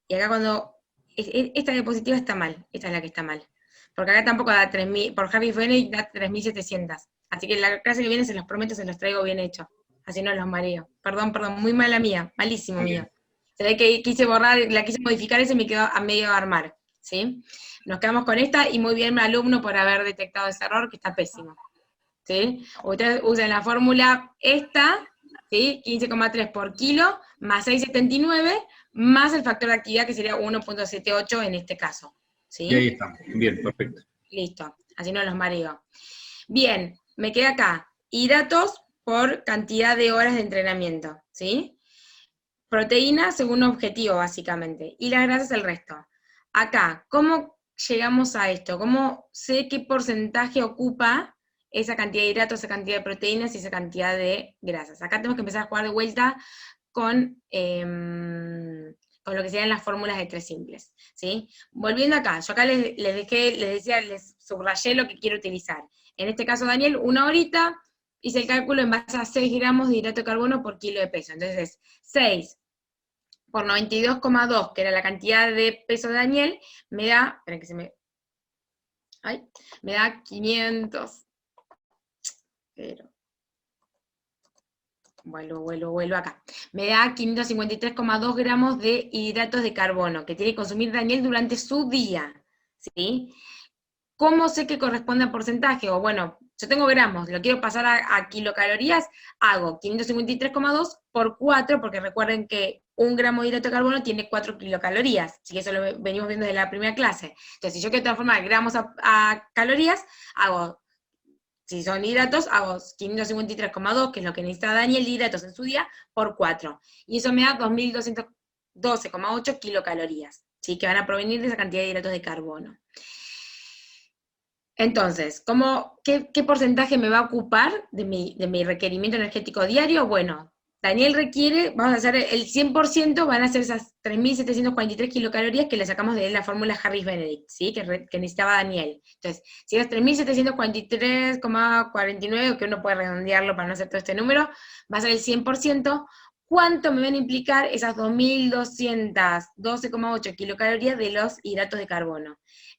[SPEAKER 1] Y acá cuando, esta diapositiva está mal, esta es la que está mal. Porque acá tampoco da 3.000, por Harry Fenech da 3.700. Así que la clase que viene, se los prometo, se los traigo bien hecho. Así no los mareo. Perdón, muy mala mía, malísimo mío. Se ve que quise borrar, la quise modificar eso y me quedó a medio armar, ¿sí? Nos quedamos con esta y muy bien alumno por haber detectado ese error, que está pésimo, ¿sí? Ustedes usan la fórmula esta, ¿sí? 15,3 por kilo, más 6,79, más el factor de actividad, que sería 1,78 en este caso, ¿sí?
[SPEAKER 3] Y ahí estamos. Bien, perfecto.
[SPEAKER 1] Listo, así no los mareo. Bien, me queda acá, hidratos por cantidad de horas de entrenamiento, ¿sí? Proteínas según objetivo, básicamente, y las grasas el resto. Acá, ¿cómo llegamos a esto? ¿Cómo sé qué porcentaje ocupa esa cantidad de hidratos, esa cantidad de proteínas y esa cantidad de grasas? Acá tenemos que empezar a jugar de vuelta con lo que serían las fórmulas de tres simples, ¿sí? Volviendo acá, yo acá les subrayé lo que quiero utilizar. En este caso, Daniel, 1 horita, hice el cálculo en base a 6 gramos de hidrato de carbono por kilo de peso. Entonces, 6 por 92,2, que era la cantidad de peso de Daniel, me da, esperen que se me... Ay, me da 500... Pero... Vuelvo acá. Me da 553,2 gramos de hidratos de carbono que tiene que consumir Daniel durante su día, ¿sí? ¿Cómo sé que corresponde a porcentaje? O bueno, yo tengo gramos, lo quiero pasar a kilocalorías, hago 553,2 por 4, porque recuerden que 1 gramo de hidrato de carbono tiene 4 kilocalorías, así que eso lo venimos viendo desde la primera clase. Entonces, si yo quiero transformar gramos a calorías, hago, si son hidratos, hago 553,2, que es lo que necesita Daniel de hidratos en su día, por 4. Y eso me da 2.212,8 kilocalorías, ¿sí? Que van a provenir de esa cantidad de hidratos de carbono. Entonces, ¿qué porcentaje me va a ocupar de mi requerimiento energético diario? Bueno, Daniel requiere, vamos a hacer el 100%, van a ser esas 3.743 kilocalorías que le sacamos de la fórmula Harris-Benedict, ¿sí? Que necesitaba Daniel. Entonces, si es 3.743,49, que uno puede redondearlo para no hacer todo este número, va a ser el 100%. ¿Cuánto me van a implicar esas 2.212,8 kilocalorías de los hidratos de carbono?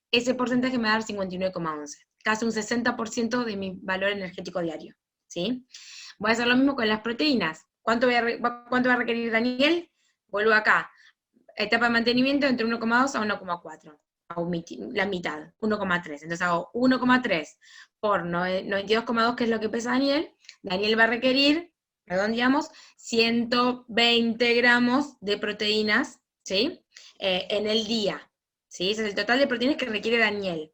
[SPEAKER 1] Ese porcentaje me va a dar 59,11, casi un 60% de mi valor energético diario, ¿sí? Voy a hacer lo mismo con las proteínas. ¿Cuánto va a requerir Daniel? Vuelvo acá. Etapa de mantenimiento entre 1,2 a 1,4, la mitad, 1,3. Entonces hago 1,3 por 92,2, que es lo que pesa Daniel. Daniel va a requerir, redondeamos, 120 gramos de proteínas, ¿sí? En el día. ¿Sí? Ese es el total de proteínas que requiere Daniel.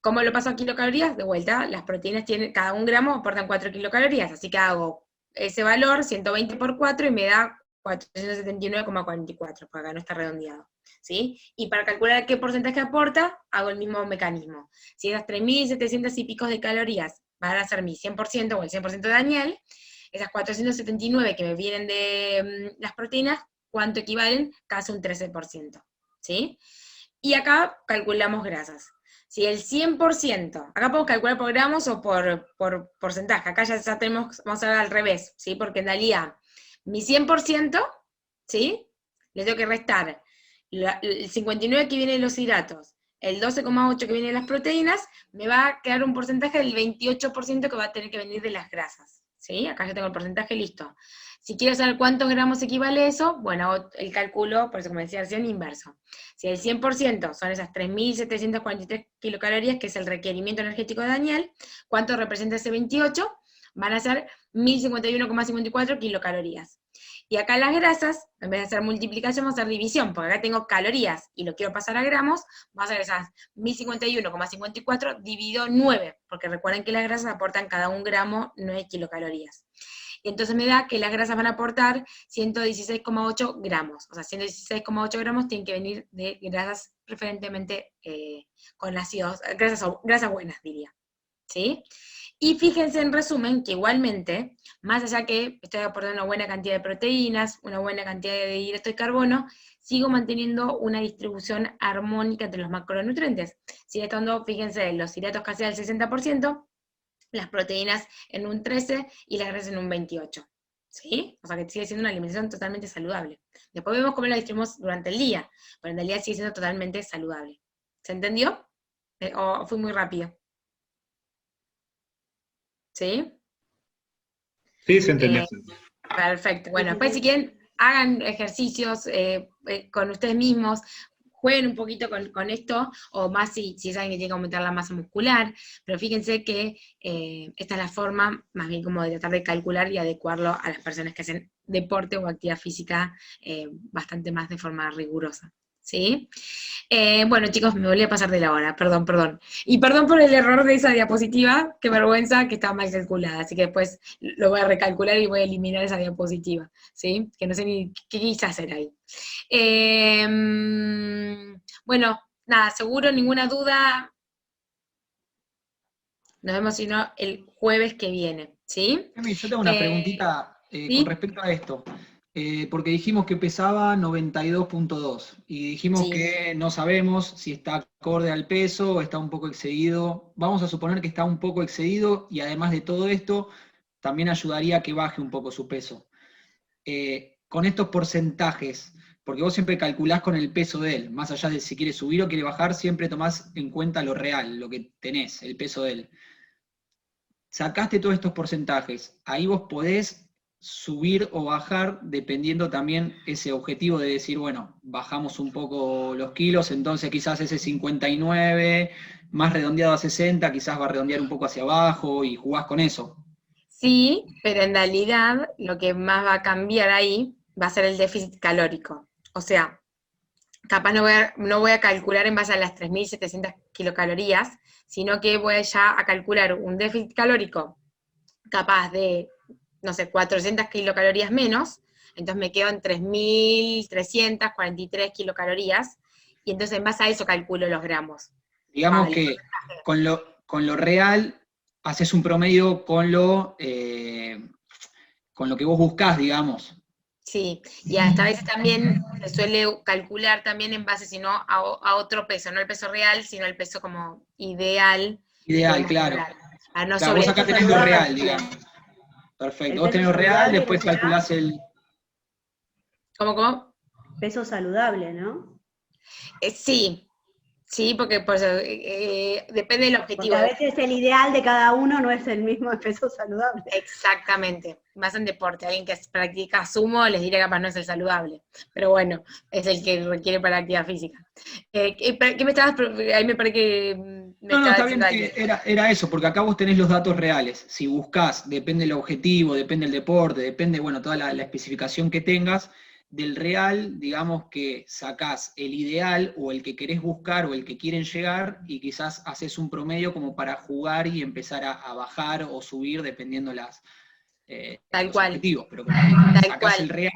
[SPEAKER 1] ¿Cómo lo paso a kilocalorías? De vuelta, las proteínas tienen, cada 1 gramo aportan 4 kilocalorías, así que hago ese valor, 120 por 4, y me da 479,44, porque acá no está redondeado, ¿sí? Y para calcular qué porcentaje aporta, hago el mismo mecanismo. Si esas 3.700 y pico de calorías van a ser mi 100% o el 100% de Daniel, esas 479 que me vienen de las proteínas, ¿cuánto equivalen? Casi un 13%, ¿sí? Y acá calculamos grasas. Si el 100%, acá podemos calcular por gramos o por porcentaje, acá ya tenemos, vamos a ver al revés, ¿sí? Porque en realidad, mi 100%, ¿sí? Le tengo que restar el 59 que viene de los hidratos, el 12,8 que viene de las proteínas, me va a quedar un porcentaje del 28% que va a tener que venir de las grasas, ¿sí? Acá ya tengo el porcentaje listo. Si quiero saber cuántos gramos equivale eso, bueno, hago el cálculo, por eso como decía recién, inverso. Si el 100% son esas 3.743 kilocalorías, que es el requerimiento energético de Daniel, ¿cuánto representa ese 28? Van a ser 1.051,54 kilocalorías. Y acá las grasas, en vez de hacer multiplicación, vamos a hacer división, porque acá tengo calorías y lo quiero pasar a gramos, vamos a hacer esas 1.051,54 dividido 9, porque recuerden que las grasas aportan cada 1 gramo 9 kilocalorías. Y entonces me da que las grasas van a aportar 116,8 gramos. O sea, 116,8 gramos tienen que venir de grasas preferentemente con ácidos, grasas buenas, diría. ¿Sí? Y fíjense en resumen que igualmente, más allá que estoy aportando una buena cantidad de proteínas, una buena cantidad de hidratos de carbono, sigo manteniendo una distribución armónica entre los macronutrientes. Sigue estando, fíjense, los hidratos casi al 60%, las proteínas en un 13% y las grasas en un 28%. ¿Sí? O sea que sigue siendo una alimentación totalmente saludable. Después vemos cómo la distribuimos durante el día, pero en el día sigue siendo totalmente saludable. ¿Se entendió? ¿O fui muy rápido? ¿Sí?
[SPEAKER 3] Sí, se entendió.
[SPEAKER 1] Perfecto. Bueno, después si quieren, hagan ejercicios con ustedes mismos, jueguen un poquito con esto, o más si saben que tienen que aumentar la masa muscular, pero fíjense que esta es la forma, más bien como de tratar de calcular y adecuarlo a las personas que hacen deporte o actividad física bastante más de forma rigurosa. ¿Sí? Bueno, chicos, me volví a pasar de la hora, perdón. Y perdón por el error de esa diapositiva, qué vergüenza que estaba mal calculada, así que después lo voy a recalcular y voy a eliminar esa diapositiva, ¿sí? Que no sé ni qué quise hacer ahí. Bueno, nada, seguro, ninguna duda. Nos vemos, si no, el jueves que viene, ¿sí?
[SPEAKER 5] Emi, yo tengo una preguntita
[SPEAKER 1] ¿sí?
[SPEAKER 5] con respecto a esto. Porque dijimos que pesaba 92,2 y dijimos
[SPEAKER 1] Sí.
[SPEAKER 5] que no sabemos si está acorde al peso o está un poco excedido. Vamos a suponer que está un poco excedido y además de todo esto, también ayudaría a que baje un poco su peso. Con estos porcentajes, porque vos siempre calculás con el peso de él, más allá de si quiere subir o quiere bajar, siempre tomás en cuenta lo real, lo que tenés, el peso de él. Sacaste todos estos porcentajes, ahí vos podés subir o bajar dependiendo también ese objetivo de decir, bueno, bajamos un poco los kilos, entonces quizás ese 59 más redondeado a 60, quizás va a redondear un poco hacia abajo y jugás con eso.
[SPEAKER 1] Sí, pero en realidad lo que más va a cambiar ahí va a ser el déficit calórico. O sea, capaz no voy a calcular en base a las 3.700 kilocalorías, sino que voy ya a calcular un déficit calórico capaz de, no sé, 400 kilocalorías menos, entonces me quedo en 3.343 kilocalorías, y entonces en base a eso calculo los gramos.
[SPEAKER 5] Digamos que con lo real haces un promedio con lo que vos buscás, digamos.
[SPEAKER 1] Sí, y hasta a veces también se suele calcular también en base, si no, a otro peso, no el peso real, sino el peso como ideal.
[SPEAKER 5] Ideal, claro.
[SPEAKER 1] A no
[SPEAKER 5] Claro, vos acá tenés lo real, digamos. Perfecto, vos tenés lo real, después calculás el...
[SPEAKER 1] ¿Cómo?
[SPEAKER 4] Peso saludable, ¿no?
[SPEAKER 1] Sí, porque por eso, depende del objetivo.
[SPEAKER 4] Porque a veces el ideal de cada uno no es el mismo peso saludable.
[SPEAKER 1] Exactamente, más en deporte, alguien que practica sumo les diré que capaz no es el saludable, pero bueno, es el que requiere para actividad física. ¿Qué me estabas, ahí me parece que
[SPEAKER 5] No, está bien, era eso, porque acá vos tenés los datos reales. Si buscás, depende del objetivo, depende del deporte, depende, bueno, toda la especificación que tengas, del real, digamos que sacás el ideal o el que querés buscar o el que quieren llegar y quizás haces un promedio como para jugar y empezar a bajar o subir dependiendo los objetivos. Pero como sacás el real,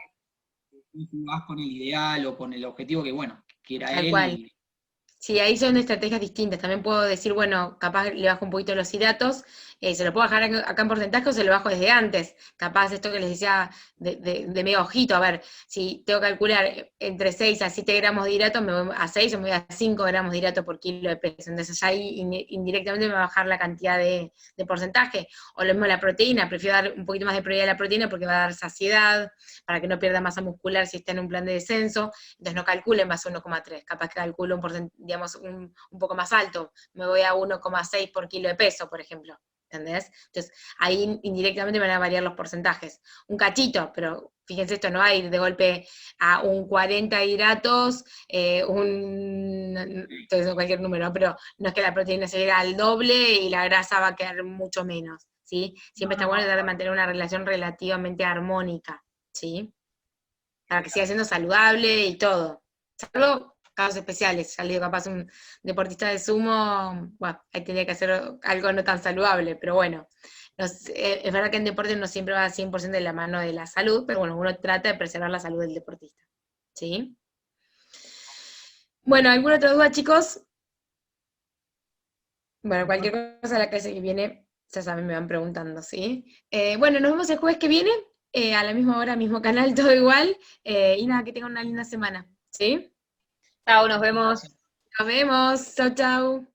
[SPEAKER 5] jugás con el ideal o con el objetivo que, bueno, quiera él.
[SPEAKER 1] Cual. Sí, ahí son estrategias distintas. También puedo decir, bueno, capaz le bajo un poquito los hidratos, se lo puedo bajar acá en porcentaje o se lo bajo desde antes. Capaz esto que les decía de medio ojito, a ver, si tengo que calcular entre 6 a 7 gramos de hidratos, me voy a 6 o me voy a 5 gramos de hidrato por kilo de peso. Entonces ahí indirectamente me va a bajar la cantidad de porcentaje. O lo mismo la proteína, prefiero dar un poquito más de prioridad a la proteína porque va a dar saciedad, para que no pierda masa muscular si está en un plan de descenso. Entonces no calculen más 1,3, capaz que calculo un porcentaje, digamos, un poco más alto, me voy a 1,6 por kilo de peso, por ejemplo. ¿entendés? Entonces, ahí indirectamente van a variar los porcentajes. Un cachito, pero fíjense, esto no va a ir de golpe a un 40 hidratos, estoy diciendo cualquier número, pero no es que la proteína se llega al doble y la grasa va a quedar mucho menos, ¿sí? Siempre está bueno tratar de mantener una relación relativamente armónica, ¿sí? Para que siga siendo saludable y todo. Salvo casos especiales, ya le digo, capaz un deportista de sumo, bueno, ahí tendría que hacer algo no tan saludable, pero bueno, es verdad que en deporte no siempre va 100% de la mano de la salud, pero bueno, uno trata de preservar la salud del deportista, ¿sí? Bueno, ¿alguna otra duda, chicos? Bueno, cualquier cosa a la clase que viene, ya saben, me van preguntando, ¿sí? Bueno, nos vemos el jueves que viene, a la misma hora, mismo canal, todo igual, y nada, que tengan una linda semana, ¿sí?
[SPEAKER 2] Chao, nos vemos.
[SPEAKER 1] Nos vemos, chau, chau.